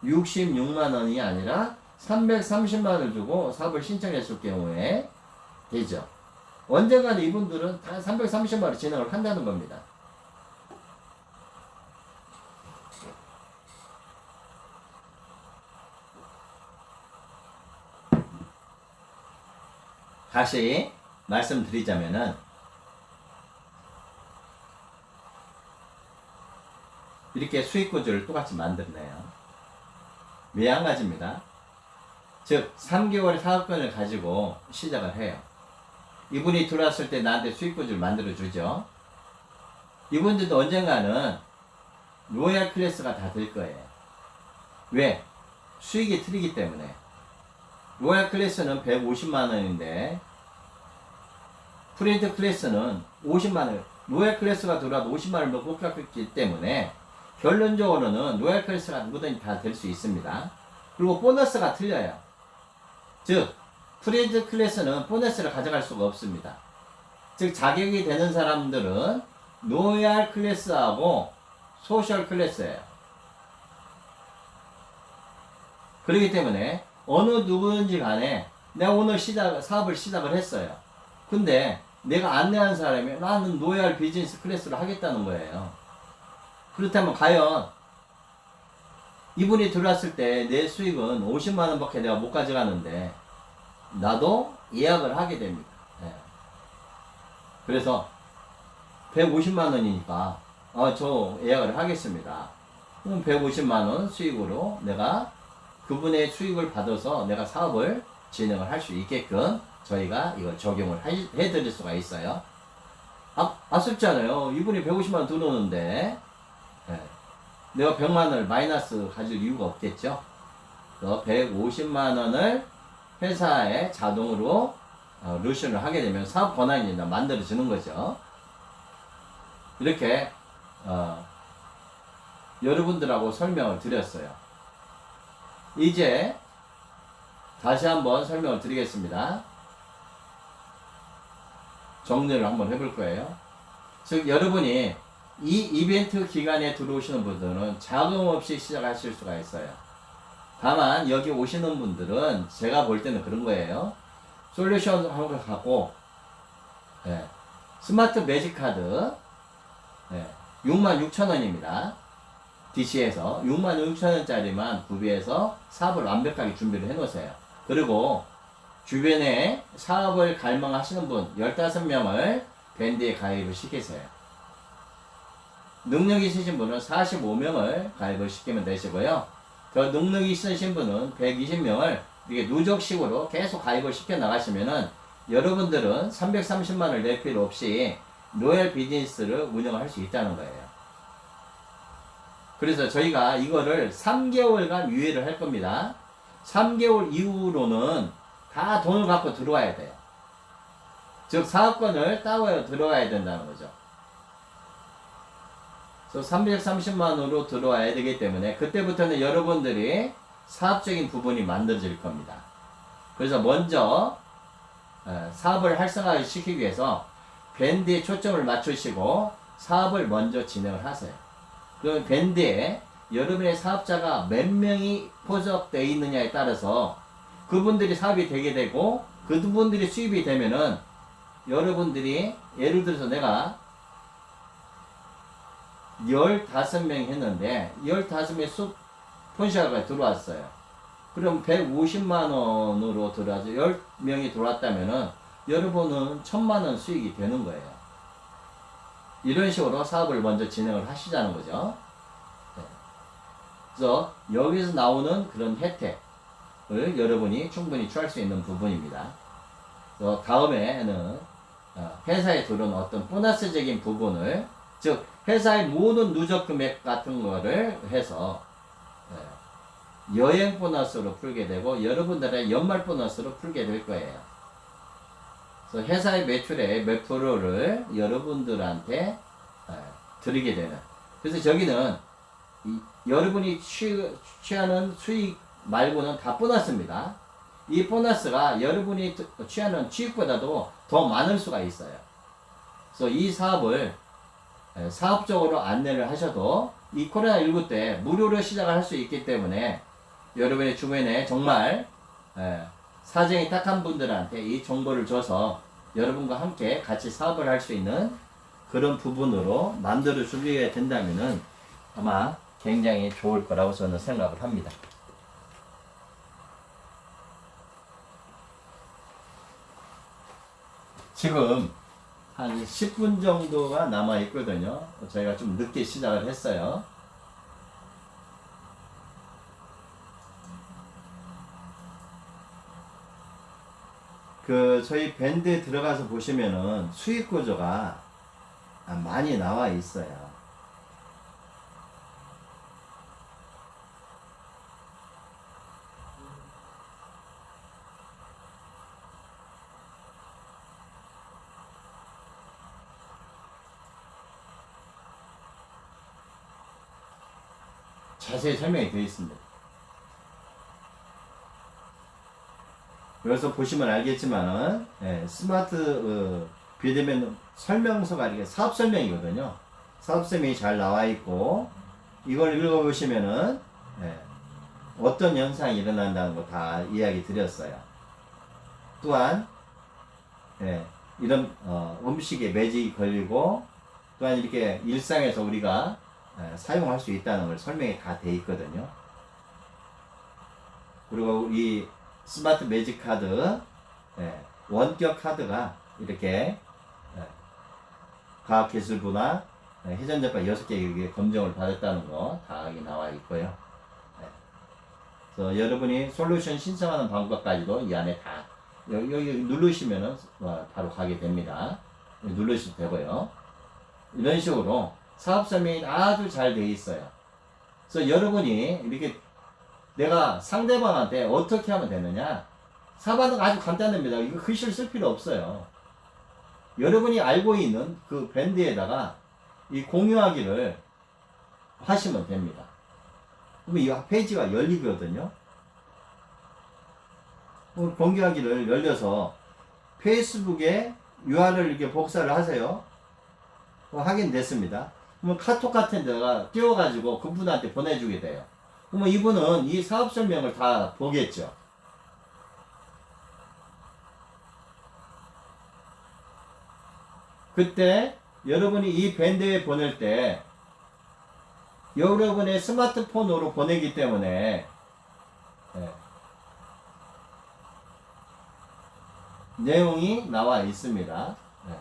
66만원이 아니라 330만원을 주고 사업을 신청했을 경우에 되죠. 언젠가는 이분들은 다 330만원 진행을 한다는 겁니다. 다시 말씀드리자면은 이렇게 수익 구조를 똑같이 만들어내요. 왜 한 가지입니다. 즉 3개월 사업권을 가지고 시작을 해요. 이분이 들어왔을 때 나한테 수익 구조를 만들어 주죠. 이분들도 언젠가는 로얄 클래스가 다 될 거예요. 왜? 수익이 틀리기 때문에. 로얄 클래스는 150만원인데 프린트 클래스는 50만원. 로얄 클래스가 들어와도 50만원을 못 갚았기 때문에 결론적으로는 로얄 클래스가 누구든지 다 될 수 있습니다. 그리고 보너스가 틀려요. 즉 프린트 클래스는 보너스를 가져갈 수가 없습니다. 즉 자격이 되는 사람들은 로얄 클래스하고 소셜 클래스예요. 그렇기 때문에 어느 누구든지 간에 내가 오늘 사업을 시작을 했어요. 근데 내가 안내한 사람이 나는 로얄 비즈니스 클래스를 하겠다는 거예요. 그렇다면 과연 이분이 들어왔을 때 내 수익은 50만원 밖에 내가 못 가져가는데 나도 예약을 하게 됩니다. 그래서 150만원이니까 저 예약을 하겠습니다. 그럼 150만원 수익으로 내가 그분의 수익을 받아서 내가 사업을 진행을 할 수 있게끔 저희가 이걸 적용을 해드릴 수가 있어요. 아쉽잖아요. 이분이 150만원 들어오는데 내가 100만원을 마이너스 가질 이유가 없겠죠. 그래서 150만원을 회사에 자동으로 루션을 하게 되면 사업 권한이 만들어지는 거죠. 이렇게 여러분들하고 설명을 드렸어요. 이제 다시 한번 설명을 드리겠습니다. 정리를 한번 해볼 거예요. 즉 여러분이 이 이벤트 기간에 들어오시는 분들은 자금 없이 시작하실 수가 있어요. 다만 여기 오시는 분들은 제가 볼 때는 그런 거예요. 솔루션하고 가고 스마트 매직 카드 66,000원입니다. DC에서 66,000원짜리만 구비해서 사업을 완벽하게 준비를 해 놓으세요. 그리고 주변에 사업을 갈망하시는 분 15명을 밴드에 가입을 시키세요. 능력이 있으신 분은 45명을 가입을 시키면 되시고요. 더 능력이 있으신 분은 120명을 이렇게 누적식으로 계속 가입을 시켜 나가시면은 여러분들은 330만원을 낼 필요 없이 로얄 비즈니스를 운영할 수 있다는 거예요. 그래서 저희가 이거를 3개월간 유예를 할 겁니다. 3개월 이후로는 다 돈을 갖고 들어와야 돼요. 즉 사업권을 따고 들어와야 된다는 거죠. 그래서 330만원으로 들어와야 되기 때문에 그때부터는 여러분들이 사업적인 부분이 만들어질 겁니다. 그래서 먼저 사업을 활성화 시키기 위해서 밴드에 초점을 맞추시고 사업을 먼저 진행을 하세요. 그럼 밴드에 여러분의 사업자가 몇 명이 포섭되어 있느냐에 따라서 그분들이 사업이 되게 되고 그분들이 수입이 되면은 여러분들이 예를 들어서 내가 15명 했는데 15명의 폰샤가 들어왔어요. 그럼 150만원으로 들어와서 10명이 들어왔다면은 여러분은 1000만원 수익이 되는 거예요. 이런 식으로 사업을 먼저 진행을 하시자는 거죠. 네. 그래서 여기서 나오는 그런 혜택을 여러분이 충분히 취할 수 있는 부분입니다. 그래서 다음에는 회사에 들어온 어떤 보너스적인 부분을, 즉 회사의 모든 누적 금액 같은 거를 해서 여행 보너스로 풀게 되고 여러분들의 연말 보너스로 풀게 될 거예요. 그래서 회사의 매출의 몇 프로를 여러분들한테 드리게 되는. 그래서 저기는 여러분이 취하는 수익 말고는 다 보너스입니다. 이 보너스가 여러분이 취하는 취익보다도 더 많을 수가 있어요. 그래서 이 사업을 사업적으로 안내를 하셔도 이 코로나19 때 무료로 시작을 할 수 있기 때문에 여러분의 주변에 정말 사정이 딱한 분들한테 이 정보를 줘서 여러분과 함께 같이 사업을 할 수 있는 그런 부분으로 만들어 주게 된다면은 아마 굉장히 좋을 거라고 저는 생각을 합니다. 지금 한 10분 정도가 남아 있거든요. 저희가 좀 늦게 시작을 했어요. 저희 밴드에 들어가서 보시면은 수익 구조가 많이 나와 있어요. 자세히 설명이 되어 있습니다. 여기서 보시면 알겠지만은 스마트 비대면 설명서가 이게 사업 설명이거든요. 사업 설명이 잘 나와 있고 이걸 읽어보시면은 어떤 현상이 일어난다는 거 다 이야기 드렸어요. 또한 이런 음식에 매직이 걸리고 또한 이렇게 일상에서 우리가 사용할 수 있다는 걸 설명이 다 돼 있거든요. 그리고 이 스마트 매직 카드, 원격 카드가 이렇게 과학기술부나 회전제파 6개 검증을 받았다는 거 다 여기 나와 있고요. 그래서 여러분이 솔루션 신청하는 방법까지도 이 안에 다 여기 누르시면은 바로 가게 됩니다. 누르셔도 되고요. 이런 식으로 사업 설명이 아주 잘 되어 있어요. 그래서 여러분이 이렇게 내가 상대방한테 어떻게 하면 되느냐? 사업하는 거 아주 간단합니다. 이거 글씨를 쓸 필요 없어요. 여러분이 알고 있는 그 밴드에다가 이 공유하기를 하시면 됩니다. 그러면 이 페이지가 열리거든요. 공유하기를 열려서 페이스북에 URL 이렇게 복사를 하세요. 확인됐습니다. 그러면 카톡 같은 데가 띄워가지고 그분한테 보내주게 돼요. 그러면 이분은 이 사업 설명을 다 보겠죠. 그때 여러분이 이 밴드에 보낼 때 여러분의 스마트폰으로 보내기 때문에 예, 내용이 나와 있습니다. 예.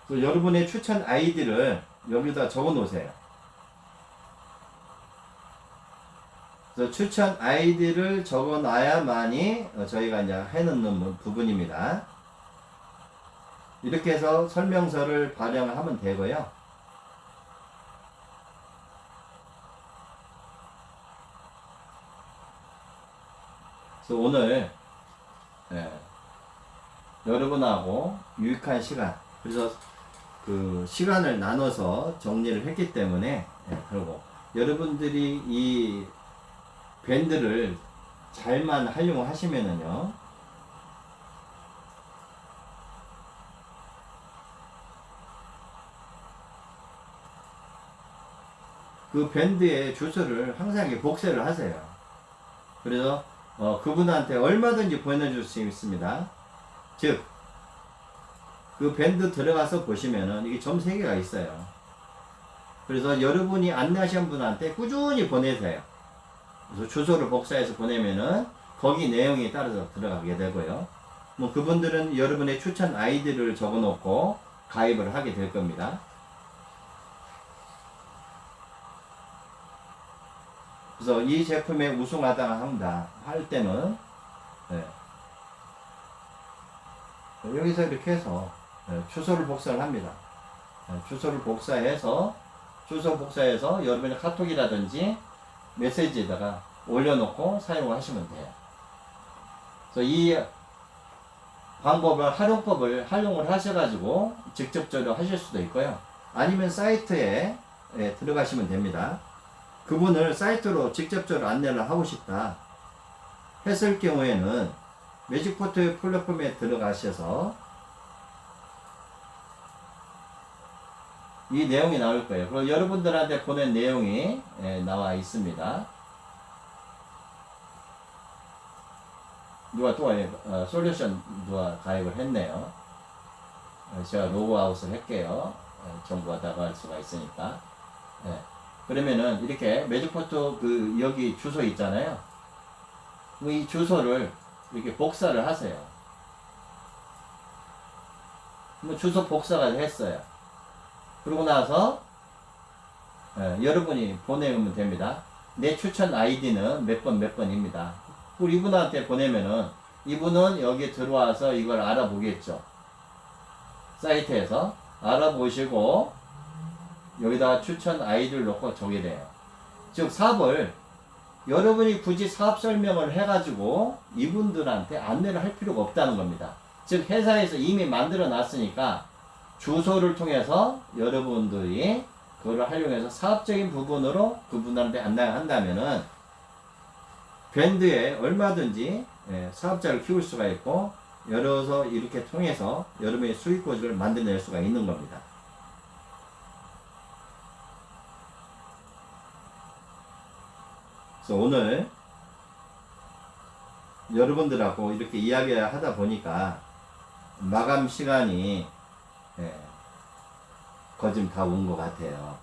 그래서 여러분의 추천 아이디를 여기다 적어 놓으세요. 그래서 추천 아이디를 적어 놔야만이 저희가 이제 해놓는 부분입니다. 이렇게 해서 설명서를 발행을 하면 되고요. 그래서 오늘 여러분하고 유익한 시간, 그래서 그 시간을 나눠서 정리를 했기 때문에 그리고 여러분들이 이 밴드를 잘만 활용하시면은요, 그 밴드의 주소를 항상 복사를 하세요. 그래서 그분한테 얼마든지 보내줄 수 있습니다. 즉, 그 밴드 들어가서 보시면은 이게 점 3개가 있어요. 그래서 여러분이 안내하신 분한테 꾸준히 보내세요. 그래서 주소를 복사해서 보내면은 거기 내용에 따라서 들어가게 되고요. 뭐 그분들은 여러분의 추천 아이디를 적어 놓고 가입을 하게 될 겁니다. 그래서 이 제품에 우승하다 한다 할 때는 여기서 이렇게 해서 주소를 복사를 합니다. 주소를 복사해서 여러분의 카톡이라든지 메시지에다가 올려놓고 사용을 하시면 돼요. 그래서 이 방법을 활용을 하셔가지고 직접적으로 하실 수도 있고요. 아니면 사이트에 들어가시면 됩니다. 그분을 사이트로 직접적으로 안내를 하고 싶다 했을 경우에는 매직포트 플랫폼에 들어가셔서 이 내용이 나올 거예요. 그리고 여러분들한테 보낸 내용이 나와 있습니다. 누가 또 솔루션 누가 가입을 했네요. 제가 로그아웃을 할게요. 정보가 나갈 수가 있으니까. 그러면은 이렇게 매직포트 그 여기 주소 있잖아요. 이 주소를 이렇게 복사를 하세요. 뭐 주소 복사가 했어요. 그러고 나서 여러분이 보내면 됩니다. 내 추천 아이디는 몇 번입니다. 그리고 이분한테 보내면은 이분은 여기 들어와서 이걸 알아보겠죠. 사이트에서 알아보시고 여기다가 추천 아이디를 넣고 적게 돼요. 즉 사업을 여러분이 굳이 사업 설명을 해가지고 이분들한테 안내를 할 필요가 없다는 겁니다. 즉 회사에서 이미 만들어 놨으니까 주소를 통해서 여러분들이 그걸 활용해서 사업적인 부분으로 그분한테 안내를 한다면은 밴드에 얼마든지 사업자를 키울 수가 있고 여러서 이렇게 통해서 여러분의 수익 구조를 만들어낼 수가 있는 겁니다. 그래서 오늘 여러분들하고 이렇게 이야기를 하다 보니까 마감 시간이 거진 다 온 것 같아요.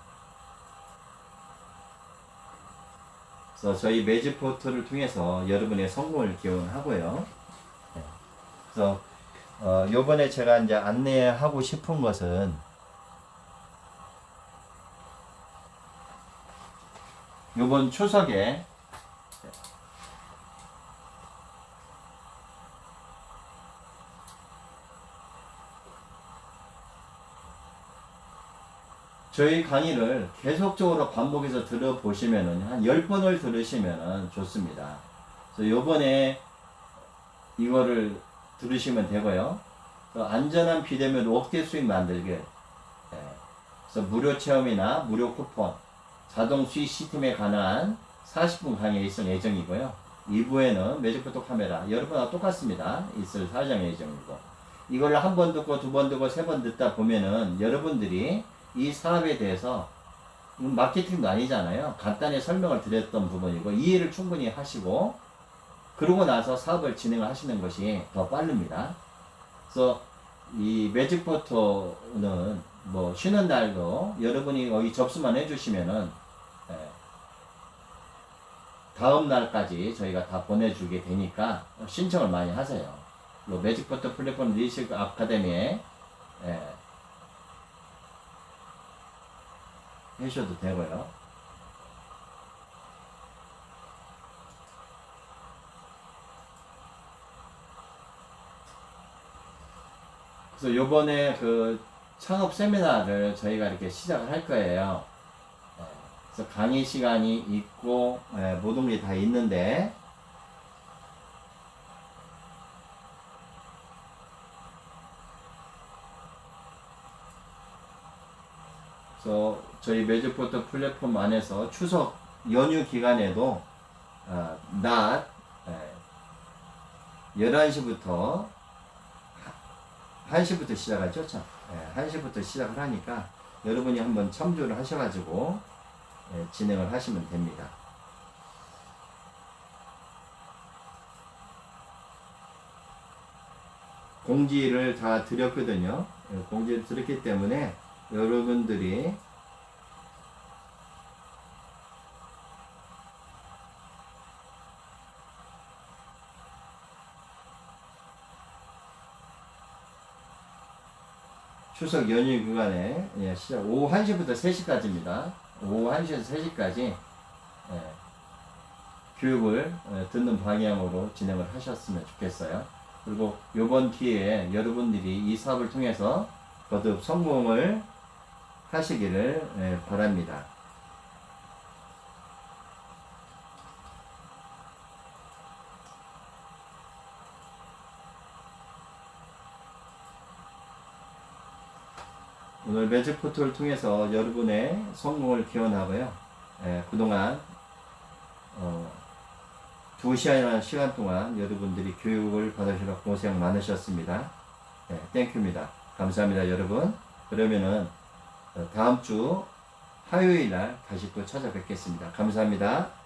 그래서 저희 매직포트를 통해서 여러분의 성공을 기원하고요. 그래서 요번에 제가 이제 안내하고 싶은 것은 요번 추석에 저희 강의를 계속적으로 반복해서 들어보시면은 한 10번을 들으시면은 좋습니다. 그래서 요번에 이거를 들으시면 되고요. 안전한 비대면 옥대 수익 만들기. 그래서 무료 체험이나 무료 쿠폰, 자동 수익 시스템에 관한 40분 강의가 있을 예정이고요. 2부에는 매직포트 카메라, 여러분하고 똑같습니다. 있을 사장 예정이고. 이걸 한 번 듣고, 두 번 듣고, 세 번 듣다 보면은 여러분들이 이 사업에 대해서 마케팅도 아니잖아요. 간단히 설명을 드렸던 부분이고 이해를 충분히 하시고 그러고 나서 사업을 진행을 하시는 것이 더 빠릅니다. 그래서 이 매직포터는 뭐 쉬는 날도 여러분이 거기 접수만 해주시면은 다음 날까지 저희가 다 보내주게 되니까 신청을 많이 하세요. 매직포터 플랫폼 리서치 아카데미에 하셔도 되고요. 그래서 요번에 그 창업 세미나를 저희가 이렇게 시작을 할 거예요. 그래서 강의 시간이 있고 모든 게 다 있는데 그래서 저희 매직포터 플랫폼 안에서 추석 연휴 기간에도 낮 11시부터 1시부터 시작하죠. 참. 1시부터 시작을 하니까 여러분이 한번 참조를 하셔가지고 진행을 하시면 됩니다. 공지를 다 드렸거든요. 공지를 드렸기 때문에 여러분들이 추석 연휴 기간에 시작 오후 1시부터 3시까지입니다. 오후 1시에서 3시까지 교육을 듣는 방향으로 진행을 하셨으면 좋겠어요. 그리고 이번 기회에 여러분들이 이 사업을 통해서 거듭 성공을 하시기를 바랍니다. 오늘 매직포터를 통해서 여러분의 성공을 기원하고요. 그동안 2시간이라는 시간 동안 여러분들이 교육을 받으시러 고생 많으셨습니다. 땡큐입니다. 감사합니다, 여러분. 그러면은 다음 주 화요일 날 다시 또 찾아뵙겠습니다. 감사합니다.